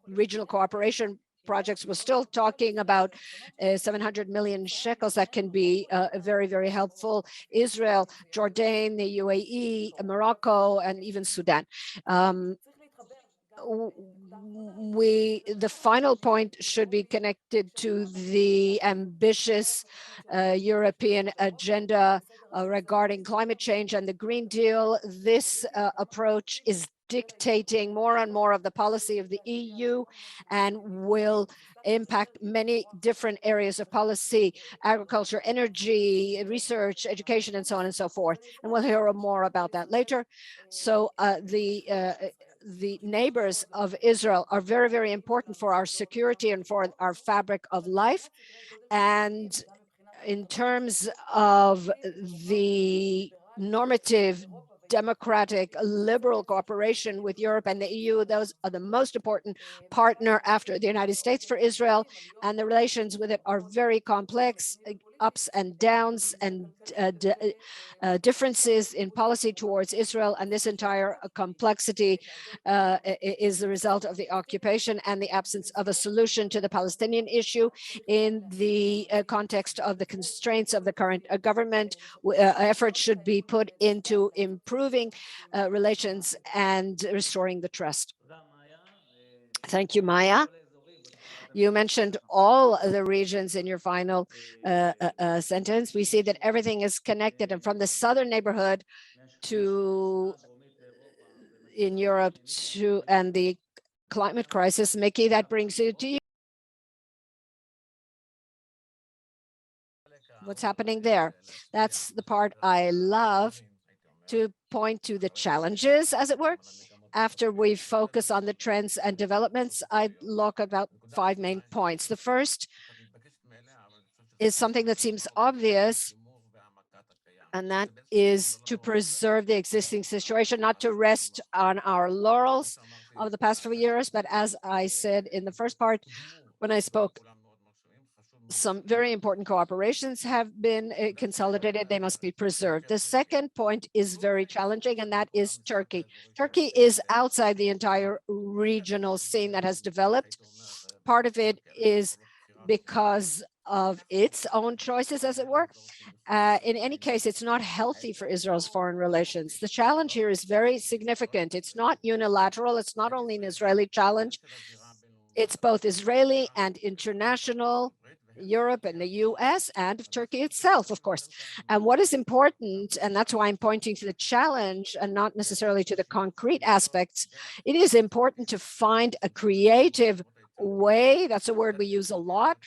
regional cooperation projects, we're still talking about 700 million shekels that can be very, very helpful. Israel, Jordan, the UAE, Morocco, and even Sudan. The final point should be connected to the ambitious European agenda regarding climate change and the Green Deal. This approach is dictating more and more of the policy of the EU and will impact many different areas of policy: agriculture, energy, research, education, and so on and so forth. And we'll hear more about that later. So the neighbors of Israel are very, very important for our security and for our fabric of life. And in terms of the normative democratic, liberal cooperation with Europe and the EU. Those are the most important partner after the United States for Israel, and the relations with it are very complex, ups and downs and differences in policy towards Israel, and this entire complexity is the result of the occupation and the absence of a solution to the Palestinian issue in the context of the constraints of the current government. Efforts should be put into improving relations and restoring the trust. Thank you, Maya. You mentioned all the regions in your final sentence. We see that everything is connected, and from the southern neighborhood to in Europe to and the climate crisis. Micky, that brings you to you. What's happening there? That's the part I love, to point to the challenges, as it were. After we focus on the trends and developments, I'd look about 5 main points. The first is something that seems obvious, and that is to preserve the existing situation, not to rest on our laurels of the past few years, but as I said in the first part, when I spoke, some very important cooperations have been consolidated. They must be preserved. The second point is very challenging, and that is Turkey. Turkey is outside the entire regional scene that has developed. Part of it is because of its own choices, as it were. In any case, it's not healthy for Israel's foreign relations. The challenge here is very significant. It's not unilateral. It's not only an Israeli challenge. It's both Israeli and international, Europe and the US, and Turkey itself, of course. And what is important, and that's why I'm pointing to the challenge and not necessarily to the concrete aspects, it is important to find a creative way, that's a word we use a lot,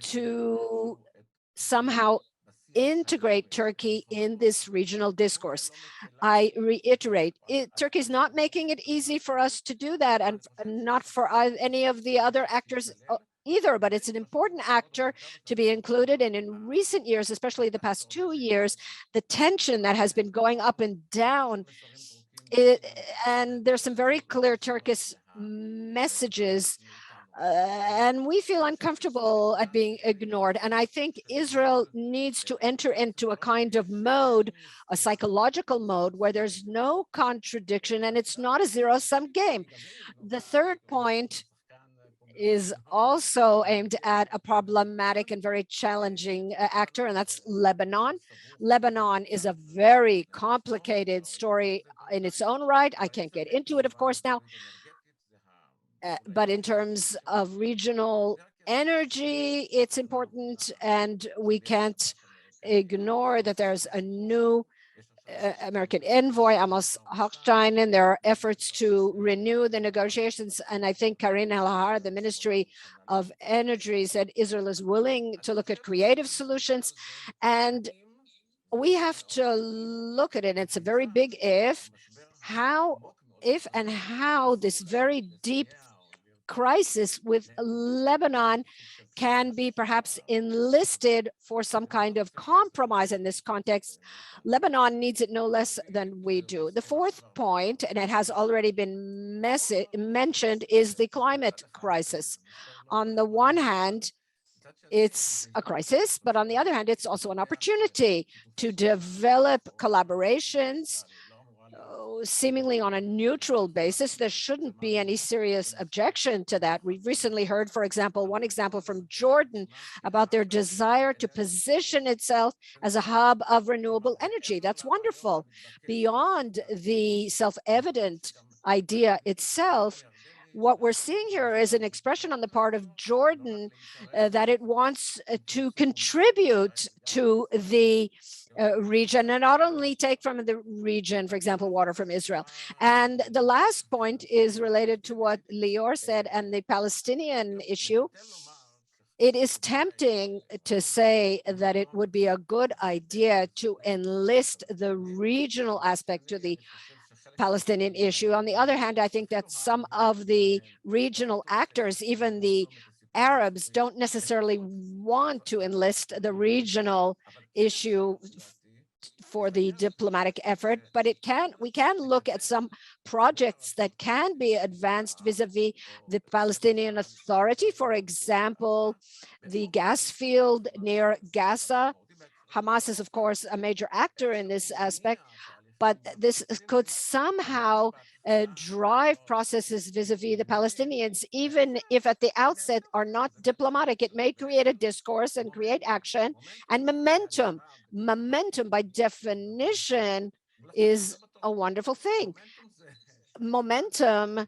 to somehow integrate Turkey in this regional discourse. I reiterate, Turkey is not making it easy for us to do that, and not for any of the other actors either, but it's an important actor to be included. And in recent years, especially the past 2 years, the tension that has been going up and down, and there's some very clear Turkish messages, and we feel uncomfortable at being ignored. And I think Israel needs to enter into a kind of mode, a psychological mode, where there's no contradiction and it's not a zero-sum game. The third point is also aimed at a problematic and very challenging actor, and that's Lebanon. Lebanon is a very complicated story in its own right. I can't get into it, of course, now. But in terms of regional energy, it's important, and we can't ignore that there's a new American envoy, Amos Hochstein, and there are efforts to renew the negotiations. And I think Karin El-Har, the Ministry of Energy, said Israel is willing to look at creative solutions. And we have to look at it. It's a very big if and how this very deep crisis with Lebanon can be perhaps enlisted for some kind of compromise in this context. Lebanon needs it no less than we do. The fourth point, and it has already been mentioned, is the climate crisis. On the one hand, it's a crisis, but on the other hand, it's also an opportunity to develop collaborations seemingly on a neutral basis. There shouldn't be any serious objection to that. We've recently heard, for example, one example from Jordan about their desire to position itself as a hub of renewable energy. That's wonderful. Beyond the self-evident idea itself, what we're seeing here is an expression on the part of Jordan that it wants to contribute to the region, and not only take from the region, for example, water from Israel. And the last point is related to what Lior said and the Palestinian issue. It is tempting to say that it would be a good idea to enlist the regional aspect to the Palestinian issue. On the other hand, I think that some of the regional actors, even the Arabs, don't necessarily want to enlist the regional issue for the diplomatic effort, but we can look at some projects that can be advanced vis-a-vis the Palestinian Authority. For example, the gas field near Gaza. Hamas is, of course, a major actor in this aspect, but this could somehow drive processes vis-a-vis the Palestinians, even if at the outset are not diplomatic. It may create a discourse and create action and momentum. Momentum, by definition, is a wonderful thing. Momentum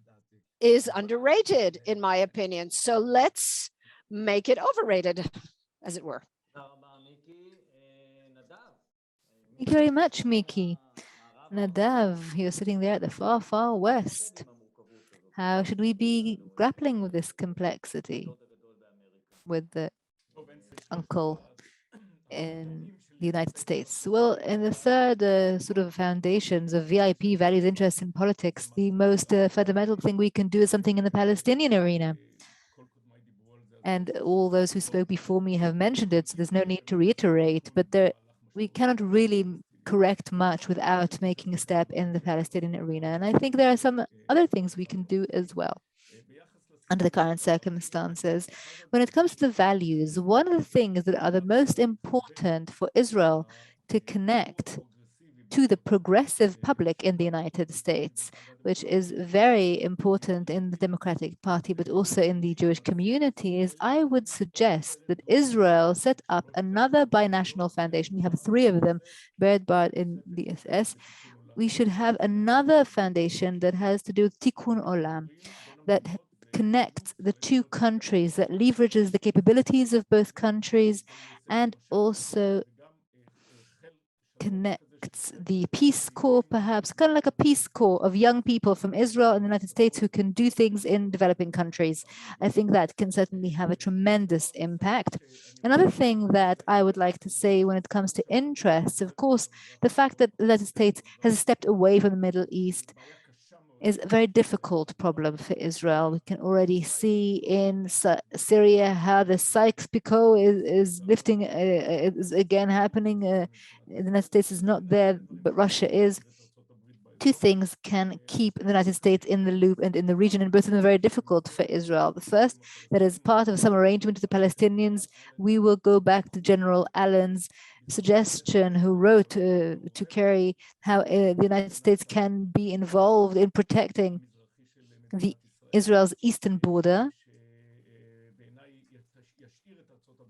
is underrated, in my opinion. So let's make it overrated, as it were. Thank you very much, Micky. Nadav, you're sitting there at the far, far west. How should we be grappling with this complexity with the uncle in the United States? Well, in the third sort of foundations of VIP, values, interests, in politics, the most fundamental thing we can do is something in the Palestinian arena. And all those who spoke before me have mentioned it, so there's no need to reiterate, but we cannot really correct much without making a step in the Palestinian arena. And I think there are some other things we can do as well under the current circumstances. When it comes to the values, one of the things that are the most important for Israel to connect to the progressive public in the United States, which is very important in the Democratic Party, but also in the Jewish community, is I would suggest that Israel set up another binational foundation. We have three of them, Breitbart in the SS. We should have another foundation that has to do with Tikkun Olam, that connects the two countries, that leverages the capabilities of both countries, and also connects the Peace Corps, perhaps, kind of like a Peace Corps of young people from Israel and the United States who can do things in developing countries. I think that can certainly have a tremendous impact. Another thing that I would like to say when it comes to interests, of course, the fact that the United States has stepped away from the Middle East is a very difficult problem for Israel. We can already see in Syria how the Sykes-Picot is lifting, is again happening. The United States is not there, but Russia is. Two things can keep the United States in the loop and in the region, and both of them are very difficult for Israel. The first, that as part of some arrangement with the Palestinians, we will go back to General Alon's suggestion, who wrote to Kerry how the United States can be involved in protecting Israel's eastern border,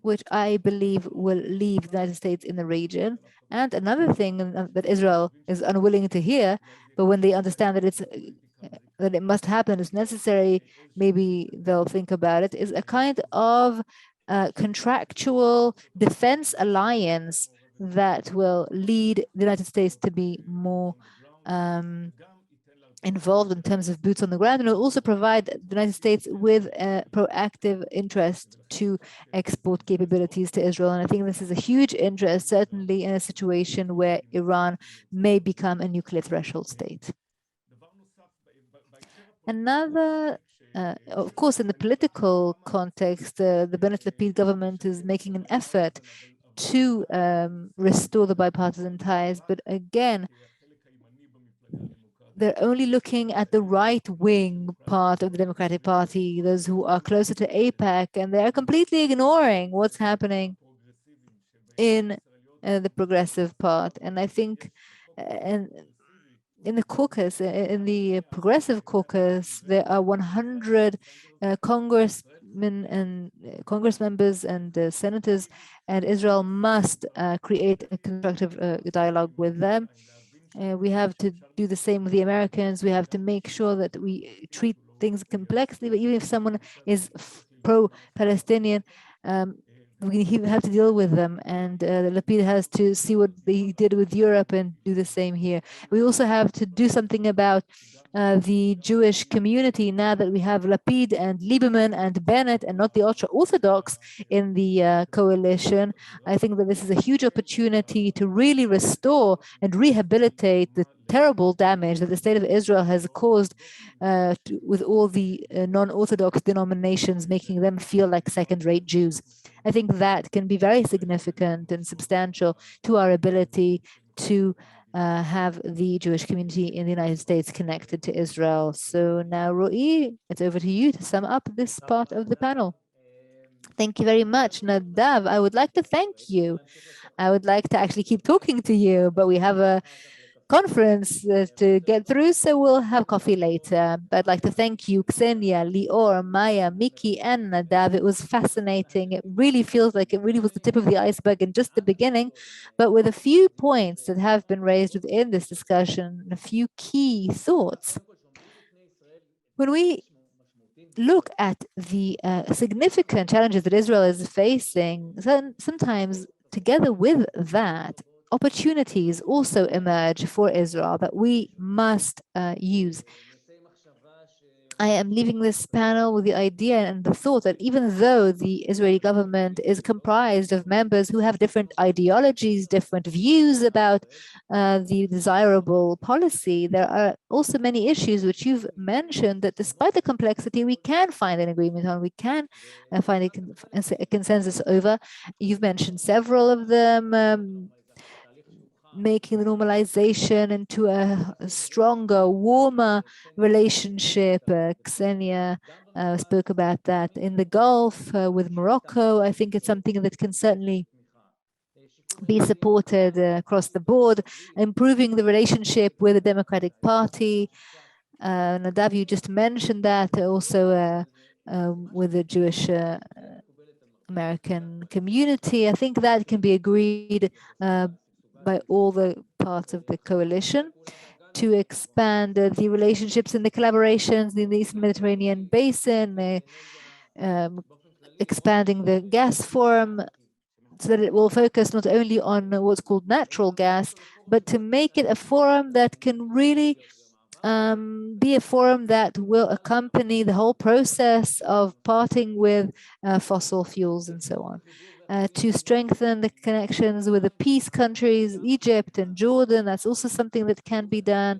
which I believe will leave the United States in the region. And another thing that Israel is unwilling to hear, but when they understand that it must happen, it's necessary, maybe they'll think about it, is a kind of contractual defense alliance that will lead the United States to be more involved in terms of boots on the ground, and will also provide the United States with a proactive interest to export capabilities to Israel. And I think this is a huge interest, certainly in a situation where Iran may become a nuclear threshold state. Another of course, in the political context, the Bennett Lapid government is making an effort to restore the bipartisan ties, but again, they're only looking at the right-wing part of the Democratic Party, those who are closer to AIPAC, and they're completely ignoring what's happening in the progressive part. And I think in the caucus, in the progressive caucus, there are 100 congressmen and congress members and senators, and Israel must create a constructive dialogue with them. We have to do the same with the Americans. We have to make sure that we treat things complexly, but even if someone is pro-Palestinian, we have to deal with them, and Lapid has to see what he did with Europe and do the same here. We also have to do something about the Jewish community now that we have Lapid and Lieberman and Bennett and not the ultra-Orthodox in the coalition. I think that this is a huge opportunity to really restore and rehabilitate the terrible damage that the state of Israel has caused with all the non-Orthodox denominations, making them feel like second-rate Jews. I think that can be very significant and substantial to our ability to have the Jewish community in the United States connected to Israel. So now, Ro'i, it's over to you to sum up this part of the panel. Thank you very much, Nadav. I would like to thank you. I would like to actually keep talking to you, but we have a conference to get through, so we'll have coffee later. But I'd like to thank you, Ksenia, Lior, Maya, Micky, and Nadav. It was fascinating. It really feels like it really was the tip of the iceberg and just the beginning, but with a few points that have been raised within this discussion, and a few key thoughts. When we look at the significant challenges that Israel is facing, then sometimes together with that, opportunities also emerge for Israel that we must use. I am leaving this panel with the idea and the thought that even though the Israeli government is comprised of members who have different ideologies, different views about the desirable policy, there are also many issues which you've mentioned that despite the complexity, we can find an agreement on, we can find a consensus over. You've mentioned several of them, making the normalization into a stronger, warmer relationship. Ksenia spoke about that in the Gulf with Morocco. I think it's something that can certainly be supported across the board, improving the relationship with the Democratic Party. Nadav, you just mentioned that also with the Jewish American community. I think that can be agreed by all the parts of the coalition to expand the relationships and the collaborations in the East Mediterranean basin, expanding the gas forum so that it will focus not only on what's called natural gas, but to make it a forum that can really be a forum that will accompany the whole process of parting with fossil fuels and so on. To strengthen the connections with the peace countries, Egypt and Jordan, that's also something that can be done.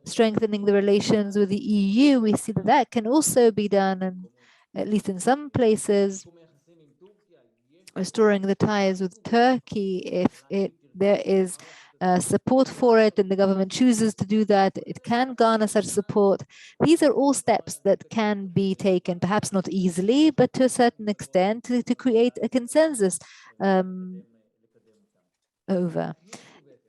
Strengthening the relations with the EU, we see that that can also be done, and at least in some places. Restoring the ties with Turkey, if there is support for it and the government chooses to do that, it can garner such support. These are all steps that can be taken, perhaps not easily, but to a certain extent to create a consensus over.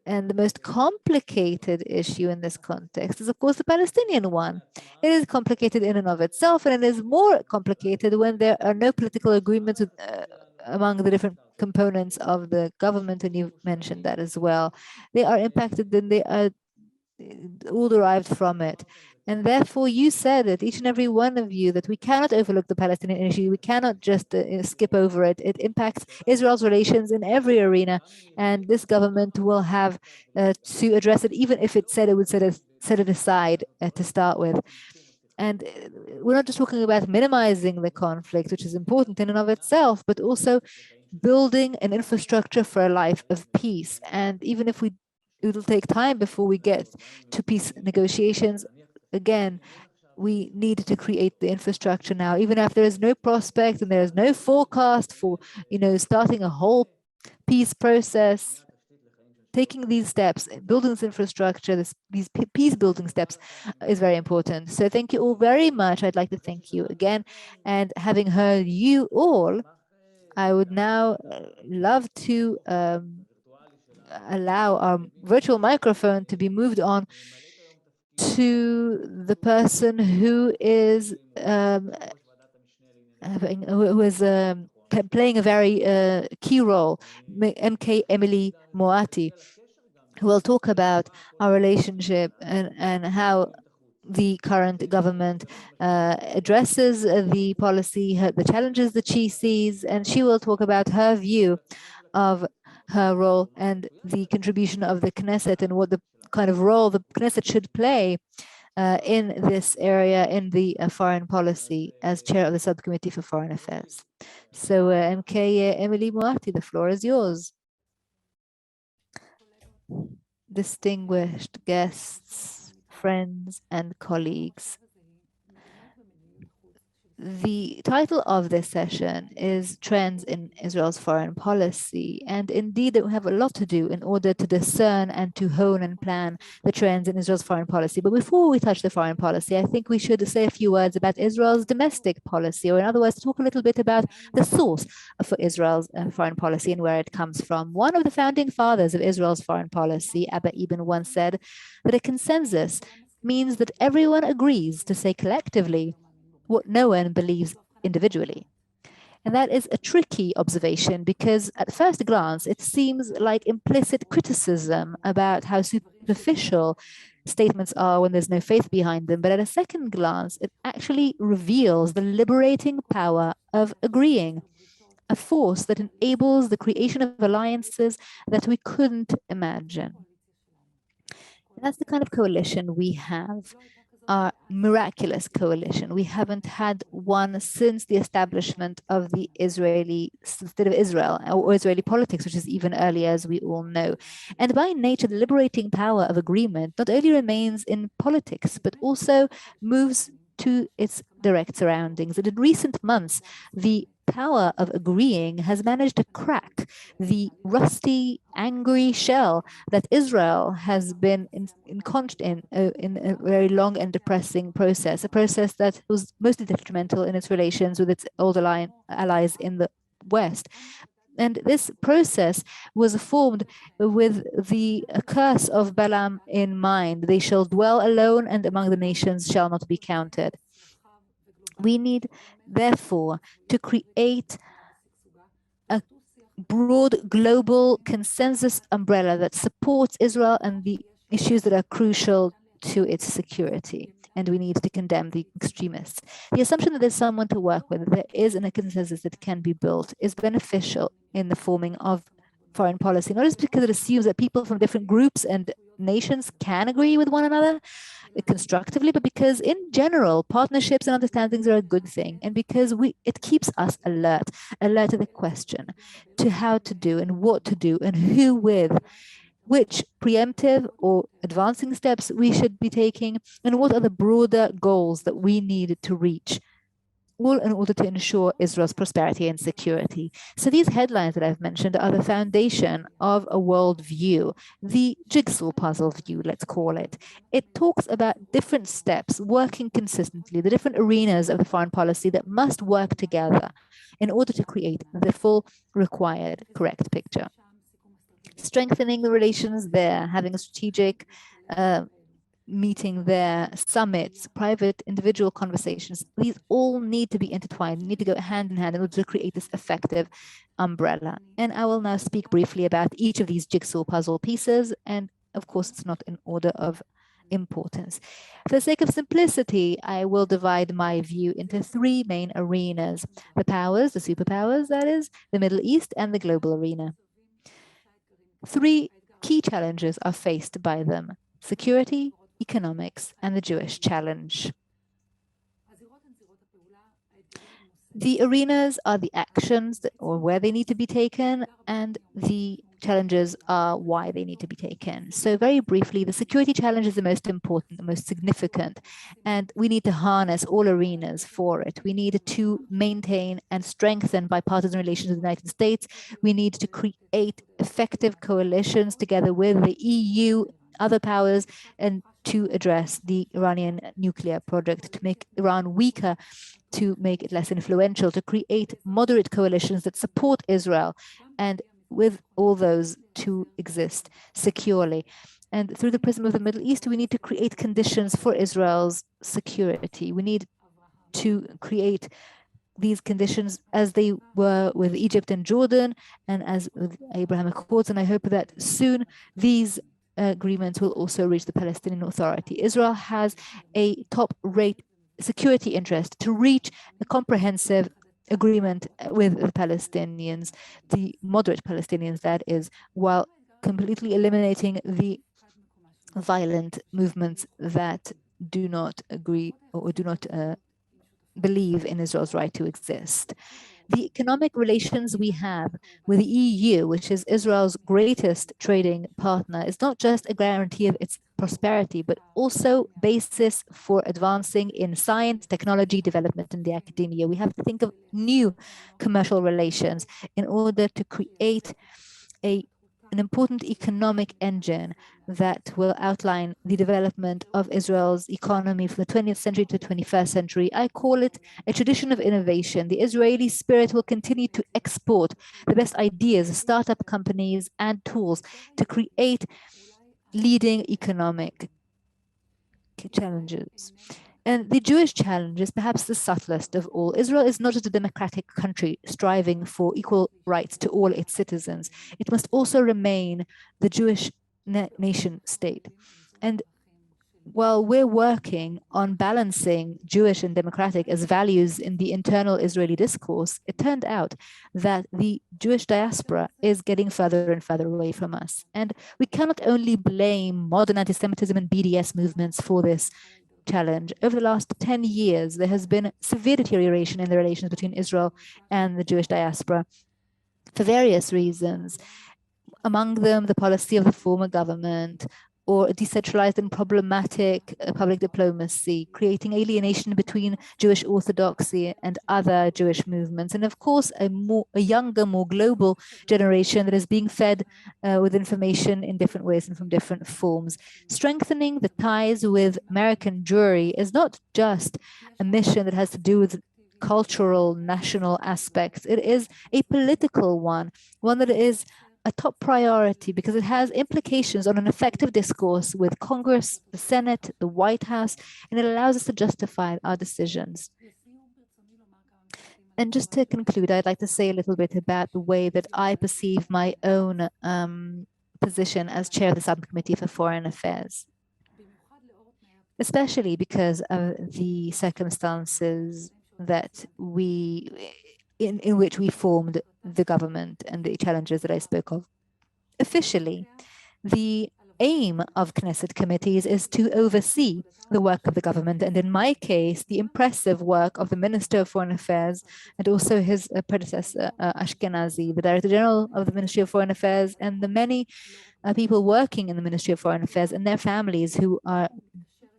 And the most complicated issue in this context is, of course, the Palestinian one. It is complicated in and of itself, and it is more complicated when there are no political agreements with, among the different components of the government, and you mentioned that as well. They are impacted and they are all derived from it. And therefore, you said it, each and every one of you, that we cannot overlook the Palestinian issue. We cannot just skip over it. It impacts Israel's relations in every arena. And this government will have to address it, even if it said it would set it aside to start with. And we're not just talking about minimizing the conflict, which is important in and of itself, but also building an infrastructure for a life of peace. And even if it'll take time before we get to peace negotiations, again, we need to create the infrastructure now, even if there is no prospect and there is no forecast for, starting a whole peace process. Taking these steps, building this infrastructure, these peace building steps is very important. So thank you all very much. I'd like to thank you again. And having heard you all, I would now love to allow our virtual microphone to be moved on to the person who is playing a very key role, Emilie Moatti, who will talk about our relationship and how the current government addresses the policy, the challenges that she sees, and she will talk about her view of her role and the contribution of the Knesset and what the kind of role the Knesset should play in this area in the foreign policy as chair of the Subcommittee for Foreign Affairs. So MK Emilie Moatti, the floor is yours. Distinguished guests, friends and colleagues. The title of this session is Trends in Israel's Foreign Policy, and indeed we have a lot to do in order to discern and to hone and plan the trends in Israel's foreign policy. But before we touch the foreign policy, I think we should say a few words about Israel's domestic policy, or in other words, talk a little bit about the source for Israel's foreign policy and where it comes from. One of the founding fathers of Israel's foreign policy, Abba Eban, once said that a consensus means that everyone agrees to say collectively what no one believes individually. And that is a tricky observation because at first glance, it seems like implicit criticism about how superficial statements are when there's no faith behind them. But at a second glance, it actually reveals the liberating power of agreeing, a force that enables the creation of alliances that we couldn't imagine. And that's the kind of coalition we have. Our miraculous coalition. We haven't had one since the establishment of the Israeli state of Israel or Israeli politics, which is even earlier, as we all know. And by nature, the liberating power of agreement not only remains in politics, but also moves to its direct surroundings. And in recent months, the power of agreeing has managed to crack the rusty, angry shell that Israel has been encroached in a very long and depressing process, a process that was mostly detrimental in its relations with its old allies in the West. And this process was formed with the curse of Balaam in mind. They shall dwell alone, and among the nations shall not be counted. We need, therefore, to create a broad global consensus umbrella that supports Israel and the issues that are crucial to its security. And we need to condemn the extremists. The assumption that there's someone to work with, there is a consensus that can be built, is beneficial in the forming of foreign policy, not just because it assumes that people from different groups and nations can agree with one another constructively, but because in general, partnerships and understandings are a good thing. And because it keeps us alert to the question, to how to do and what to do and who with, which preemptive or advancing steps we should be taking, and what are the broader goals that we need to reach, all in order to ensure Israel's prosperity and security. So these headlines that I've mentioned are the foundation of a world view, the jigsaw puzzle view, let's call it. It talks about different steps working consistently, the different arenas of the foreign policy that must work together in order to create the full required correct picture. Strengthening the relations there, having a strategic meeting there, summits, private individual conversations, these all need to be intertwined, need to go hand in hand in order to create this effective umbrella. And I will now speak briefly about each of these jigsaw puzzle pieces, and of course it's not in order of importance. For the sake of simplicity, I will divide my view into three main arenas: the powers, the superpowers, that is, the Middle East, and the global arena. Three key challenges are faced by them: security, economics, and the Jewish challenge. The arenas are the actions or where they need to be taken, and the challenges are why they need to be taken. So very briefly, the security challenge is the most important, the most significant, and we need to harness all arenas for it. We need to maintain and strengthen bipartisan relations with the United States. We need to create effective coalitions together with the EU, other powers, and to address the Iranian nuclear project, to make Iran weaker, to make it less influential, to create moderate coalitions that support Israel, and with all those to exist securely. And through the prism of the Middle East, we need to create conditions for Israel's security. We need to create these conditions as they were with Egypt and Jordan, and as with Abrahamic Accords, and I hope that soon these agreements will also reach the Palestinian Authority. Israel has a top-rate security interest to reach a comprehensive agreement with the Palestinians, the moderate Palestinians, that is, while completely eliminating the violent movements that do not agree or do not believe in Israel's right to exist. The economic relations we have with the EU, which is Israel's greatest trading partner, is not just a guarantee of its prosperity, but also basis for advancing in science, technology, development in the academia. We have to think of new commercial relations in order to create an important economic engine that will outline the development of Israel's economy from the 20th century to the 21st century. I call it a tradition of innovation. The Israeli spirit will continue to export the best ideas, startup companies, and tools to create leading economic challenges. And the Jewish challenge is perhaps the subtlest of all. Israel is not just a democratic country striving for equal rights to all its citizens. It must also remain the Jewish nation state. And while we're working on balancing Jewish and democratic as values in the internal Israeli discourse, it turned out that the Jewish diaspora is getting further and further away from us. And we cannot only blame modern anti-Semitism and BDS movements for this challenge. Over the last 10 years, there has been severe deterioration in the relations between Israel and the Jewish diaspora for various reasons, among them the policy of the former government, or decentralized and problematic public diplomacy, creating alienation between Jewish orthodoxy and other Jewish movements. And of course, a younger, more global generation that is being fed with information in different ways and from different forms. Strengthening the ties with American Jewry is not just a mission that has to do with cultural, national aspects. It is a political one that is a top priority because it has implications on an effective discourse with Congress, the Senate, the White House, and it allows us to justify our decisions. And just to conclude, I'd like to say a little bit about the way that I perceive my own position as chair of the Subcommittee for Foreign Affairs, especially because of the circumstances that in which we formed the government and the challenges that I spoke of. Officially, the aim of Knesset committees is to oversee the work of the government, and in my case, the impressive work of the Minister of Foreign Affairs and also his predecessor, Ashkenazi, the Director General of the Ministry of Foreign Affairs, and the many people working in the Ministry of Foreign Affairs and their families who are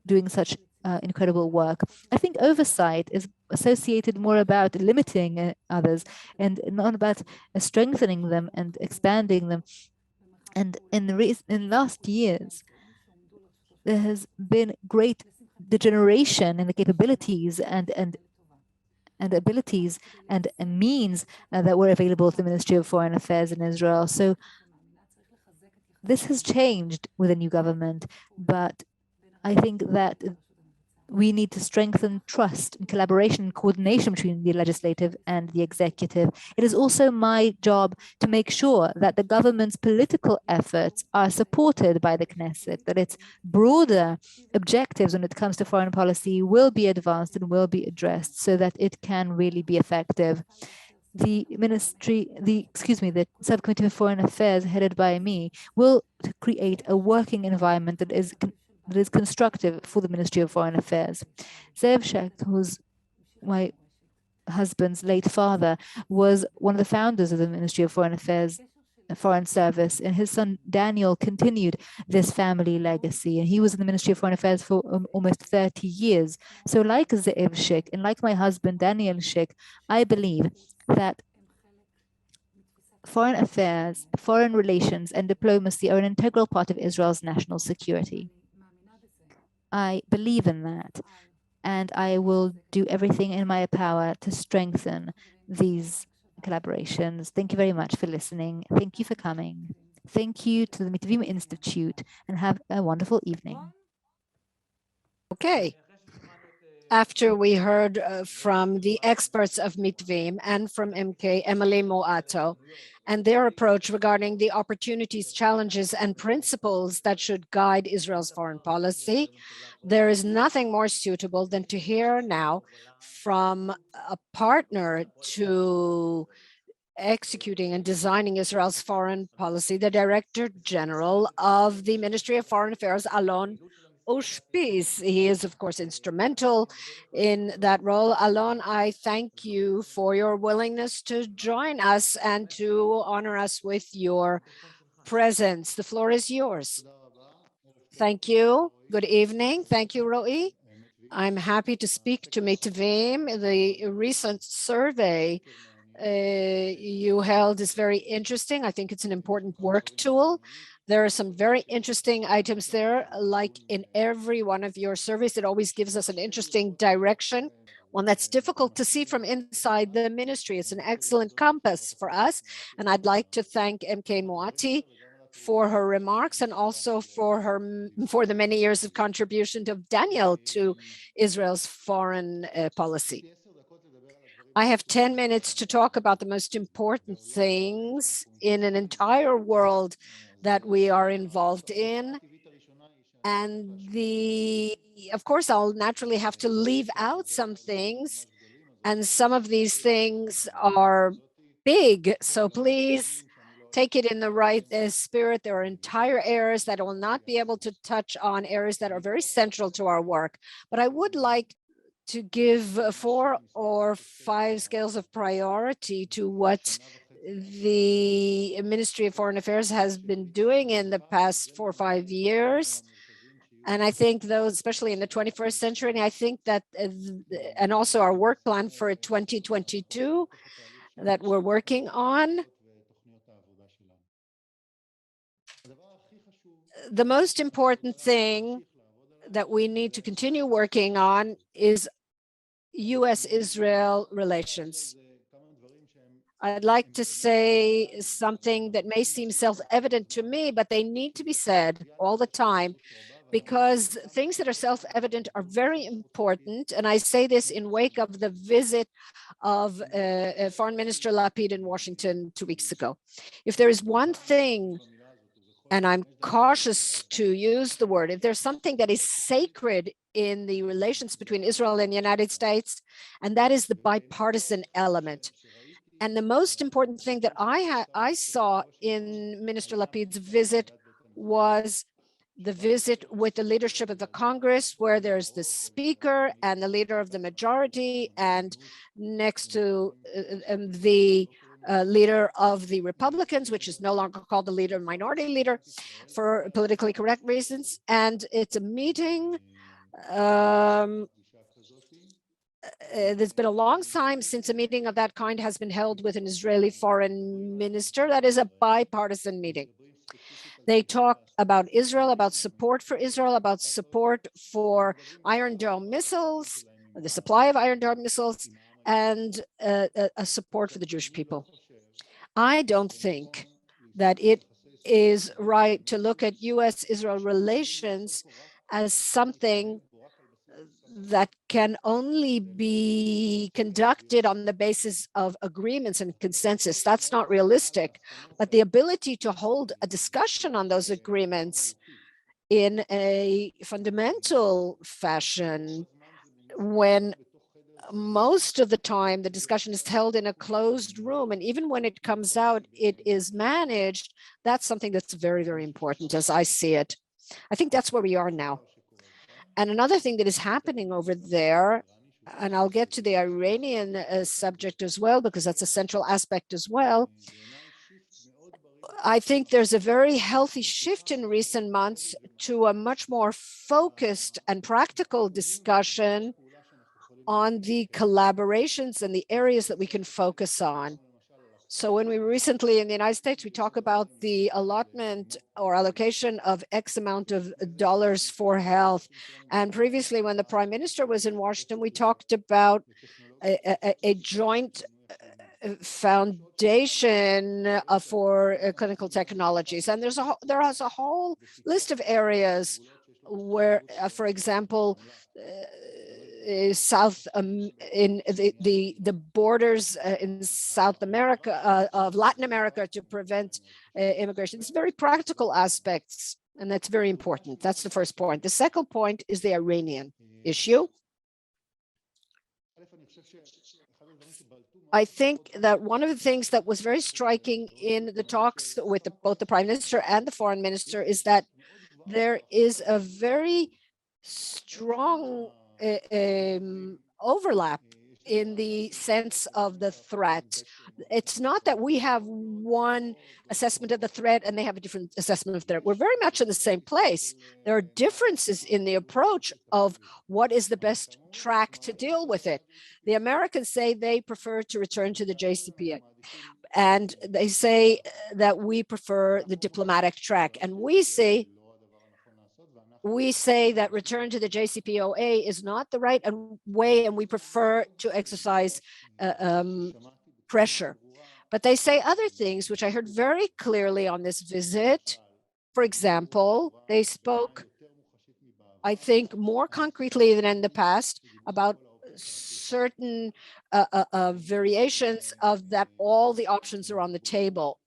doing such incredible work. I think oversight is associated more about limiting others and not about strengthening them and expanding them. And in last years, there has been great degeneration in the capabilities and abilities and means that were available to the Ministry of Foreign Affairs in Israel. So this has changed with a new government, but I think that we need to strengthen trust and collaboration and coordination between the legislative and the executive. It is also my job to make sure that the government's political efforts are supported by the Knesset, that its broader objectives when it comes to foreign policy will be advanced and will be addressed so that it can really be effective. The Subcommittee for Foreign Affairs headed by me will create a working environment that is constructive for the Ministry of Foreign Affairs. Zev Shecht, who's my husband's late father, was one of the founders of the Ministry of Foreign Affairs, Foreign Service, and his son Daniel continued this family legacy, and he was in the Ministry of Foreign Affairs for almost 30 years. So like Zev Shecht and like my husband Daniel Shecht, I believe that foreign affairs, foreign relations, and diplomacy are an integral part of Israel's national security. I believe in that, and I will do everything in my power to strengthen these collaborations. Thank you very much for listening. Thank you for coming. Thank you to the Mitvim Institute, and have a wonderful evening. Okay. After we heard from the experts of Mitvim and from Emilie Moatti and their approach regarding the opportunities, challenges, and principles that should guide Israel's foreign policy, there is nothing more suitable than to hear now from a partner to executing and designing Israel's foreign policy, the Director General of the Ministry of Foreign Affairs, Alon Ushpiz. He is, of course, instrumental in that role. Alon, I thank you for your willingness to join us and to honor us with your presence. The floor is yours. Thank you. Good evening. Thank you, Ro'i. I'm happy to speak to Mitvim. The recent survey you held is very interesting. I think it's an important work tool. There are some very interesting items there. Like in every one of your surveys, it always gives us an interesting direction, one that's difficult to see from inside the ministry. It's an excellent compass for us. And I'd like to thank MK Moatti for her remarks and also for the many years of contribution of Daniel to Israel's foreign policy. I have 10 minutes to talk about the most important things in an entire world that we are involved in. And of course, I'll naturally have to leave out some things. And some of these things are big. So please take it in the right spirit. There are entire areas that I will not be able to touch on, areas that are very central to our work. But I would like to give 4 or 5 scales of priority to what the Ministry of Foreign Affairs has been doing in the past 4 or 5 years. And I think those, especially in the 21st century, and I think that, and also our work plan for 2022 that we're working on. The most important thing that we need to continue working on is US-Israel relations. I'd like to say something that may seem self-evident to me, but they need to be said all the time, because things that are self-evident are very important. And I say this in wake of the visit of Foreign Minister Lapid in Washington 2 weeks ago. If there is one thing, and I'm cautious to use the word, if there's something that is sacred in the relations between Israel and the United States, and that is the bipartisan element. And the most important thing that I saw in Minister Lapid's visit was the visit with the leadership of the Congress, where there's the speaker and the leader of the majority, and next to the leader of the Republicans, which is no longer called the leader, minority leader, for politically correct reasons. And it's a meeting. There's been a long time since a meeting of that kind has been held with an Israeli foreign minister. That is a bipartisan meeting. They talked about Israel, about support for Israel, about support for Iron Dome missiles, the supply of Iron Dome missiles, and a support for the Jewish people. I don't think that it is right to look at US-Israel relations as something that can only be conducted on the basis of agreements and consensus. That's not realistic. But the ability to hold a discussion on those agreements in a fundamental fashion, when most of the time the discussion is held in a closed room, and even when it comes out, it is managed, that's something that's very, very important as I see it. I think that's where we are now. And another thing that is happening over there, and I'll get to the Iranian subject as well, because that's a central aspect as well. I think there's a very healthy shift in recent months to a much more focused and practical discussion on the collaborations and the areas that we can focus on. So when we recently in the United States, we talk about the allotment or allocation of X amount of dollars for health. And previously, when the Prime Minister was in Washington, we talked about a joint foundation for clinical technologies. And there is a whole list of areas where, for example, South in the borders in South America of Latin America to prevent immigration. It's very practical aspects, and that's very important. That's the first point. The second point is the Iranian issue. I think that one of the things that was very striking in the talks with both the Prime Minister and the Foreign Minister is that there is a very strong overlap in the sense of the threat. It's not that we have one assessment of the threat and they have a different assessment of the threat. We're very much in the same place. There are differences in the approach of what is the best track to deal with it. The Americans say they prefer to return to the JCPOA, and they say that we prefer the diplomatic track. And we say that return to the JCPOA is not the right way, and we prefer to exercise pressure. But they say other things, which I heard very clearly on this visit. For example, they spoke, I think, more concretely than in the past about certain variations of that all the options are on the table.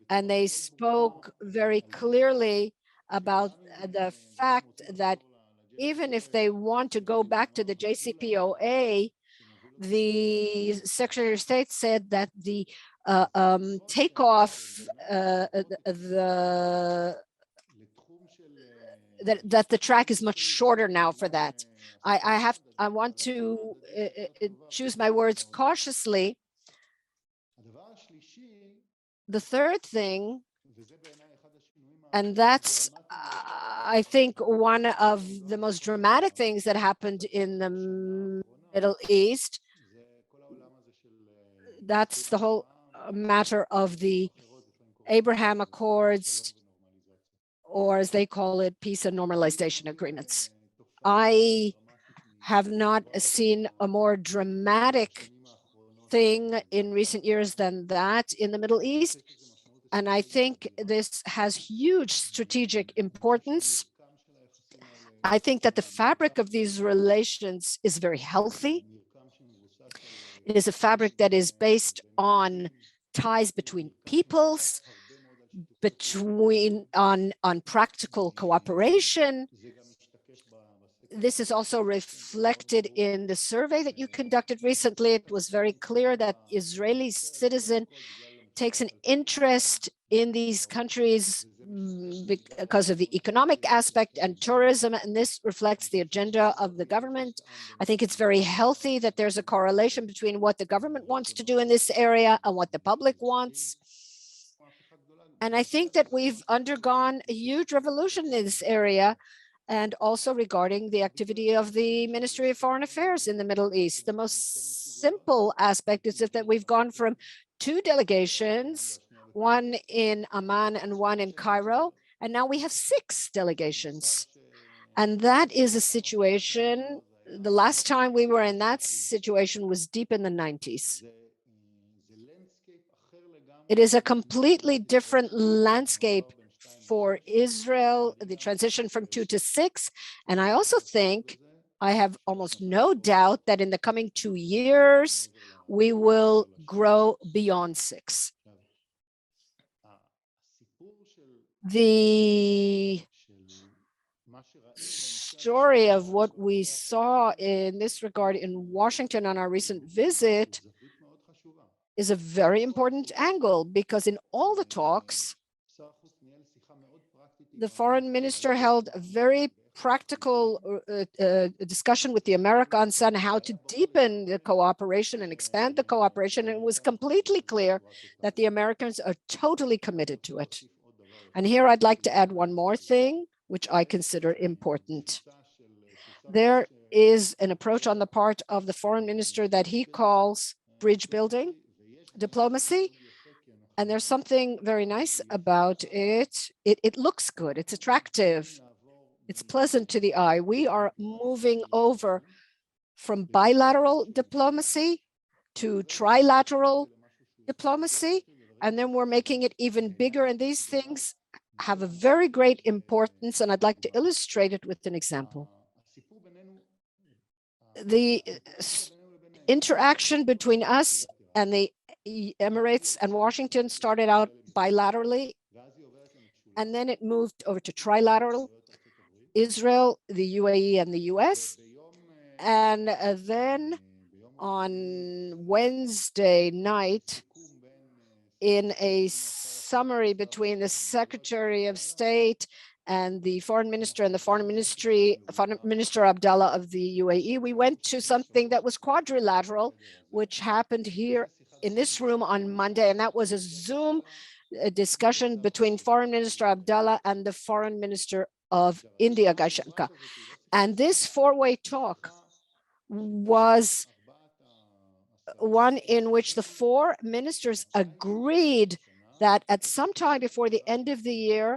And they spoke very clearly about the fact that even if they want to go back to the JCPOA, the Secretary of State said that the takeoff, that the track is much shorter now for that. I want to choose my words cautiously. The third thing, and that's, I think, one of the most dramatic things that happened in the Middle East, that's the whole matter of the Abraham Accords, or as they call it, peace and normalization agreements. I have not seen a more dramatic thing in recent years than that in the Middle East. And I think this has huge strategic importance. I think that the fabric of these relations is very healthy. It is a fabric that is based on ties between peoples, on practical cooperation. This is also reflected in the survey that you conducted recently. It was very clear that Israeli citizen takes an interest in these countries because of the economic aspect and tourism, and this reflects the agenda of the government. I think it's very healthy that there's a correlation between what the government wants to do in this area and what the public wants. And I think that we've undergone a huge revolution in this area, and also regarding the activity of the Ministry of Foreign Affairs in the Middle East. The most simple aspect is that we've gone from 2 delegations, one in Amman and one in Cairo, and now we have 6 delegations. And that is a situation, the last time we were in that situation was deep in the 90s. It is a completely different landscape for Israel, the transition from 2 to 6. And I also think, I have almost no doubt that in the coming 2 years, we will grow beyond 6. The story of what we saw in this regard in Washington on our recent visit is a very important angle, because in all the talks, the foreign minister held a very practical discussion with the Americans on how to deepen the cooperation and expand the cooperation. And it was completely clear that the Americans are totally committed to it. And here I'd like to add one more thing, which I consider important. There is an approach on the part of the foreign minister that he calls bridge building diplomacy. And there's something very nice about it. It looks good, it's attractive, it's pleasant to the eye. We are moving over from bilateral diplomacy to trilateral diplomacy, and then we're making it even bigger. And these things have a very great importance, and I'd like to illustrate it with an example. The interaction between us and the Emirates and Washington started out bilaterally, and then it moved over to trilateral, Israel, the UAE, and the US. And then on Wednesday night, in a summary between the Secretary of State and the foreign minister and the foreign minister Abdallah of the UAE, we went to something that was quadrilateral, which happened here in this room on Monday, and that was a Zoom discussion between Foreign Minister Abdallah and the Foreign Minister of India, Gaishankar. And this four-way talk was one in which the four ministers agreed that at some time before the end of the year,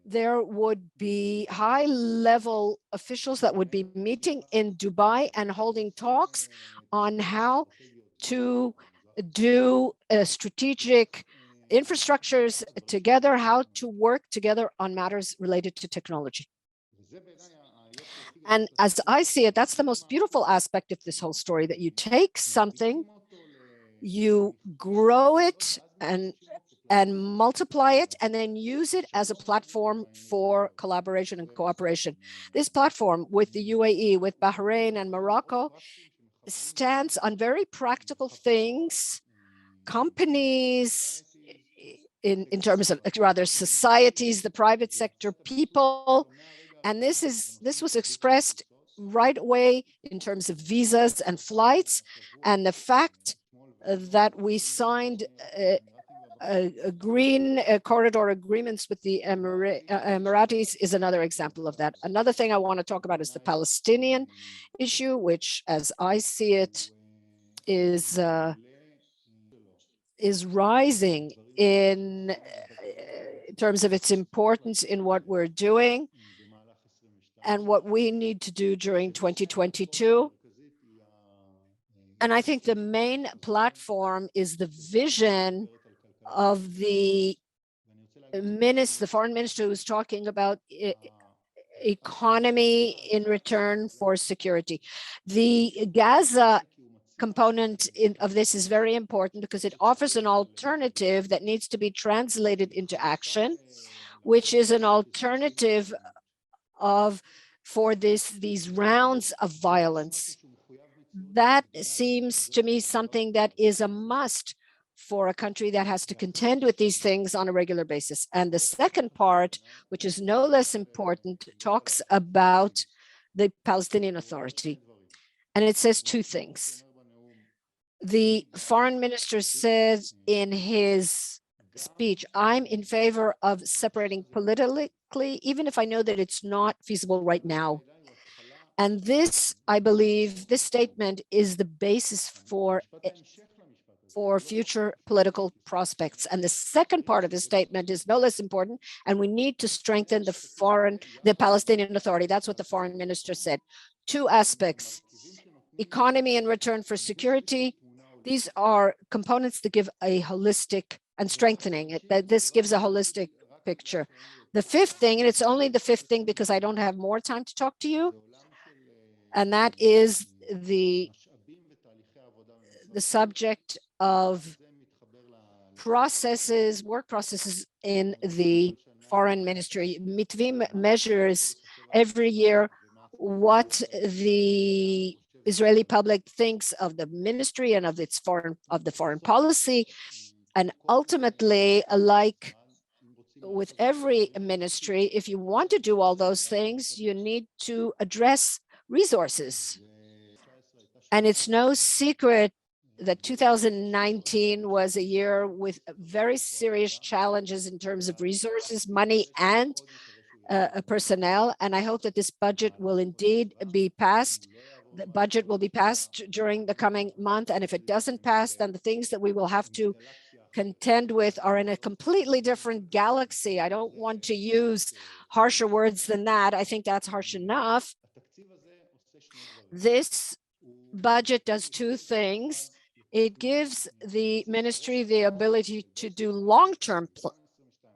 there would be high-level officials that would be meeting in Dubai and holding talks on how to do strategic infrastructures together, how to work together on matters related to technology. And as I see it, that's the most beautiful aspect of this whole story, that you take something, you grow it and multiply it, and then use it as a platform for collaboration and cooperation. This platform with the UAE, with Bahrain and Morocco, stands on very practical things, companies, in terms of rather societies, the private sector, people. And this was expressed right away in terms of visas and flights, and the fact that we signed a green corridor agreements with the Emiratis is another example of that. Another thing I want to talk about is the Palestinian issue, which, as I see it, is rising in terms of its importance in what we're doing and what we need to do during 2022. And I think the main platform is the vision of the foreign minister who's talking about economy in return for security. The Gaza component of this is very important because it offers an alternative that needs to be translated into action, which is an alternative for these rounds of violence. That seems to me something that is a must for a country that has to contend with these things on a regular basis. And the second part, which is no less important, talks about the Palestinian Authority. And it says two things. The foreign minister says in his speech, I'm in favor of separating politically, even if I know that it's not feasible right now. And this, I believe, this statement is the basis for future political prospects. And the second part of the statement is no less important, and we need to strengthen the Palestinian Authority. That's what the foreign minister said. Two aspects: economy in return for security. These are components that give a holistic, and strengthening it, that this gives a holistic picture. The fifth thing, and it's only the fifth thing because I don't have more time to talk to you, and that is the subject of work processes in the foreign ministry. Mitvim measures every year what the Israeli public thinks of the ministry and of the foreign policy. And ultimately, like with every ministry, if you want to do all those things, you need to address resources. And it's no secret that 2019 was a year with very serious challenges in terms of resources, money, and personnel. And I hope that this budget will indeed be passed. The budget will be passed during the coming month. And if it doesn't pass, then the things that we will have to contend with are in a completely different galaxy. I don't want to use harsher words than that. I think that's harsh enough. This budget does two things. It gives the ministry the ability to do long-term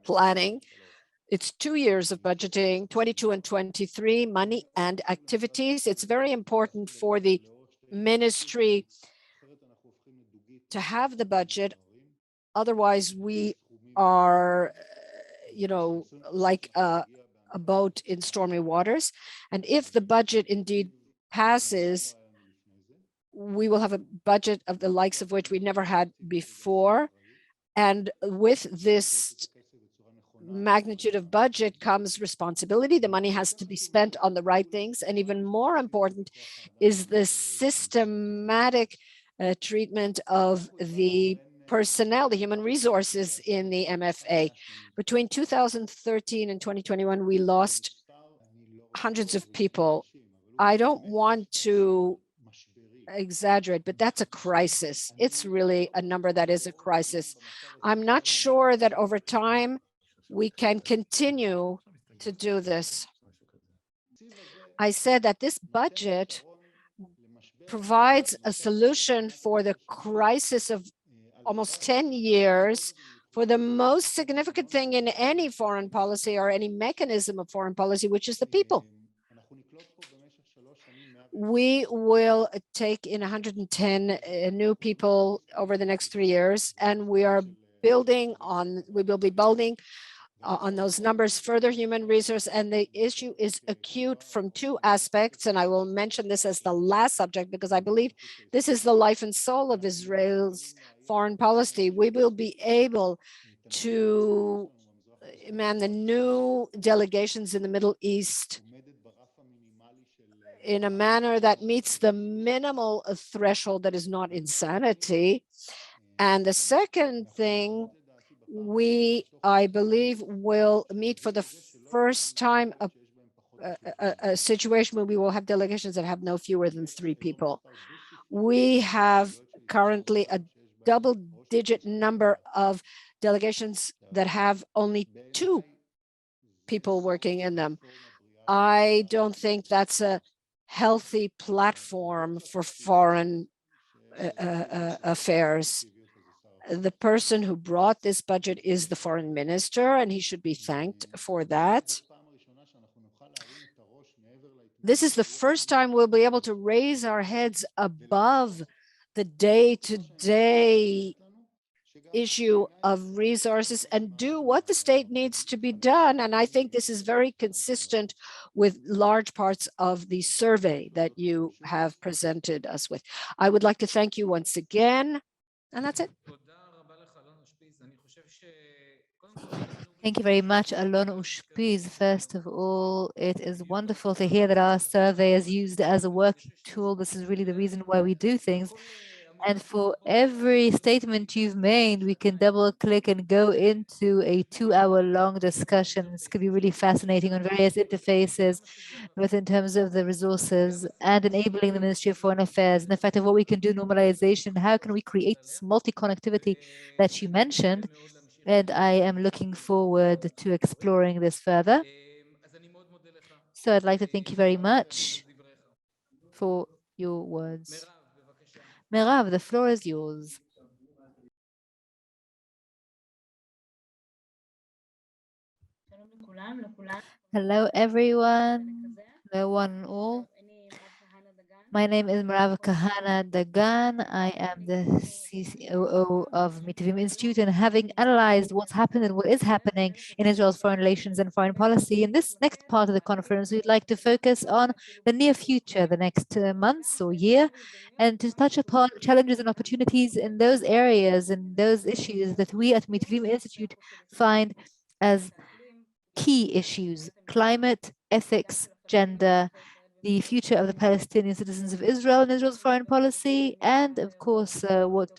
planning. It's 2 years of budgeting, 22 and 23, money and activities. It's very important for the ministry to have the budget. Otherwise, we are, like a boat in stormy waters. And if the budget indeed passes, we will have a budget of the likes of which we never had before. And with this magnitude of budget comes responsibility. The money has to be spent on the right things. And even more important is the systematic treatment of the personnel, the human resources in the MFA. Between 2013 and 2021, we lost hundreds of people. I don't want to exaggerate, but that's a crisis. It's really a number that is a crisis. I'm not sure that over time we can continue to do this. I said that this budget provides a solution for the crisis of almost 10 years for the most significant thing in any foreign policy or any mechanism of foreign policy, which is the people. We will take in 110 new people over the next 3 years, and we will be building on those numbers further human resource. And the issue is acute from two aspects, and I will mention this as the last subject because I believe this is the life and soul of Israel's foreign policy. We will be able to man the new delegations in the Middle East in a manner that meets the minimal threshold that is not insanity. And the second thing, I believe, will meet for the first time a situation where we will have delegations that have no fewer than 3 people. We have currently a double-digit number of delegations that have only 2 people working in them. I don't think that's a healthy platform for foreign affairs. The person who brought this budget is the foreign minister, and he should be thanked for that. This is the first time we'll be able to raise our heads above the day-to-day issue of resources and do what the state needs to be done. And I think this is very consistent with large parts of the survey that you have presented us with. I would like to thank you once again, and that's it. Thank you very much, Alon Ushpiz. First of all, it is wonderful to hear that our survey is used as a working tool. This is really the reason why we do things. And for every statement you've made, we can double click and go into a 2-hour-long discussion. This could be really fascinating on various interfaces, both in terms of the resources and enabling the Ministry of Foreign Affairs, and the fact of what we can do, normalization, how can we create this multi-connectivity that you mentioned. And I am looking forward to exploring this further. So I'd like to thank you very much for your words. Merav, the floor is yours. Hello, everyone. Hello, one and all. My name is Merav Kahana Dagan. I am the COO of Mitvim Institute, and having analyzed what's happened and what is happening in Israel's foreign relations and foreign policy, in this next part of the conference, we'd like to focus on the near future, the next months or year, and to touch upon challenges and opportunities in those areas and those issues that we at Mitvim Institute find as key issues: climate, ethics, gender, the future of the Palestinian citizens of Israel and Israel's foreign policy, and of course, what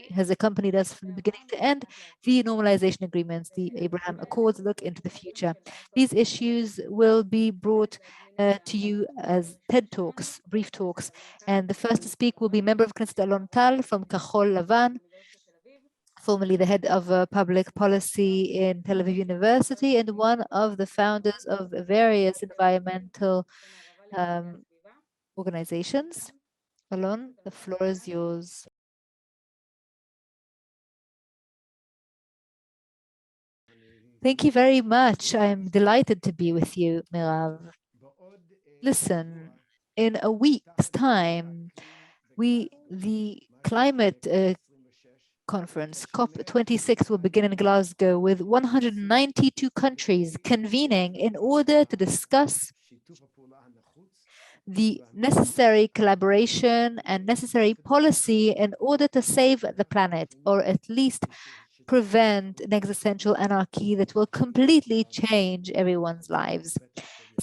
has accompanied us from the beginning to end, the normalization agreements, the Abraham Accords look into the future. These issues will be brought to you as TED Talks, brief talks, and the first to speak will be member of Knesset Alon Tal from Kahol Lavan, formerly the head of public policy in Tel Aviv University and one of the founders of various environmental organizations. Alon, the floor is yours. Thank you very much. I'm delighted to be with you, Merav. Listen, in a week's time, the climate conference, COP26, will begin in Glasgow with 192 countries convening in order to discuss the necessary collaboration and necessary policy in order to save the planet, or at least prevent an existential anarchy that will completely change everyone's lives,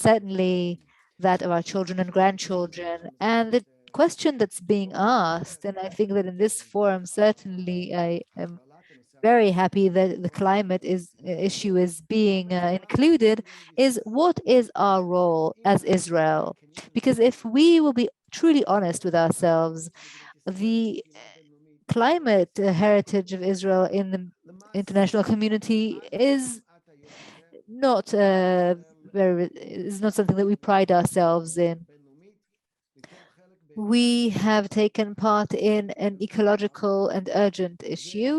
certainly that of our children and grandchildren. And the question that's being asked, and I think that in this forum, certainly I am very happy that the climate issue is being included, is what is our role as Israel? Because if we will be truly honest with ourselves, the climate heritage of Israel in the international community is not is not something that we pride ourselves in. We have taken part in an ecological and urgent issue.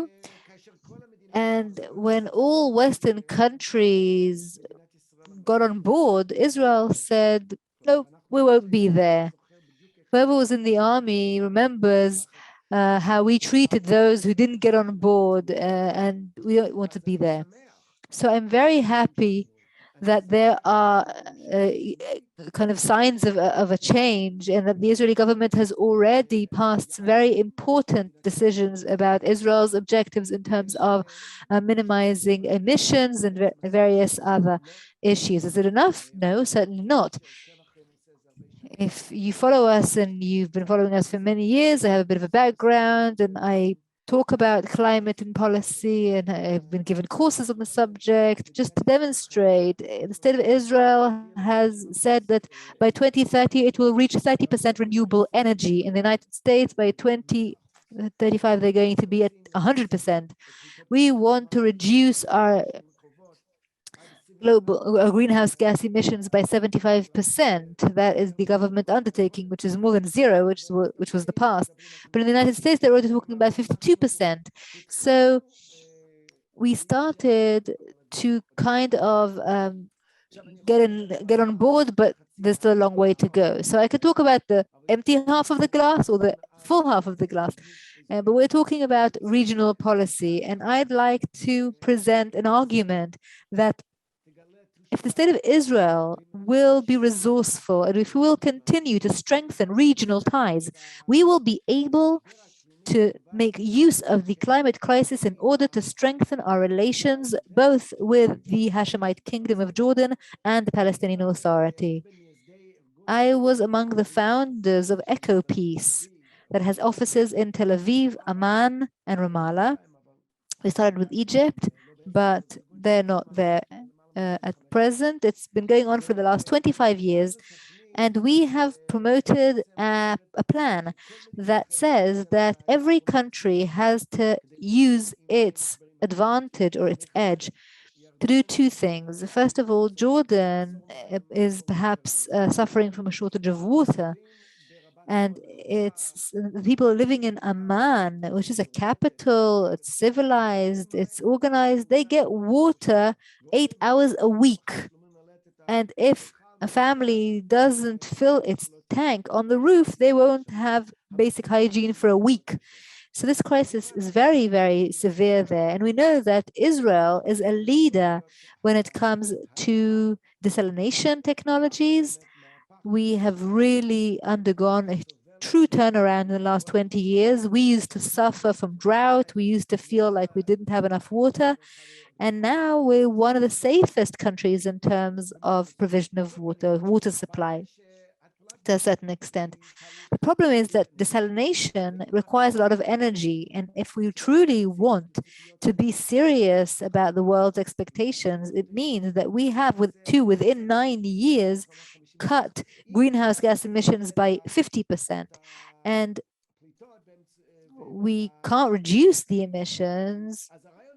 And when all Western countries got on board, Israel said, no, we won't be there. Whoever was in the army remembers how we treated those who didn't get on board, and we don't want to be there. So I'm very happy that there are kind of signs of a change, and that the Israeli government has already passed very important decisions about Israel's objectives in terms of minimizing emissions and various other issues. Is it enough? No, certainly not. If you follow us, and you've been following us for many years, I have a bit of a background, and I talk about climate and policy, and I've been given courses on the subject just to demonstrate. The state of Israel has said that by 2030 it will reach 30% renewable energy. In the United States, by 2035 they're going to be at 100%. We want to reduce our global greenhouse gas emissions by 75%. That is the government undertaking, which is more than zero, which was the past. But in the United States, they're already talking about 52%. So we started to kind of get on board, but there's still a long way to go. So I could talk about the empty half of the glass or the full half of the glass. But we're talking about regional policy, and I'd like to present an argument that if the state of Israel will be resourceful, and if we will continue to strengthen regional ties, we will be able to make use of the climate crisis in order to strengthen our relations both with the Hashemite Kingdom of Jordan and the Palestinian Authority. I was among the founders of Echo Peace, that has offices in Tel Aviv, Amman, and Ramallah. We started with Egypt, but they're not there at present. It's been going on for the last 25 years. And we have promoted a plan that says that every country has to use its advantage or its edge to do two things. First of all, Jordan is perhaps suffering from a shortage of water. And it's the people living in Amman, which is a capital, it's civilized, it's organized, they get water 8 hours a week. And if a family doesn't fill its tank on the roof, they won't have basic hygiene for a week. So this crisis is very, very severe there. And we know that Israel is a leader when it comes to desalination technologies. We have really undergone a true turnaround in the last 20 years. We used to suffer from drought. We used to feel like we didn't have enough water. And now we're one of the safest countries in terms of provision of water supply to a certain extent. The problem is that desalination requires a lot of energy. And if we truly want to be serious about the world's expectations, it means that we have within 9 years, cut greenhouse gas emissions by 50%. And we can't reduce the emissions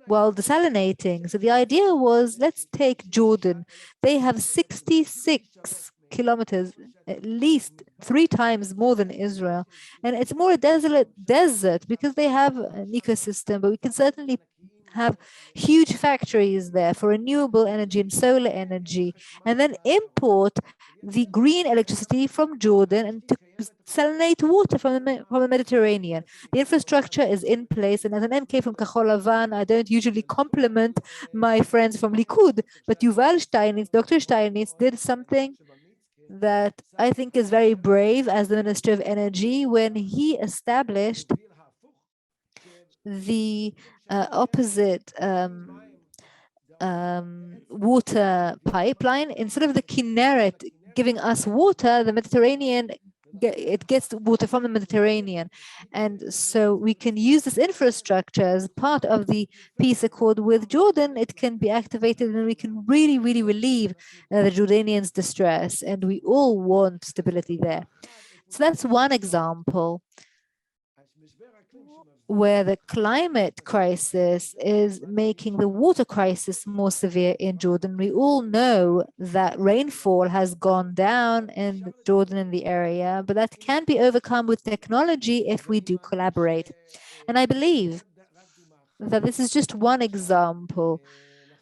while desalinating. So the idea was, let's take Jordan. They have 66 kilometers, at least 3 times more than Israel. And it's more a desolate desert because they have an ecosystem, but we can certainly have huge factories there for renewable energy and solar energy, and then import the green electricity from Jordan and to salinate water from the Mediterranean. The infrastructure is in place, and as an MK from Kahol Lavan, I don't usually compliment my friends from Likud, but Yuval Steinitz, Dr. Steinitz, did something that I think is very brave as the Minister of Energy when he established the opposite water pipeline. Instead of the Kinneret giving us water, the Mediterranean, it gets water from the Mediterranean. And so we can use this infrastructure as part of the peace accord with Jordan. It can be activated and we can really, really relieve the Jordanians' distress. And we all want stability there. So that's one example where the climate crisis is making the water crisis more severe in Jordan. We all know that rainfall has gone down in Jordan in the area, but that can be overcome with technology if we do collaborate. And I believe that this is just one example.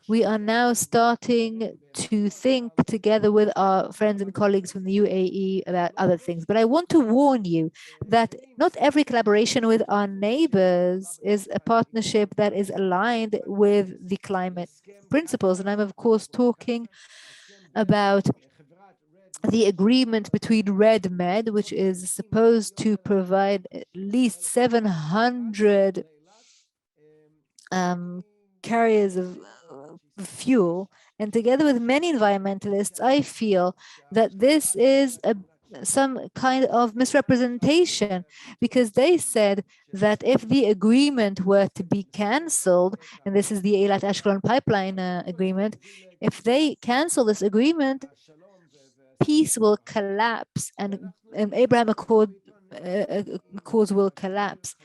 We are now starting to think together with our friends and colleagues from the UAE about other things. But I want to warn you that not every collaboration with our neighbors is a partnership that is aligned with the climate principles. And I'm, of course, talking about the agreement between RedMed, which is supposed to provide at least 700 carriers of fuel. And together with many environmentalists, I feel that this is some kind of misrepresentation, because they said that if the agreement were to be cancelled, and this is the Eilat Ashkelon pipeline agreement, if they cancel this agreement, peace will collapse and Abraham Accords will collapse.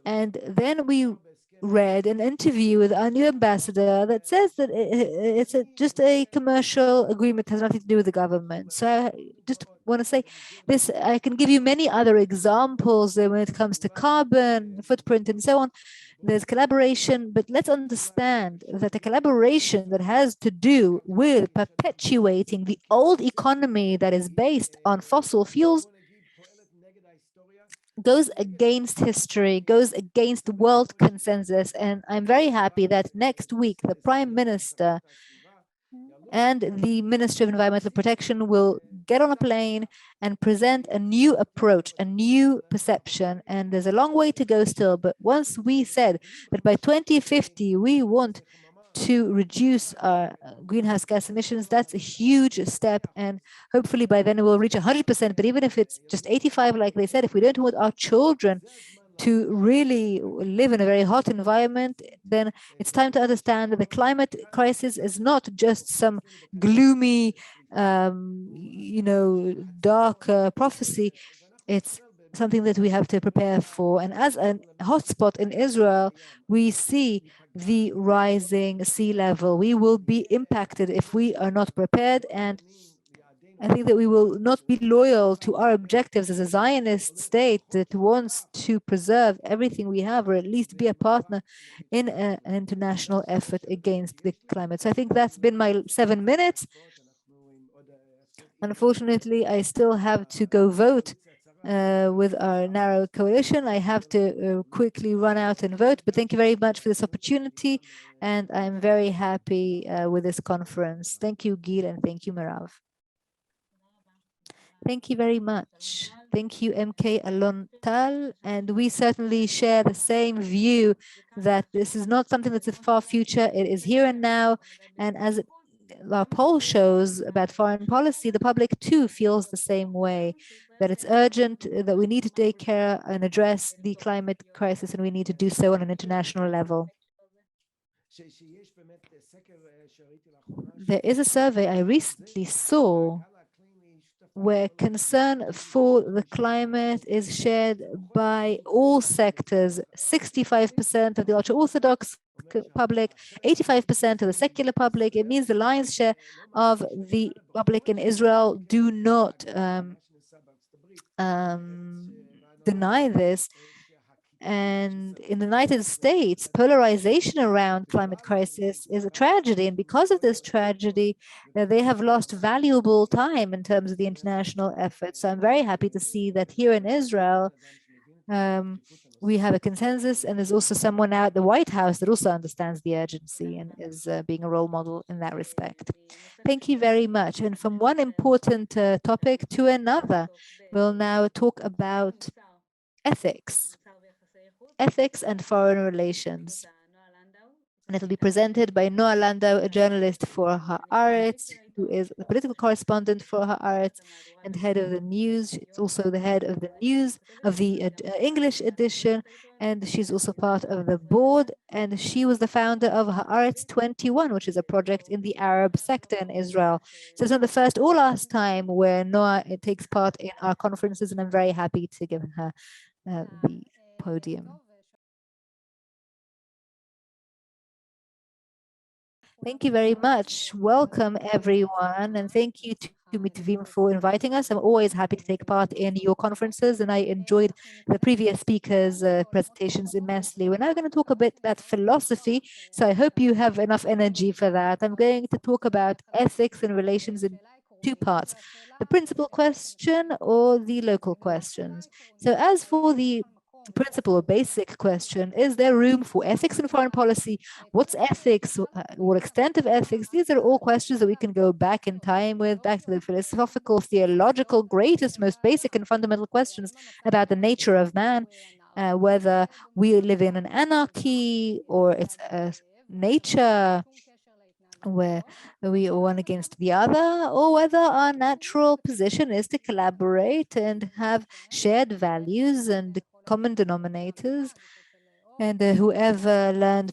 And then we read an interview with our new ambassador that says that it's just a commercial agreement, has nothing to do with the government. So I just want to say this, I can give you many other examples when it comes to carbon footprint and so on. There's collaboration, but let's understand that a collaboration that has to do with perpetuating the old economy that is based on fossil fuels goes against history, goes against world consensus. And I'm very happy that next week, the Prime Minister and the Ministry of Environmental Protection will get on a plane and present a new approach, a new perception. And there's a long way to go still. But once we said that by 2050, we want to reduce our greenhouse gas emissions, that's a huge step. And hopefully by then we'll reach 100%. But even if it's just 85, like they said, if we don't want our children to really live in a very hot environment, then it's time to understand that the climate crisis is not just some gloomy, dark prophecy. It's something that we have to prepare for. And as a hotspot in Israel, we see the rising sea level. We will be impacted if we are not prepared. And I think that we will not be loyal to our objectives as a Zionist state that wants to preserve everything we have, or at least be a partner in an international effort against the climate. So I think that's been my 7 minutes. Unfortunately, I still have to go vote with our narrow coalition. I have to quickly run out and vote, but thank you very much for this opportunity. And I'm very happy with this conference. Thank you, Gil, and thank you, Merav. Thank you very much. Thank you, MK Alon Tal. And we certainly share the same view that this is not something that's a far future. It is here and now. And as our poll shows about foreign policy, the public too feels the same way, that it's urgent, that we need to take care and address the climate crisis, and we need to do so on an international level. There is a survey I recently saw where concern for the climate is shared by all sectors. 65% of the ultra-Orthodox public, 85% of the secular public. It means the lion's share of the public in Israel do not deny this. And in the United States, polarization around climate crisis is a tragedy. And because of this tragedy, they have lost valuable time in terms of the international effort. So I'm very happy to see that here in Israel, we have a consensus, and there's also someone now at the White House that also understands the urgency and is being a role model in that respect. Thank you very much. And from one important topic to another, we'll now talk about ethics Ethics and Foreign Relations. And it'll be presented by Noah Landau, a journalist for Haaretz, who is the political correspondent for Haaretz and head of the news. She's also the head of the news of the English edition, and she's also part of the board. And she was the founder of Haaretz 21, which is a project in the Arab sector in Israel. So it's not the first or last time where Noah takes part in our conferences, and I'm very happy to give her the podium. Thank you very much. Welcome, everyone, and thank you to Mitvim for inviting us. I'm always happy to take part in your conferences, and I enjoyed the previous speakers' presentations immensely. We're now going to talk a bit about philosophy, so I hope you have enough energy for that. I'm going to talk about ethics and relations in two parts, the principal question or the local questions. So as for the principal or basic question, is there room for ethics in foreign policy? What's ethics? What extent of ethics? These are all questions that we can go back in time with, back to the philosophical, theological, greatest, most basic and fundamental questions about the nature of man, whether we live in an anarchy or it's a nature where we are one against the other, or whether our natural position is to collaborate and have shared values and common denominators. And whoever learned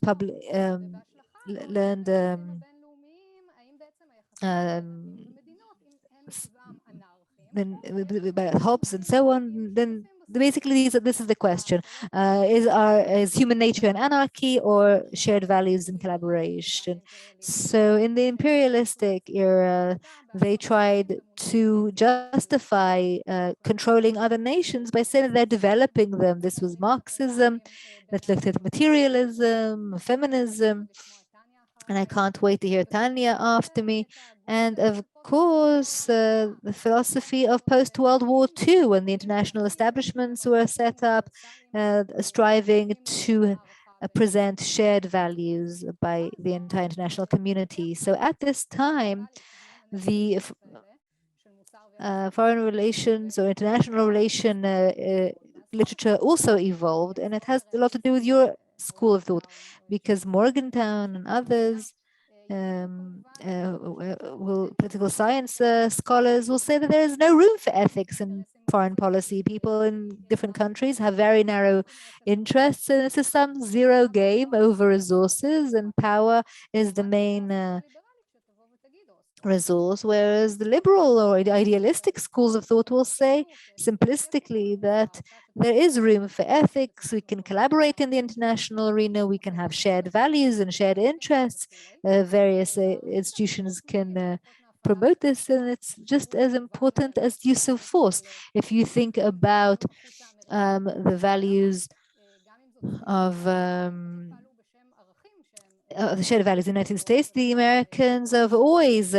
about Hobbes and so on, then basically this is the question: is human nature an anarchy or shared values and collaboration? So in the imperialistic era, they tried to justify controlling other nations by saying that they're developing them. This was Marxism that looked at materialism, feminism, and I can't wait to hear Tanya after me. And of course, the philosophy of post-World War II, when the international establishments were set up, striving to present shared values by the entire international community. So at this time, the foreign relations or international relation literature also evolved, and it has a lot to do with your school of thought, because Morgenthau and others political science scholars will say that there is no room for ethics in foreign policy. People in different countries have very narrow interests, and it's a sum-zero game over resources, and power is the main resource, whereas the liberal or idealistic schools of thought will say simplistically that there is room for ethics. We can collaborate in the international arena, we can have shared values and shared interests. Various institutions can promote this, and it's just as important as use of force. If you think about the values of the shared values in the United States, the Americans have always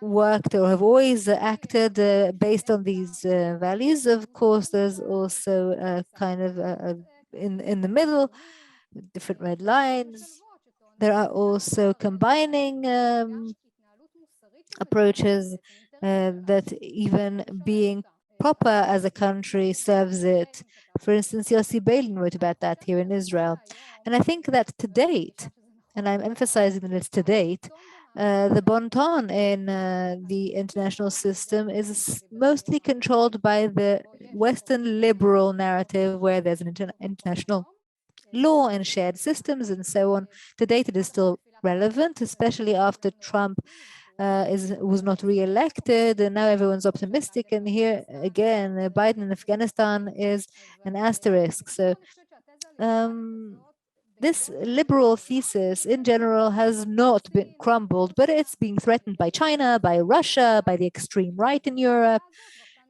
worked or have always acted based on these values. Of course, there's also a kind of in the middle, different red lines. There are also combining approaches that even being proper as a country serves it. For instance, Yossi Beilin wrote about that here in Israel. And I think that to date, and I'm emphasizing that it's to date, the bon ton in the international system is mostly controlled by the Western liberal narrative, where there's an international law and shared systems and so on. To date, it is still relevant, especially after Trump was not re-elected, and now everyone's optimistic. And here again, Biden in Afghanistan is an asterisk. So this liberal thesis in general has not been crumbled, but it's being threatened by China, by Russia, by the extreme right in Europe.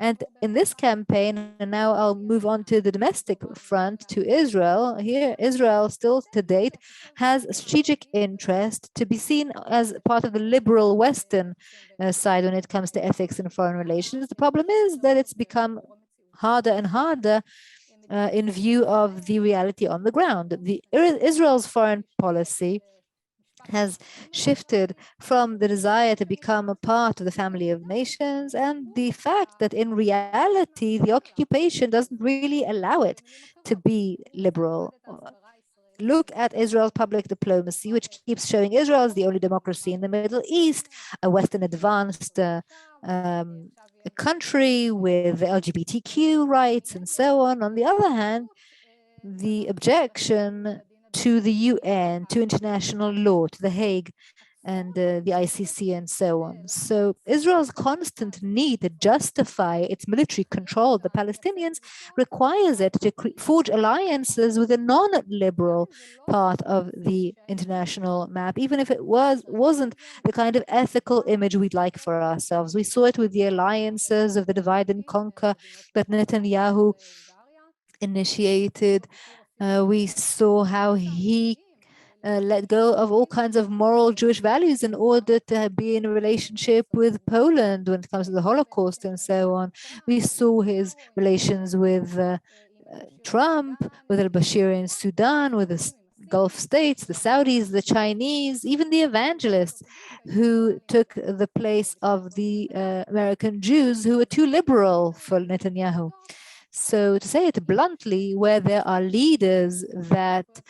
And in this campaign, and now I'll move on to the domestic front, to Israel. Here, Israel still to date has a strategic interest to be seen as part of the liberal Western side when it comes to ethics and foreign relations. The problem is that it's become harder and harder in view of the reality on the ground. Israel's foreign policy has shifted from the desire to become a part of the family of nations and the fact that in reality the occupation doesn't really allow it to be liberal. Look at Israel's public diplomacy, which keeps showing Israel as the only democracy in the Middle East, a Western advanced a country with LGBTQ rights and so on. On the other hand, the objection to the UN, to international law, to The Hague, and the ICC and so on. So Israel's constant need to justify its military control of the Palestinians requires it to forge alliances with a non-liberal part of the international map, even if it wasn't the kind of ethical image we'd like for ourselves. We saw it with the alliances of the divide and conquer that Netanyahu initiated. We saw how he let go of all kinds of moral Jewish values in order to be in a relationship with Poland when it comes to the Holocaust and so on. We saw his relations with Trump, with al-Bashir in Sudan, with the Gulf states, the Saudis, the Chinese, even the evangelists who took the place of the American Jews who were too liberal for Netanyahu. So to say it bluntly, where there are leaders that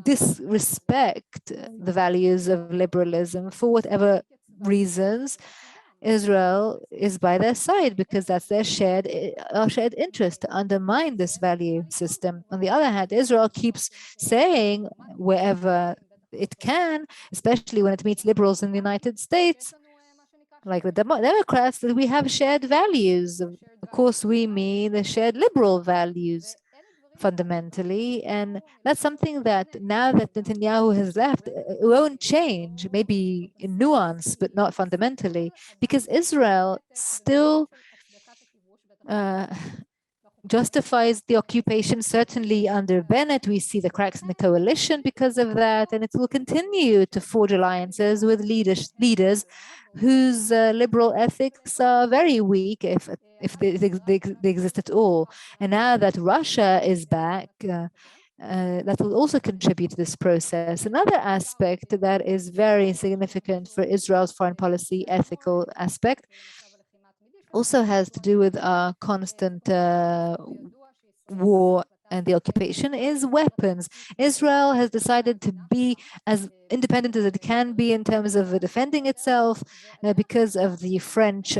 disrespect the values of liberalism for whatever reasons, Israel is by their side because that's their shared interest to undermine this value system. On the other hand, Israel keeps saying wherever it can, especially when it meets liberals in the United States, like the Democrats, that we have shared values. Of course, we mean the shared liberal values fundamentally. And that's something that now that Netanyahu has left, it won't change, maybe in nuance, but not fundamentally, because Israel still justifies the occupation. Certainly under Bennett, we see the cracks in the coalition because of that, and it will continue to forge alliances with leaders whose liberal ethics are very weak, if they exist at all. And now that Russia is back, that will also contribute to this process. Another aspect that is very significant for Israel's foreign policy ethical aspect also has to do with our constant war and the occupation is weapons. Israel has decided to be as independent as it can be in terms of defending itself because of the French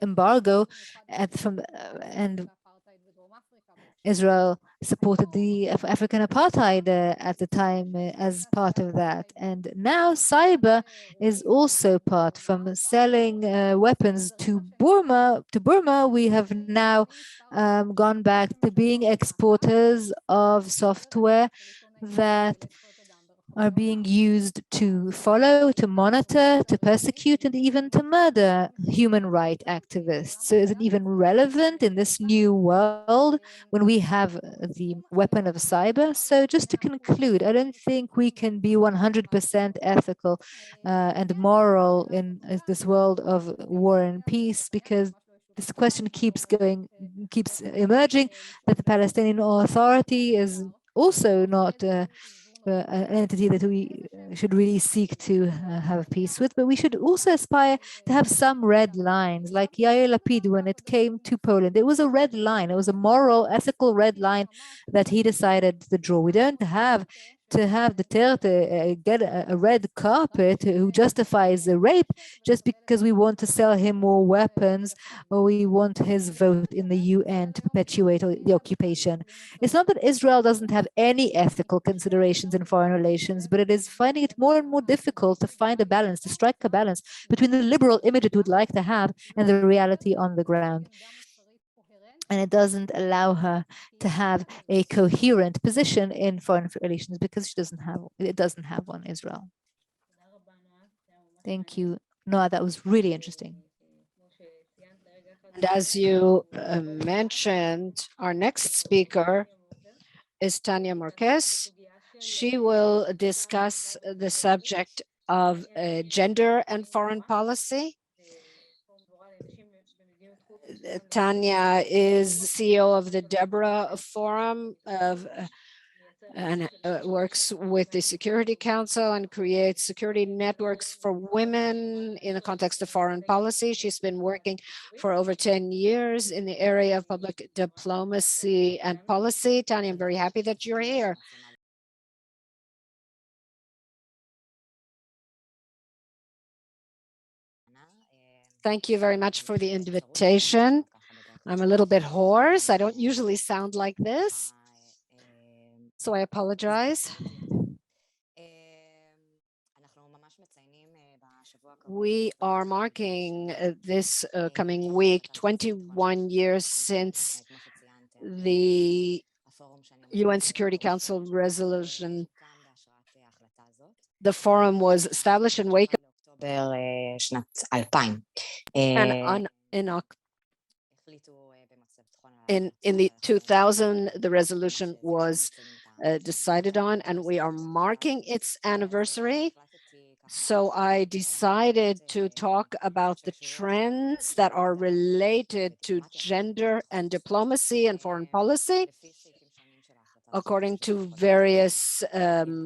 embargo and Israel supported the African apartheid at the time as part of that. And now cyber is also part from selling weapons to Burma. We have now gone back to being exporters of software that are being used to follow, to monitor, to persecute, and even to murder human rights activists. So is it even relevant in this new world when we have the weapon of cyber? So just to conclude, I don't think we can be 100% ethical and moral in this world of war and peace, because this question keeps emerging, that the Palestinian Authority is also not an entity that we should really seek to have peace with, but we should also aspire to have some red lines, like Yair Lapid, when it came to Poland. It was a red line. It was a moral, ethical red line that he decided to draw. We don't have to have Duterte get a red carpet who justifies a rape just because we want to sell him more weapons or we want his vote in the UN to perpetuate the occupation. It's not that Israel doesn't have any ethical considerations in foreign relations, but it is finding it more and more difficult to find a balance, to strike a balance between the liberal image it would like to have and the reality on the ground. And it doesn't allow her to have a coherent position in foreign relations because it doesn't have one, Israel. Thank you. Noah, that was really interesting. And as you mentioned, our next speaker is Tania Marquez. She will discuss the subject of gender and foreign policy. Tanya is the CEO of the Deborah Forum and works with the Security Council and creates security networks for women in the context of foreign policy. She's been working for over 10 years in the area of public diplomacy and policy. Tanya, I'm very happy that you're here. Thank you very much for the invitation. I'm a little bit hoarse. I don't usually sound like this, so I apologize. We are marking this coming week 21 years since the UN Security Council resolution. The forum was established in wake and in the 2000, the resolution was decided on, and we are marking its anniversary. So I decided to talk about the trends that are related to gender and diplomacy and foreign policy, according to various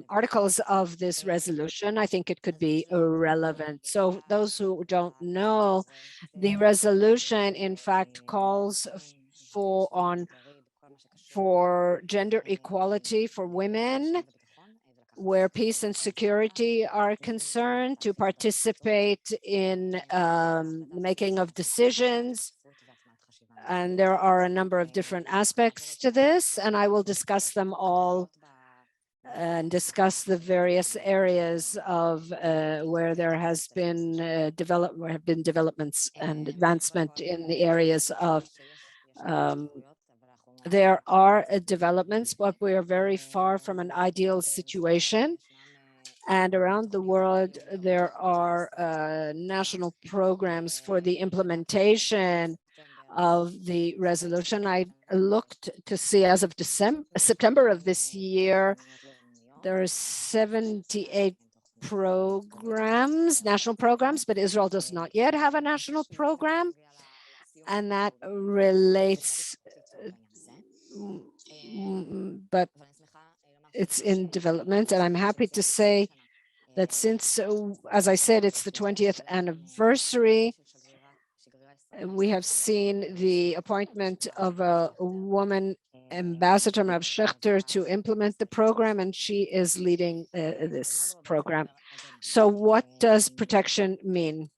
articles of this resolution. I think it could be relevant. So those who don't know, the resolution in fact calls for gender equality for women, where peace and security are concerned, to participate in the making of decisions. And there are a number of different aspects to this, and I will discuss them all and discuss the various areas of where there has been developments and advancement in the areas of there are developments, but we are very far from an ideal situation. And around the world, there are national programs for the implementation of the resolution. I looked to see, as of September of this year, there are 78 programs, national programs, but Israel does not yet have a national program. And that relates, but it's in development. And I'm happy to say that since, as I said, it's the 20th anniversary, we have seen the appointment of a woman ambassador, Rav Schechter, to implement the program, and she is leading this program. So what does protection mean?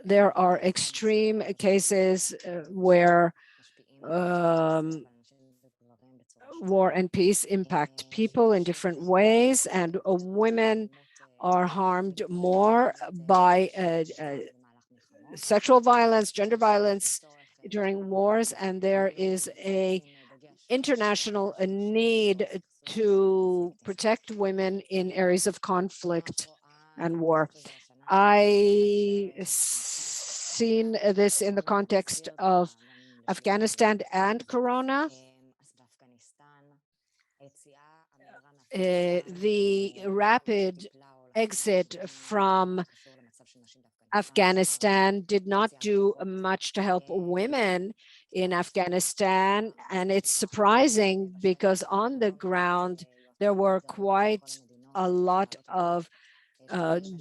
There are extreme cases where war and peace impact people in different ways, and women are harmed more by sexual violence, gender violence during wars, and there is an international need to protect women in areas of conflict and war. I seen this in the context of Afghanistan and Corona. The rapid exit from Afghanistan did not do much to help women in Afghanistan. And it's surprising because on the ground, there were quite a lot of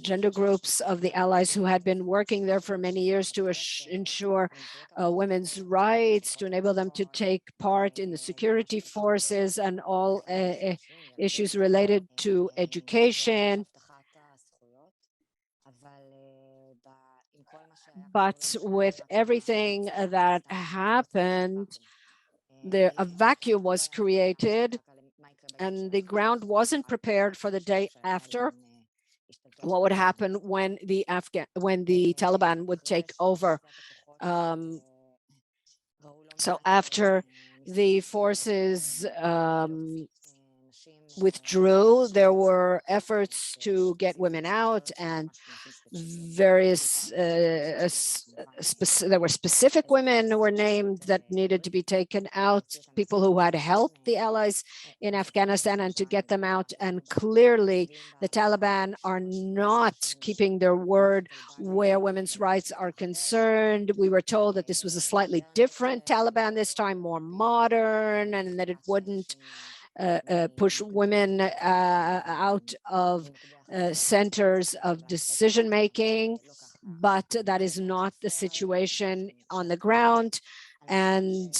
gender groups of the allies who had been working there for many years to ensure women's rights, to enable them to take part in the security forces and all issues related to education. But with everything that happened, a vacuum was created, and the ground wasn't prepared for the day after. What would happen when the Taliban would take over? So after the forces withdrew. There were efforts to get women out, and various there were specific women who were named that needed to be taken out, people who had helped the allies in Afghanistan and to get them out. And clearly the Taliban are not keeping their word where women's rights are concerned. We were told that this was a slightly different Taliban this time, more modern, and that it wouldn't push women out of centers of decision making, but that is not the situation on the ground. And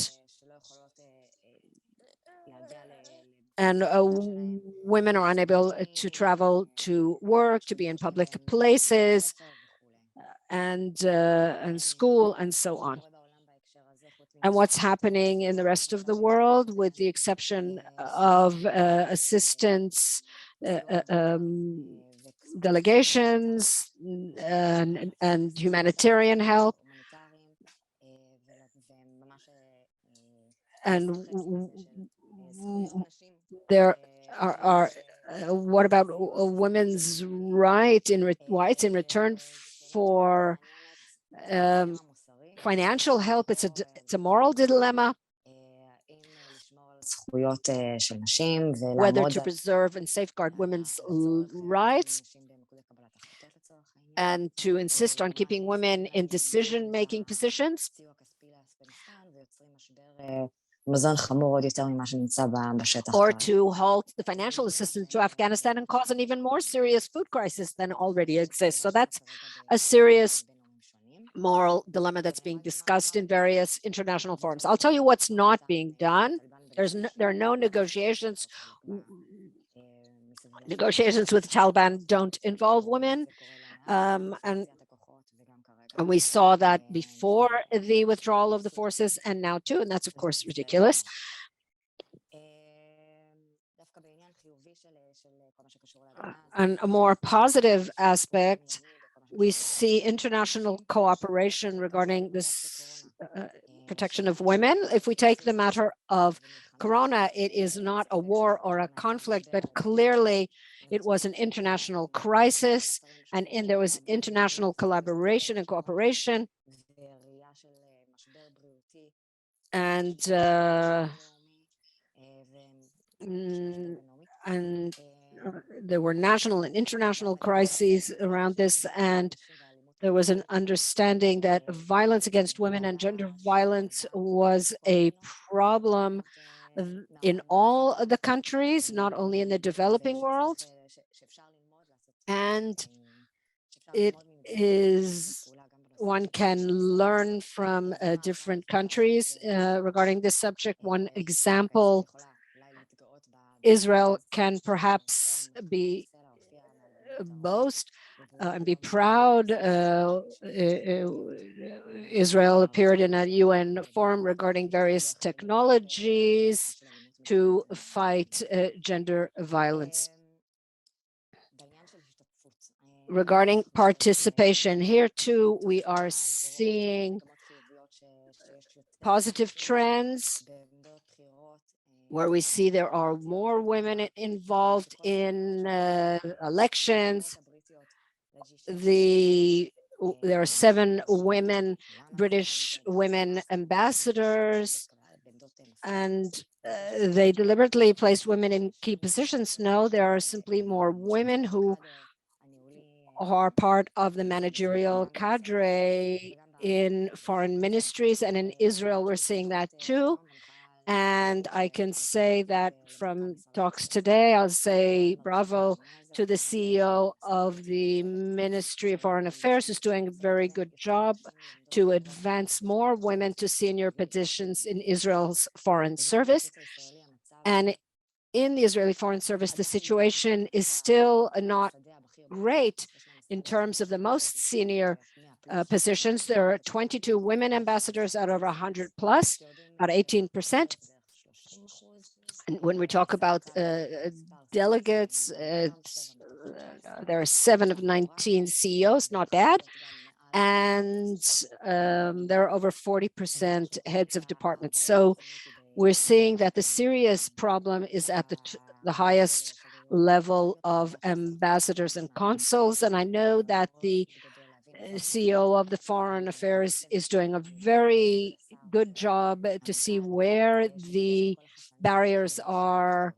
women are unable to travel to work, to be in public places, and school, and so on. And what's happening in the rest of the world, with the exception of assistance delegations and humanitarian help. And there are what about women's rights in return for financial help? It's a moral dilemma whether to preserve and safeguard women's rights and to insist on keeping women in decision-making positions, or to halt the financial assistance to Afghanistan and cause an even more serious food crisis than already exists. So that's a serious moral dilemma that's being discussed in various international forums. I'll tell you what's not being done. There are no negotiations. Negotiations with the Taliban don't involve women. And we saw that before the withdrawal of the forces, and now too, and that's of course ridiculous. And a more positive aspect, we see international cooperation regarding this protection of women. If we take the matter of Corona, it is not a war or a conflict, but clearly it was an international crisis, and there was international collaboration and cooperation. And there were national and international crises around this, and there was an understanding that violence against women and gender violence was a problem in all of the countries, not only in the developing world. And it is, one can learn from different countries regarding this subject. One example, Israel can perhaps boast and be proud. Israel appeared in a UN forum regarding various technologies to fight gender violence. Regarding participation, here too, we are seeing positive trends where we see there are more women involved in elections. There are 7 British women ambassadors, and they deliberately placed women in key positions. No, there are simply more women who are part of the managerial cadre in foreign ministries, and in Israel we're seeing that too. And I can say that from talks today, I'll say bravo to the CEO of the Ministry of Foreign Affairs, who's doing a very good job to advance more women to senior positions in Israel's foreign service. And in the Israeli Foreign Service, the situation is still not great in terms of the most senior positions. There are 22 women ambassadors out of 100 plus, about 18%. And when we talk about delegates, there are 7 of 19 CEOs, not bad. And there are over 40% heads of departments. So we're seeing that the serious problem is at the the highest level of ambassadors and consuls. And I know that the CEO of the Foreign Affairs is doing a very good job to see where the barriers are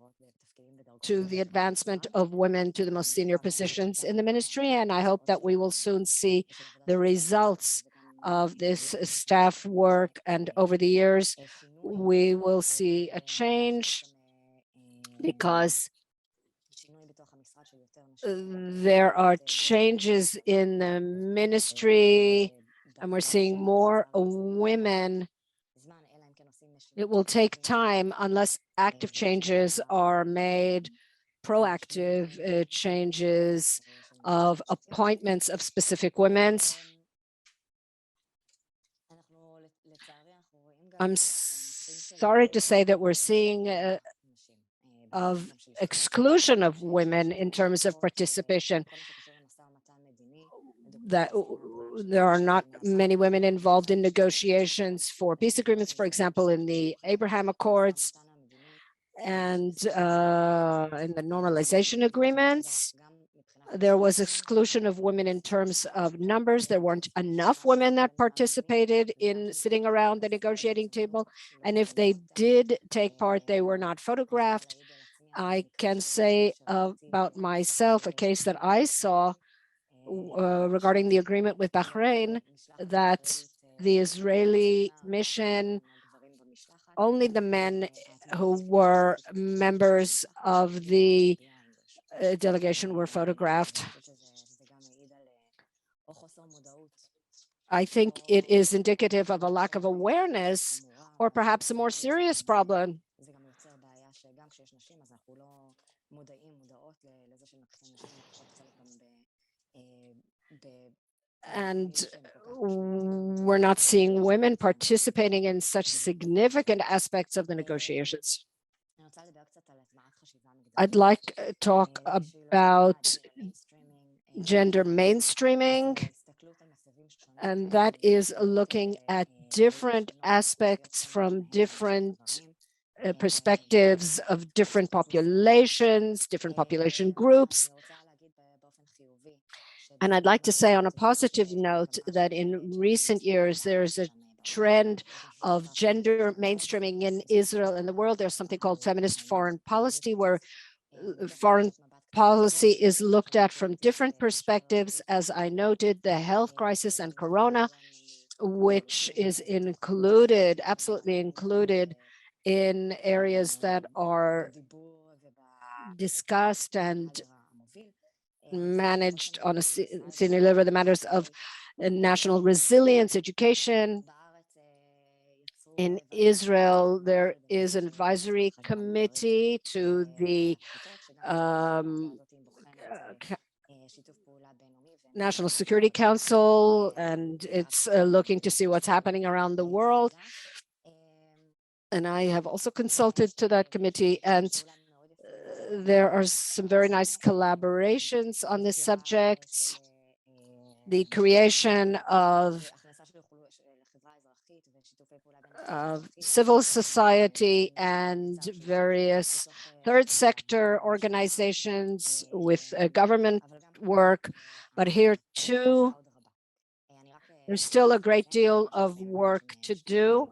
to the advancement of women to the most senior positions in the ministry. And I hope that we will soon see the results of this staff work. And over the years, we will see a change because there are changes in the ministry and we're seeing more women. It will take time unless active changes are made, proactive changes of appointments of specific women. I'm sorry to say that we're seeing of exclusion of women in terms of participation, that there are not many women involved in negotiations for peace agreements, for example, in the Abraham Accords and in the normalization agreements. There was exclusion of women in terms of numbers. There weren't enough women that participated in sitting around the negotiating table. And if they did take part, they were not photographed. I can say about myself, a case that I saw regarding the agreement with Bahrain, that the Israeli mission, only the men who were members of the delegation were photographed. I think it is indicative of a lack of awareness or perhaps a more serious problem. And we're not seeing women participating in such significant aspects of the negotiations. I'd like to talk about gender mainstreaming, and that is looking at different aspects from different perspectives of different populations, different population groups. And I'd like to say on a positive note that in recent years, there's a trend of gender mainstreaming in Israel and the world. There's something called feminist foreign policy, where foreign policy is looked at from different perspectives. As I noted, the health crisis and Corona, which is included, absolutely included in areas that are discussed and managed on a senior level, the matters of national resilience, education. In Israel, there is an advisory committee to the National Security Council, and it's looking to see what's happening around the world. And I have also consulted to that committee, and there are some very nice collaborations on this subject. The creation of civil society and various third sector organizations with government work. But here too, there's still a great deal of work to do.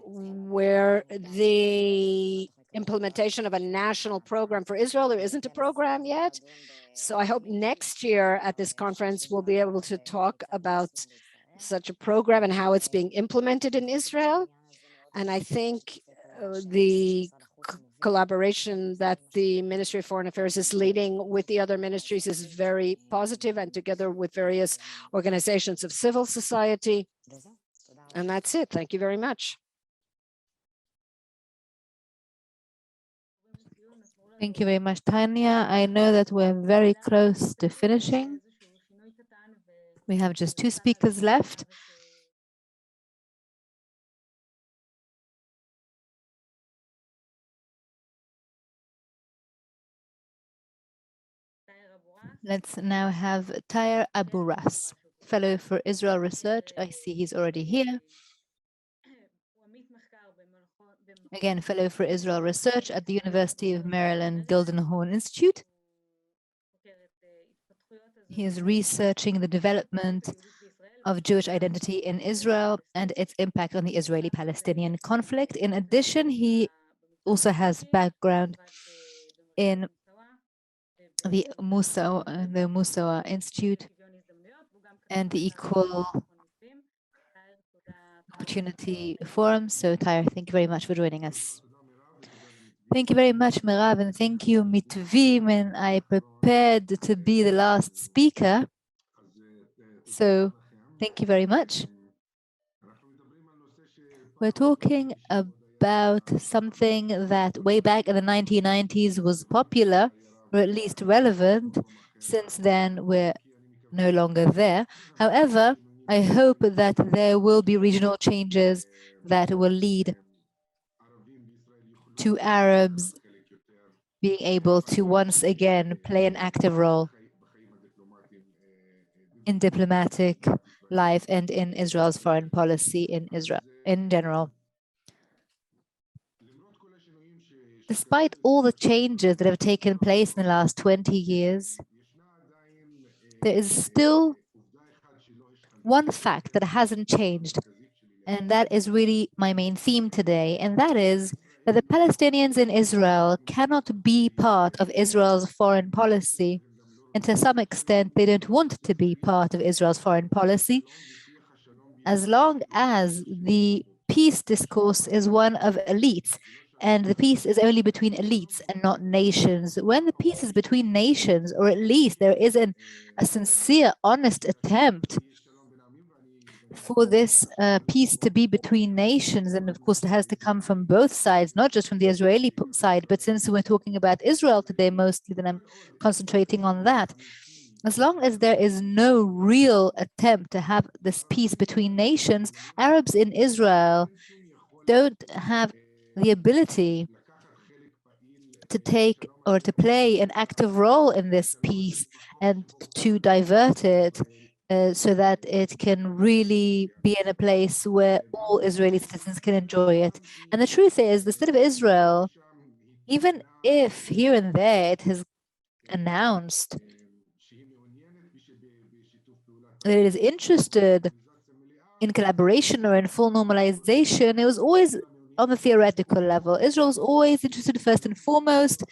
Where the implementation of a national program for Israel, there isn't a program yet. So I hope next year at this conference, we'll be able to talk about such a program and how it's being implemented in Israel. And I think the collaboration that the Ministry of Foreign Affairs is leading with the other ministries is very positive, and together with various organizations of civil society. And that's it. Thank you very much. Thank you very much, Tanya. I know that we're very close to finishing. We have just 2 speakers left. Let's now have Taher Abu-Ras, Fellow for Israel Research. I see he's already here. again, fellow for Israel research at the University of Maryland Gildenhorn Institute. He is researching the development of Jewish identity in Israel and its impact on the Israeli-Palestinian conflict. In addition, he also has background in the Musawa Institute and the Equal Opportunity Forum. So, Tyre, thank you very much for joining us. Thank you very much, Merav, and thank you, Mitvim. And I prepared to be the last speaker. So, thank you very much. We're talking about something that way back in the 1990s was popular, or at least relevant. Since then, we're no longer there. However, I hope that there will be regional changes that will lead to Arabs being able to once again play an active role in diplomatic life and in Israel's foreign policy in Israel in general. Despite all the changes that have taken place in the last 20 years, there is still one fact that hasn't changed, and that is really my main theme today, and that is that the Palestinians in Israel cannot be part of Israel's foreign policy, and to some extent they don't want to be part of Israel's foreign policy, as long as the peace discourse is one of elites, and the peace is only between elites and not nations. When the peace is between nations, or at least there is a sincere, honest attempt for this peace to be between nations, and of course it has to come from both sides, not just from the Israeli side, but since we're talking about Israel today mostly, then I'm concentrating on that. As long as there is no real attempt to have this peace between nations, Arabs in Israel don't have the ability to take or to play an active role in this peace and to divert it so that it can really be in a place where all Israeli citizens can enjoy it. And the truth is, the state of Israel, even if here and there it has announced that it is interested in collaboration or in full normalization, it was always on the theoretical level. Israel was always interested first and foremost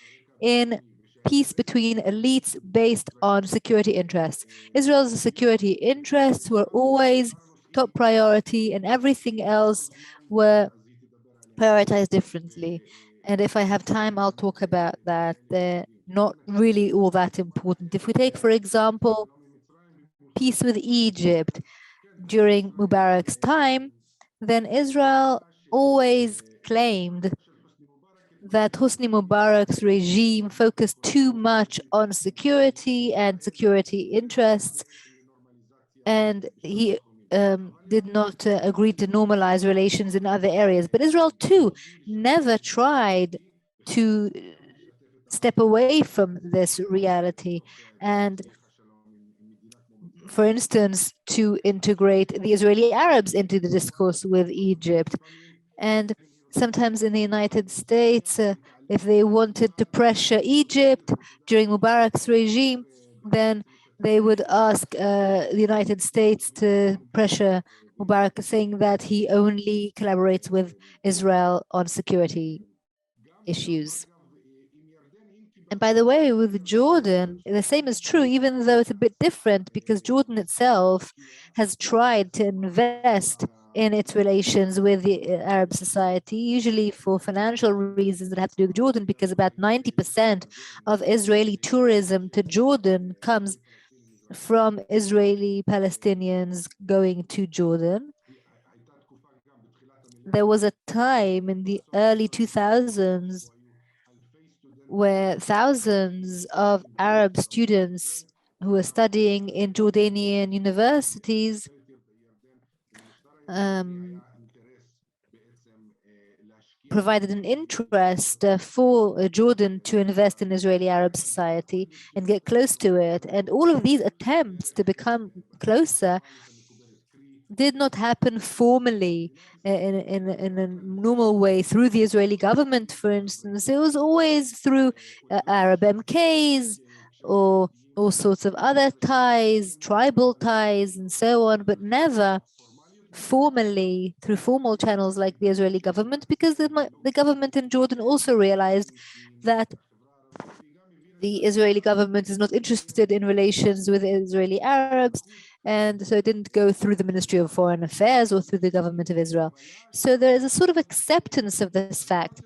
in peace between elites based on security interests. Israel's security interests were always top priority, and everything else were prioritized differently. And if I have time, I'll talk about that. They're not really all that important. If we take, for example, peace with Egypt during Mubarak's time, then Israel always claimed that Hosni Mubarak's regime focused too much on security and security interests, and he did not agree to normalize relations in other areas. But Israel, too, never tried to step away from this reality and, for instance, to integrate the Israeli Arabs into the discourse with Egypt. And sometimes in the United States, if they wanted to pressure Egypt during Mubarak's regime, then they would ask the United States to pressure Mubarak, saying that he only collaborates with Israel on security issues. And by the way, with Jordan, the same is true, even though it's a bit different, because Jordan itself has tried to invest in its relations with the Arab society, usually for financial reasons that have to do with Jordan, because about 90% of Israeli tourism to Jordan comes from Israeli Palestinians going to Jordan. There was a time in the early 2000s where thousands of Arab students who were studying in Jordanian universities provided an interest for Jordan to invest in Israeli Arab society and get close to it. And all of these attempts to become closer did not happen formally in a normal way through the Israeli government, for instance. It was always through Arab MKs or all sorts of other ties, tribal ties, and so on, but never formally through formal channels like the Israeli government, because the government in Jordan also realized that the Israeli government is not interested in relations with Israeli Arabs, and so it didn't go through the Ministry of Foreign Affairs or through the government of Israel. So there is a sort of acceptance of this fact.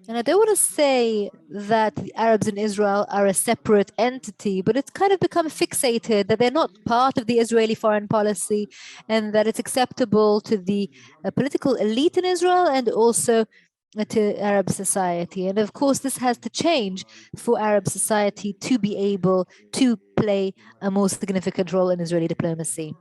And I don't want to say that the Arabs in Israel are a separate entity, but it's kind of become fixated that they're not part of the Israeli foreign policy and that it's acceptable to the political elite in Israel and also to Arab society. And of course, this has to change for Arab society to be able to play a more significant role in Israeli diplomacy.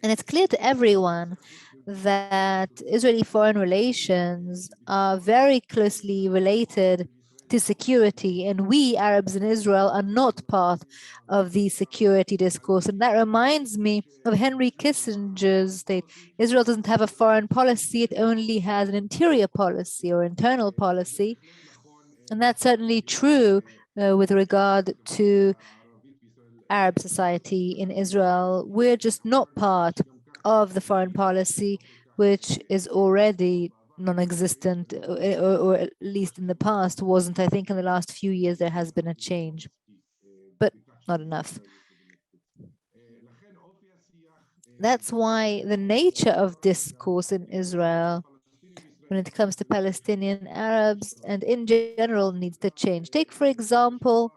And it's clear to everyone that Israeli foreign relations are very closely related to security, and we Arabs in Israel are not part of the security discourse. And that reminds me of Henry Kissinger's state. Israel doesn't have a foreign policy, it only has an interior policy or internal policy. And that's certainly true with regard to Arab society in Israel. We're just not part of the foreign policy, which is already non-existent, or at least in the past wasn't. I think in the last few years there has been a change, but not enough. That's why the nature of discourse in Israel when it comes to Palestinian Arabs and in general needs to change. Take, for example,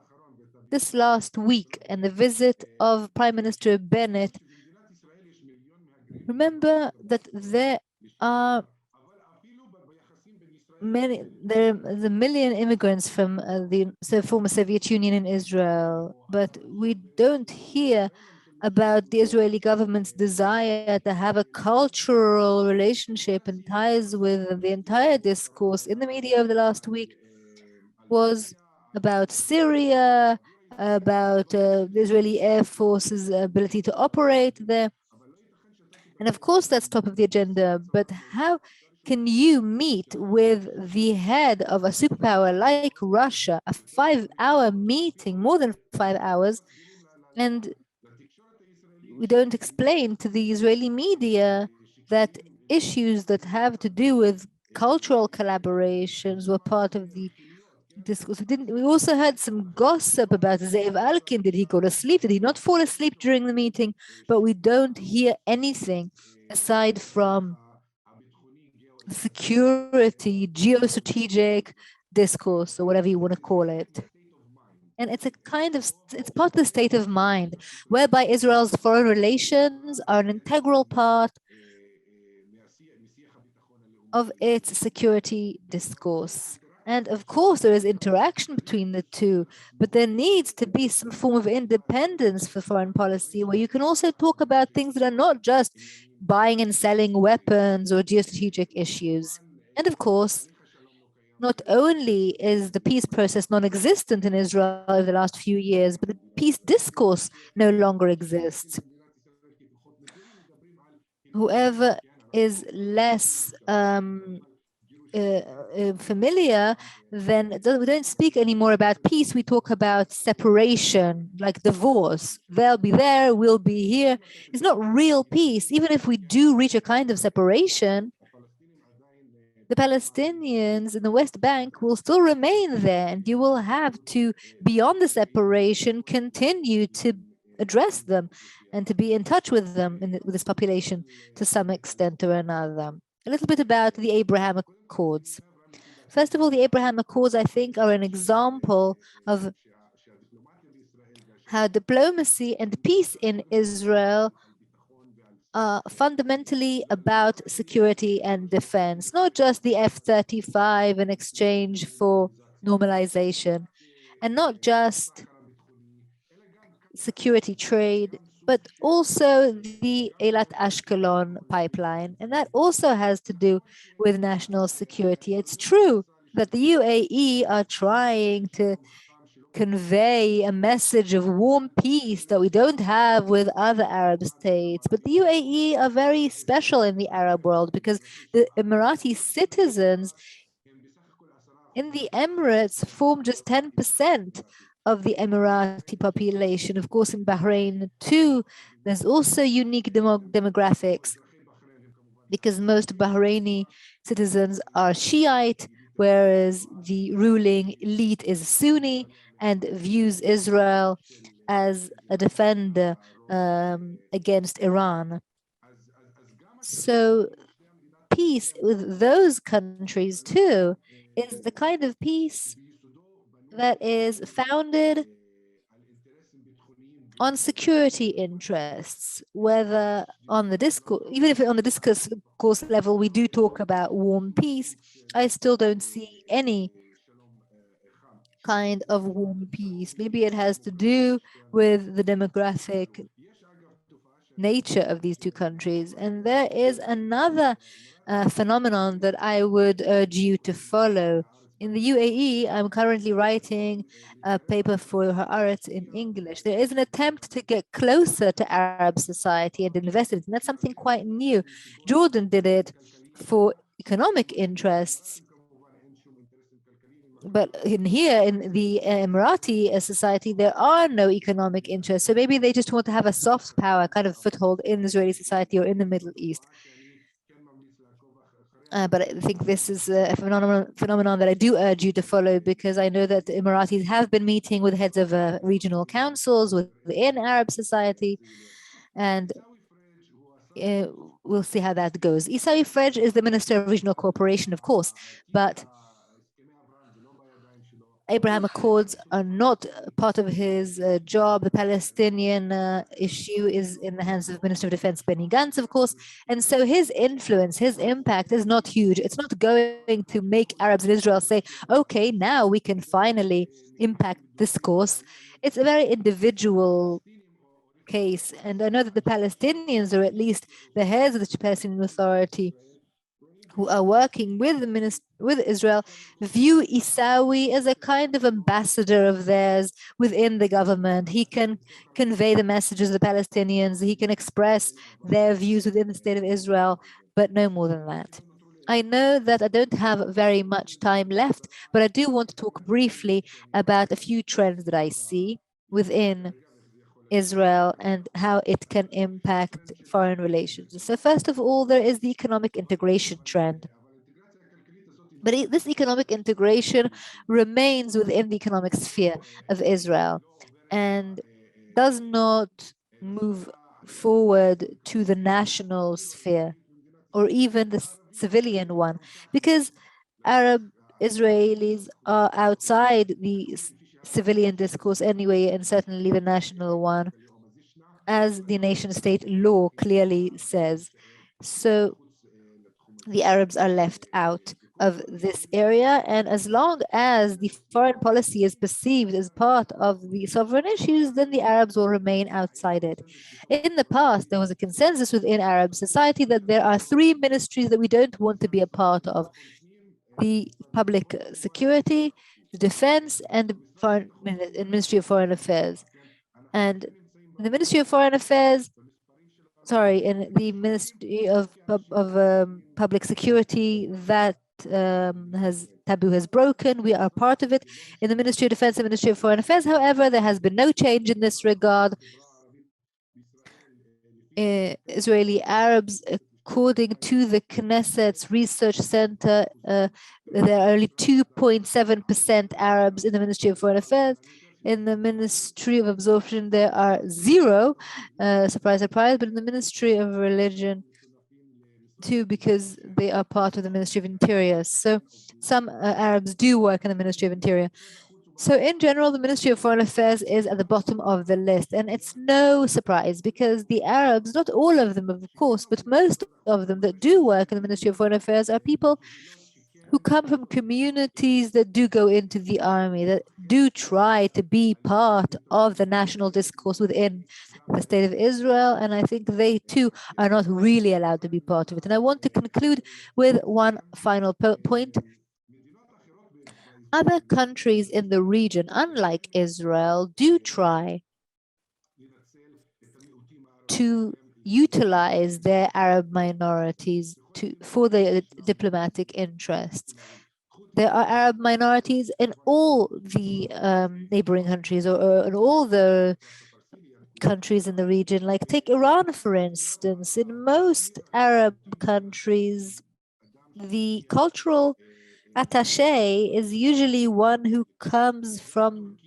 this last week and the visit of Prime Minister Bennett. Remember that there are the million immigrants from the former Soviet Union in Israel, but we don't hear about the Israeli government's desire to have a cultural relationship and ties with the entire discourse in the media of the last week was about Syria, about the Israeli Air Force's ability to operate there. And of course, that's top of the agenda. But how can you meet with the head of a superpower like Russia, a 5-hour meeting, more than 5 hours, and we don't explain to the Israeli media that issues that have to do with cultural collaborations were part of the discourse. We also had some gossip about Ze'ev Alkin. Did he go to sleep? Did he not fall asleep during the meeting? But we don't hear anything aside from security, geostrategic discourse, or whatever you want to call it. And it's a kind of, it's part of the state of mind, whereby Israel's foreign relations are an integral part of its security discourse. And of course, there is interaction between the two, but there needs to be some form of independence for foreign policy where you can also talk about things that are not just buying and selling weapons or geostrategic issues. And of course, not only is the peace process non-existent in Israel over the last few years, but the peace discourse no longer exists. Whoever is less familiar, then we don't speak anymore about peace. We talk about separation, like divorce. They'll be there, we'll be here. It's not real peace. Even if we do reach a kind of separation, the Palestinians in the West Bank will still remain there, and you will have to, beyond the separation, continue to address them and to be in touch with them, with this population to some extent or another. A little bit about the Abraham Accords. First of all, the Abraham Accords, I think, are an example of how diplomacy and peace in Israel are fundamentally about security and defense, not just the F-35 in exchange for normalization, and not just security trade, but also the Eilat Ashkelon pipeline. And that also has to do with national security. It's true that the UAE are trying to convey a message of warm peace that we don't have with other Arab states. But the UAE are very special in the Arab world because the Emirati citizens in the Emirates form just 10% of the Emirati population. Of course, in Bahrain too, there's also unique demographics because most Bahraini citizens are Shiite, whereas the ruling elite is Sunni and views Israel as a defender against Iran. So peace with those countries too is the kind of peace that is founded on security interests, whether on the discourse, even if on the discourse level we do talk about warm peace, I still don't see any kind of warm peace. Maybe it has to do with the demographic nature of these two countries. And there is another phenomenon that I would urge you to follow. In the UAE, I'm currently writing a paper for Harari in English. There is an attempt to get closer to Arab society and invest in it, and that's something quite new. Jordan did it for economic interests, but in here, in the Emirati society, there are no economic interests. So maybe they just want to have a soft power kind of foothold in Israeli society or in the Middle East. But I think this is a phenomenon that I do urge you to follow, because I know that the Emiratis have been meeting with heads of regional councils within Arab society, and we'll see how that goes. Issawi Frej is the Minister of Regional Cooperation, of course, but Abraham Accords are not part of his job. The Palestinian issue is in the hands of Minister of Defense Benny Gantz, of course. And so his influence, his impact is not huge. It's not going to make Arabs in Israel say, okay, now we can finally impact discourse. It's a very individual case. And I know that the Palestinians, or at least the heads of the Palestinian Authority, who are working with Israel, view Issawi as a kind of ambassador of theirs within the government. He can convey the messages of the Palestinians. He can express their views within the state of Israel, but no more than that. I know that I don't have very much time left, but I do want to talk briefly about a few trends that I see within Israel and how it can impact foreign relations. So first of all, there is the economic integration trend. But this economic integration remains within the economic sphere of Israel and does not move forward to the national sphere or even the civilian one, because Arab Israelis are outside the civilian discourse anyway, and certainly the national one, as the nation state law clearly says. So the Arabs are left out of this area, and as long as the foreign policy is perceived as part of the sovereign issues, then the Arabs will remain outside it. In the past, there was a consensus within Arab society that there are three ministries that we don't want to be a part of: the public security, the defense, and the Ministry of Foreign Affairs. And the Ministry of Foreign Affairs, in the Ministry of Public Security, that taboo has broken. We are part of it. In the Ministry of Defense and Ministry of Foreign Affairs, however, there has been no change in this regard. Israeli Arabs, according to the Knesset's Research Center, there are only 2.7% Arabs in the Ministry of Foreign Affairs. In the Ministry of Absorption, there are zero, surprise, surprise, but in the Ministry of Religion, too, because they are part of the Ministry of Interior. So some Arabs do work in the Ministry of Interior. So in general, the Ministry of Foreign Affairs is at the bottom of the list. And it's no surprise, because the Arabs, not all of them, of course, but most of them that do work in the Ministry of Foreign Affairs are people who come from communities that do go into the army, that do try to be part of the national discourse within the state of Israel. And I think they too are not really allowed to be part of it. And I want to conclude with one final point. Other countries in the region, unlike Israel, do try to utilize their Arab minorities for their diplomatic interests. There are Arab minorities in all the neighboring countries, or in all the countries in the region. Like take Iran, for instance. In most Arab countries, the cultural attaché is usually one who comes from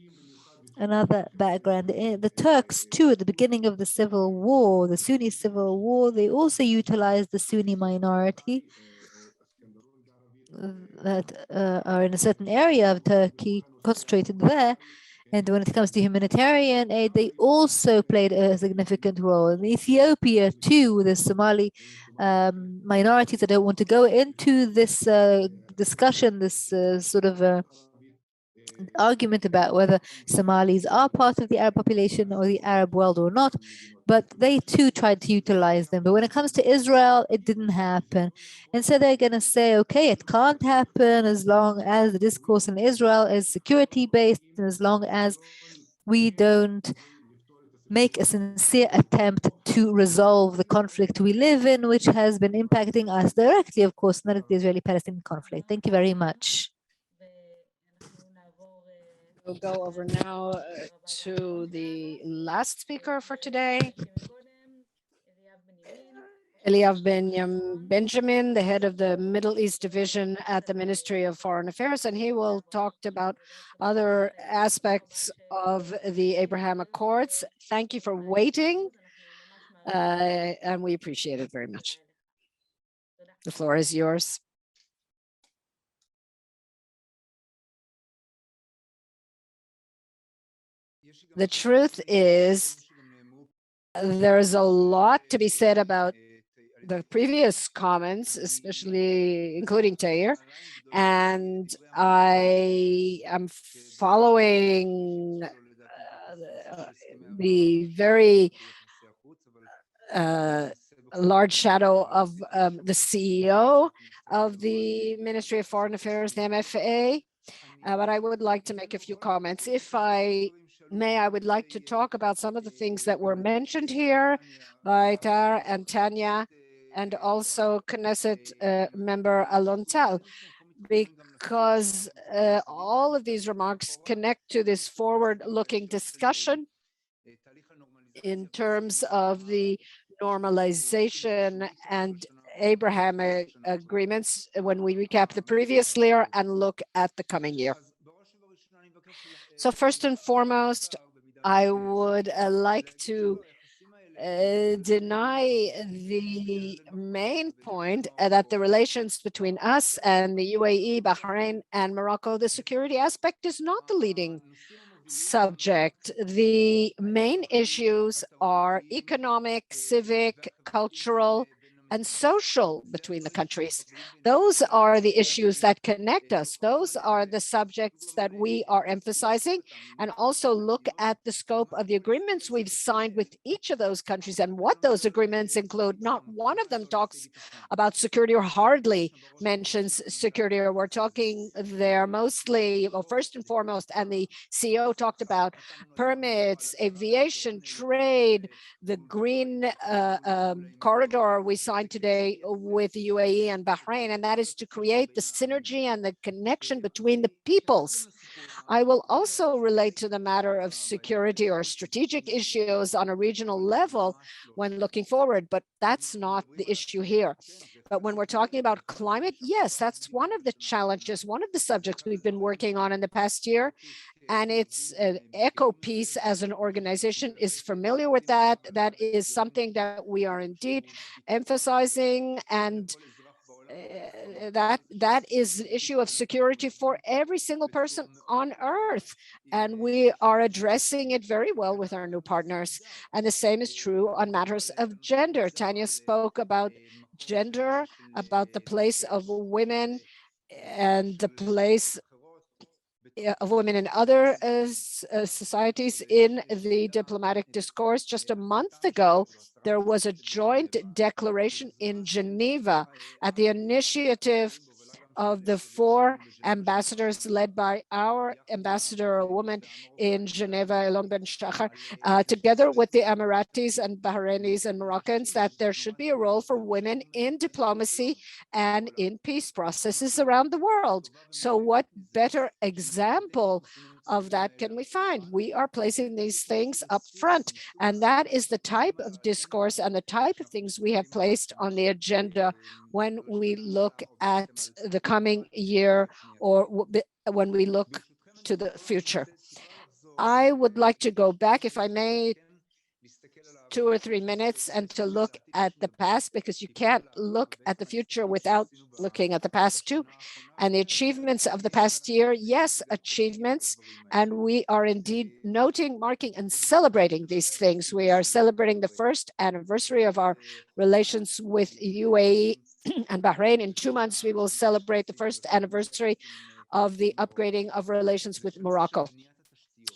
another background. The Turks, too, at the beginning of the civil war, the Sunni civil war, they also utilized the Sunni minority that are in a certain area of Turkey, concentrated there. And when it comes to humanitarian aid, they also played a significant role. In Ethiopia, too, the Somali minorities, I don't want to go into this discussion, this sort of argument about whether Somalis are part of the Arab population or the Arab world or not, but they too tried to utilize them. But when it comes to Israel, it didn't happen. And so they're going to say, okay, it can't happen as long as the discourse in Israel is security based, and as long as we don't make a sincere attempt to resolve the conflict we live in, which has been impacting us directly, of course, not the Israeli-Palestinian conflict. Thank you very much. We'll go over now to the last speaker for today, Eliav Benjamin, the head of the Middle East Division at the Ministry of Foreign Affairs, and he will talk about other aspects of the Abraham Accords. Thank you for waiting, and we appreciate it very much. The floor is yours. The truth is, there's a lot to be said about the previous comments, especially including Tamir, and I am following the very large shadow of the CEO of the Ministry of Foreign Affairs, the MFA, but I would like to make a few comments. If I may, I would like to talk about some of the things that were mentioned here by Tar and Tanya, and also Knesset member Alon, because all of these remarks connect to this forward-looking discussion in terms of the normalization and Abraham agreements when we recap the previous year and look at the coming year. So first and foremost, I would like to deny the main point that the relations between us and the UAE, Bahrain, and Morocco, the security aspect is not the leading subject. The main issues are economic, civic, cultural, and social between the countries. Those are the issues that connect us. Those are the subjects that we are emphasizing, and also look at the scope of the agreements we've signed with each of those countries and what those agreements include. Not one of them talks about security or hardly mentions security, or we're talking there mostly, well, first and foremost, and the CEO talked about permits, aviation, trade, the green corridor we signed today with the UAE and Bahrain, and that is to create the synergy and the connection between the peoples. I will also relate to the matter of security or strategic issues on a regional level when looking forward, but that's not the issue here. But when we're talking about climate, yes, that's one of the challenges, one of the subjects we've been working on in the past year. And it's Eco Peace as an organization is familiar with that. That is something that we are indeed emphasizing, and that is an issue of security for every single person on earth. And we are addressing it very well with our new partners. And the same is true on matters of gender. Tanya spoke about gender, about the place of women and the place of women in other societies in the diplomatic discourse. Just a month ago, there was a joint declaration in Geneva at the initiative of the 4 ambassadors led by our ambassador, a woman in Geneva, Alon together with the Emiratis and Bahrainis and Moroccans, that there should be a role for women in diplomacy and in peace processes around the world. So what better example of that can we find? We are placing these things up front, and that is the type of discourse and the type of things we have placed on the agenda when we look at the coming year or when we look to the future. I would like to go back, if I may, 2 or 3 minutes and to look at the past, because you can't look at the future without looking at the past too. And the achievements of the past year, yes, achievements, and we are indeed noting, marking, and celebrating these things. We are celebrating the first anniversary of our relations with UAE and Bahrain. In 2 months, we will celebrate the first anniversary of the upgrading of relations with Morocco.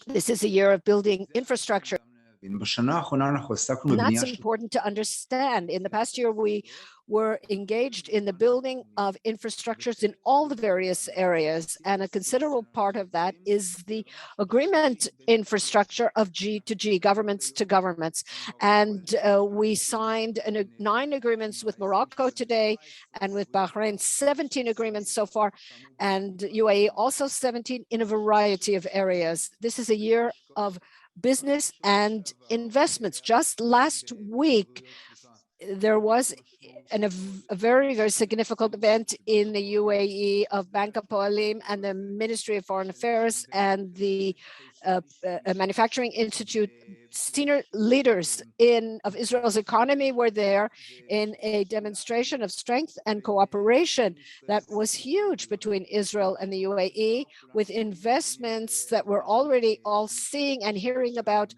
This is a year of building infrastructure. And that's important to understand. In the past year, we were engaged in the building of infrastructures in all the various areas. And a considerable part of that is the agreement infrastructure of G to G, governments to governments. And we signed 9 agreements with Morocco today, and with Bahrain, 17 agreements so far, and UAE also 17 in a variety of areas. This is a year of business and investments. Just last week, there was a very, very significant event in the UAE of Bank Hapoalim and the Ministry of Foreign Affairs and the Manufacturing Institute. Senior leaders of Israel's economy were there in a demonstration of strength and cooperation that was huge between Israel and the UAE, with investments that we're already all seeing and hearing about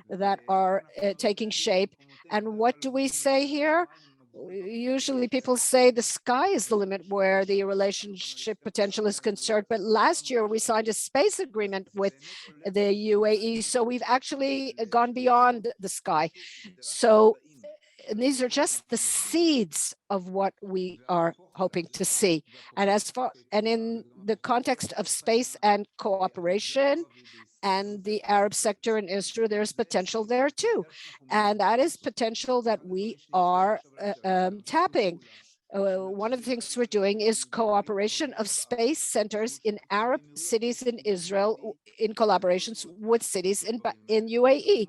that are taking shape. And what do we say here? Usually people say the sky is the limit where the relationship potential is concerned. But last year we signed a space agreement with the UAE. So we've actually gone beyond the sky. So these are just the seeds of what we are hoping to see. And in the context of space and cooperation, and the Arab sector in Israel, there's potential there too. And that is potential that we are tapping. One of the things we're doing is cooperation of space centers in Arab cities in Israel in collaborations with cities in UAE.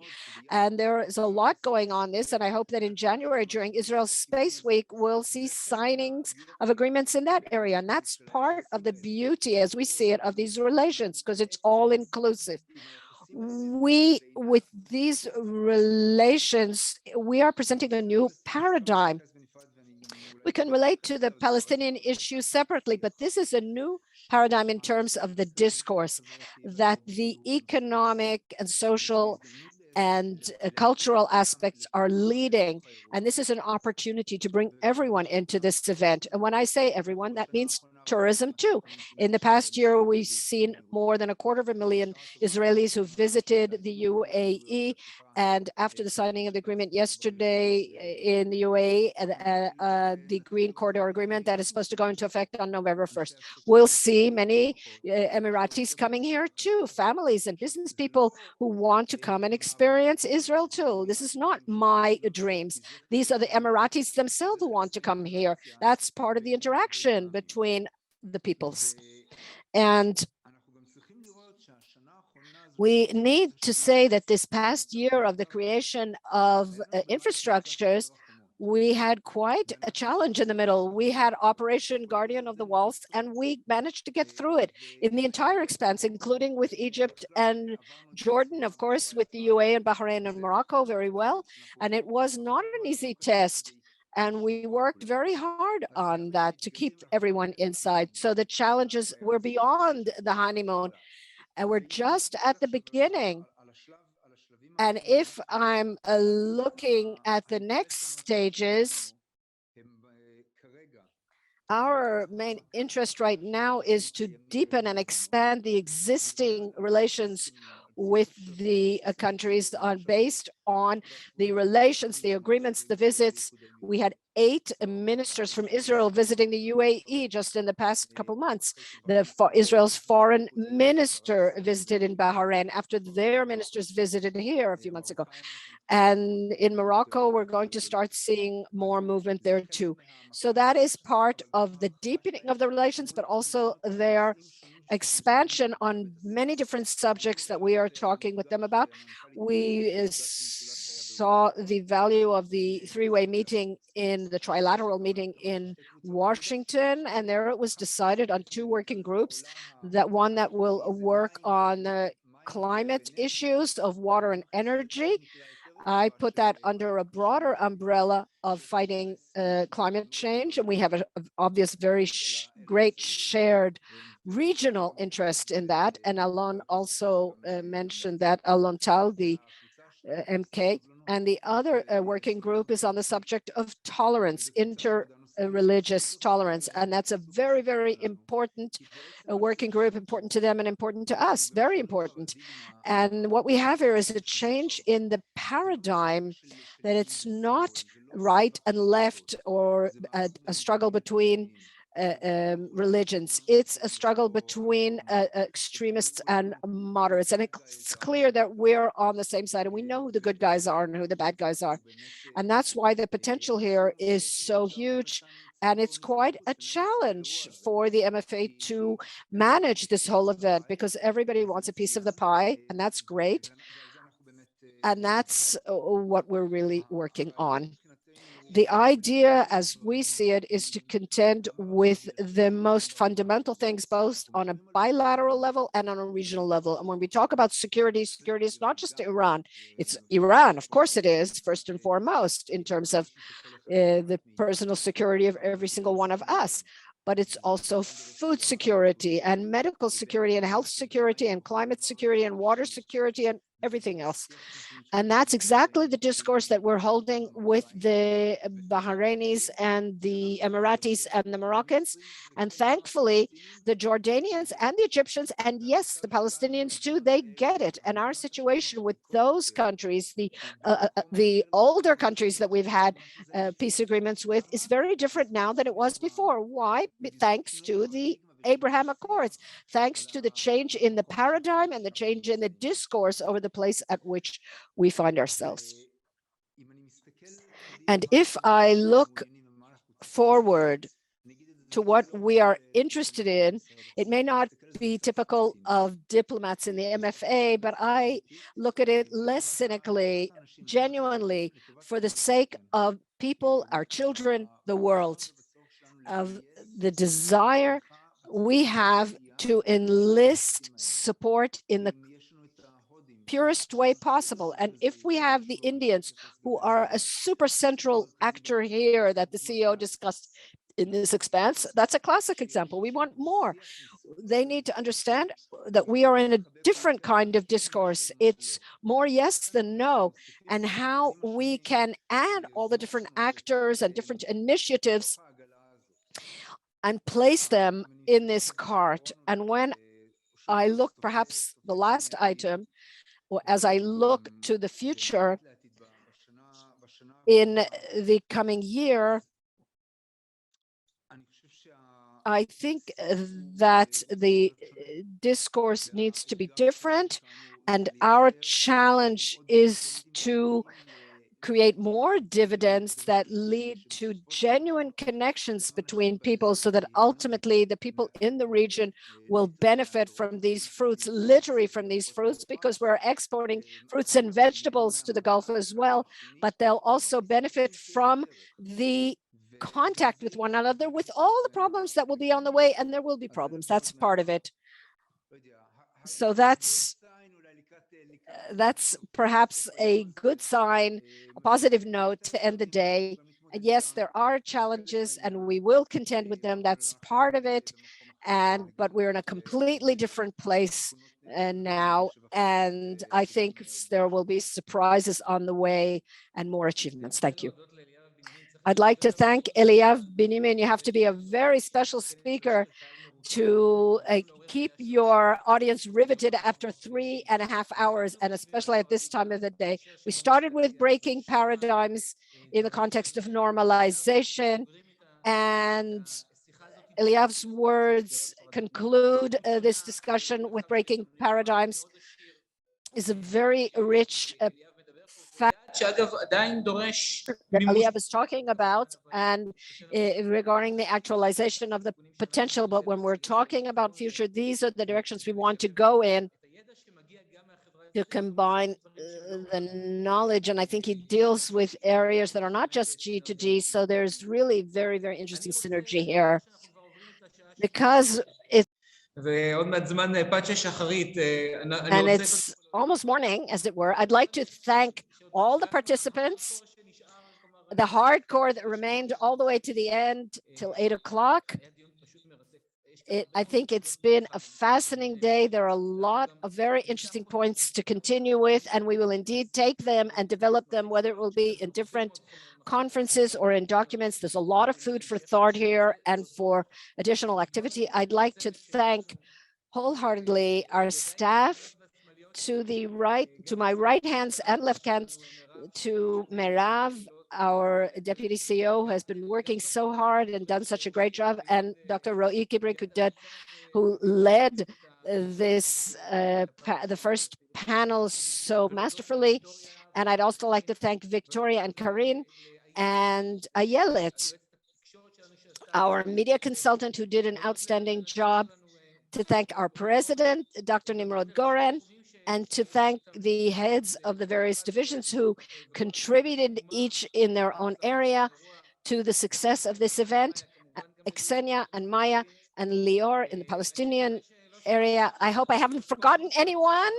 And there is a lot going on this, and I hope that in January during Israel Space Week, we'll see signings of agreements in that area. And that's part of the beauty, as we see it, of these relations, because it's all inclusive. With these relations, we are presenting a new paradigm. We can relate to the Palestinian issue separately, but this is a new paradigm in terms of the discourse, that the economic and social and cultural aspects are leading. And this is an opportunity to bring everyone into this event. And when I say everyone, that means tourism too. In the past year, we've seen more than 250,000 Israelis who visited the UAE. And after the signing of the agreement yesterday in the UAE, the Green Corridor Agreement that is supposed to go into effect on November 1st, we'll see many Emiratis coming here too, families and business people who want to come and experience Israel too. This is not my dreams. These are the Emiratis themselves who want to come here. That's part of the interaction between the peoples. And we need to say that this past year of the creation of infrastructures, we had quite a challenge in the middle. We had Operation Guardian of the Walls, and we managed to get through it in the entire expanse, including with Egypt and Jordan, of course, with the UAE and Bahrain and Morocco very well. And it was not an easy test. And we worked very hard on that to keep everyone inside. So the challenges were beyond the honeymoon, and we're just at the beginning. And if I'm looking at the next stages, our main interest right now is to deepen and expand the existing relations with the countries based on the relations, the agreements, the visits. We had 8 ministers from Israel visiting the UAE just in the past couple months. Israel's foreign minister visited in Bahrain after their ministers visited here a few months ago. And in Morocco, we're going to start seeing more movement there too. So that is part of the deepening of the relations, but also their expansion on many different subjects that we are talking with them about. We saw the value of the three-way meeting in the trilateral meeting in Washington, and there it was decided on 2 working groups, that one that will work on the climate issues of water and energy. I put that under a broader umbrella of fighting climate change, and we have an obvious, very great shared regional interest in that. And Alon also mentioned that, Alon Tal, the MK, and the other working group is on the subject of tolerance, inter-religious tolerance. And that's a very, very important working group, important to them and important to us, very important. And what we have here is a change in the paradigm, that it's not right and left or a struggle between religions. It's a struggle between extremists and moderates. And it's clear that we're on the same side, and we know who the good guys are and who the bad guys are. And that's why the potential here is so huge. And it's quite a challenge for the MFA to manage this whole event, because everybody wants a piece of the pie, and that's great. And that's what we're really working on. The idea, as we see it, is to contend with the most fundamental things, both on a bilateral level and on a regional level. And when we talk about security, security is not just Iran. It's Iran, of course it is, first and foremost, in terms of the personal security of every single one of us. But it's also food security and medical security and health security and climate security and water security and everything else. And that's exactly the discourse that we're holding with the Bahrainis and the Emiratis and the Moroccans. And thankfully, the Jordanians and the Egyptians, and yes, the Palestinians too, they get it. And our situation with those countries, the older countries that we've had peace agreements with, is very different now than it was before. Why? Thanks to the Abraham Accords, thanks to the change in the paradigm and the change in the discourse over the place at which we find ourselves. And if I look forward to what we are interested in, it may not be typical of diplomats in the MFA, but I look at it less cynically, genuinely, for the sake of people, our children, the world, of the desire we have to enlist support in the purest way possible. And if we have the Indians, who are a super central actor here that the CEO discussed in this expanse, that's a classic example. We want more. They need to understand that we are in a different kind of discourse. It's more yes than no, and how we can add all the different actors and different initiatives and place them in this cart. And when I look, perhaps the last item, or as I look to the future in the coming year, I think that the discourse needs to be different, and our challenge is to create more dividends that lead to genuine connections between people, so that ultimately the people in the region will benefit from these fruits, literally from these fruits, because we're exporting fruits and vegetables to the Gulf as well, but they'll also benefit from the contact with one another, with all the problems that will be on the way, and there will be problems. That's part of it. So that's perhaps a good sign, a positive note to end the day. And yes, there are challenges, and we will contend with them. That's part of it. But we're in a completely different place now. And I think there will be surprises on the way and more achievements. Thank you. I'd like to thank Eliav Binimin. You have to be a very special speaker to keep your audience riveted after 3.5 hours, and especially at this time of the day. We started with breaking paradigms in the context of normalization, and Eliav's words conclude this discussion with breaking paradigms. Is a very rich fact that Eliav is talking about, and regarding the actualization of the potential. But when we're talking about future, these are the directions we want to go in to combine the knowledge. And I think he deals with areas that are not just G2G. So there's really very, very interesting synergy here. Because it's almost morning, as it were, I'd like to thank all the participants, the hardcore that remained all the way to the end till 8 o'clock. I think it's been a fascinating day. There are a lot of very interesting points to continue with, and we will indeed take them and develop them, whether it will be in different conferences or in documents. There's a lot of food for thought here and for additional activity. I'd like to thank wholeheartedly our staff, to my right hands and left hands, to Merav, our deputy CEO, who has been working so hard and done such a great job, and Dr. Ro'i Kibrik, who led this the first panel so masterfully. And I'd also like to thank Victoria and Karin and Ayelet, our media consultant, who did an outstanding job, to thank our president, Dr. Nimrod Goren, and to thank the heads of the various divisions who contributed each in their own area to the success of this event, Ksenia and Maya and Lior in the Palestinian area. I hope I haven't forgotten anyone.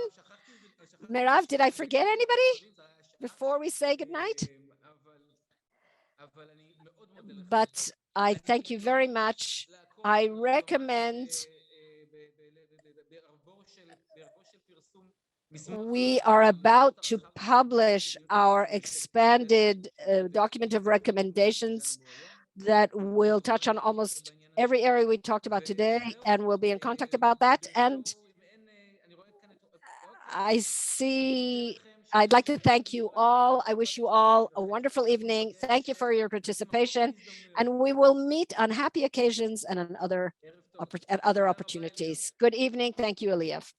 Merav, did I forget anybody before we say goodnight? But I thank you very much. I recommend we are about to publish our expanded document of recommendations that will touch on almost every area we talked about today, and we'll be in contact about that. And I'd like to thank you all. I wish you all a wonderful evening. Thank you for your participation, and we will meet on happy occasions and on other opportunities. Good evening. Thank you, Eliav.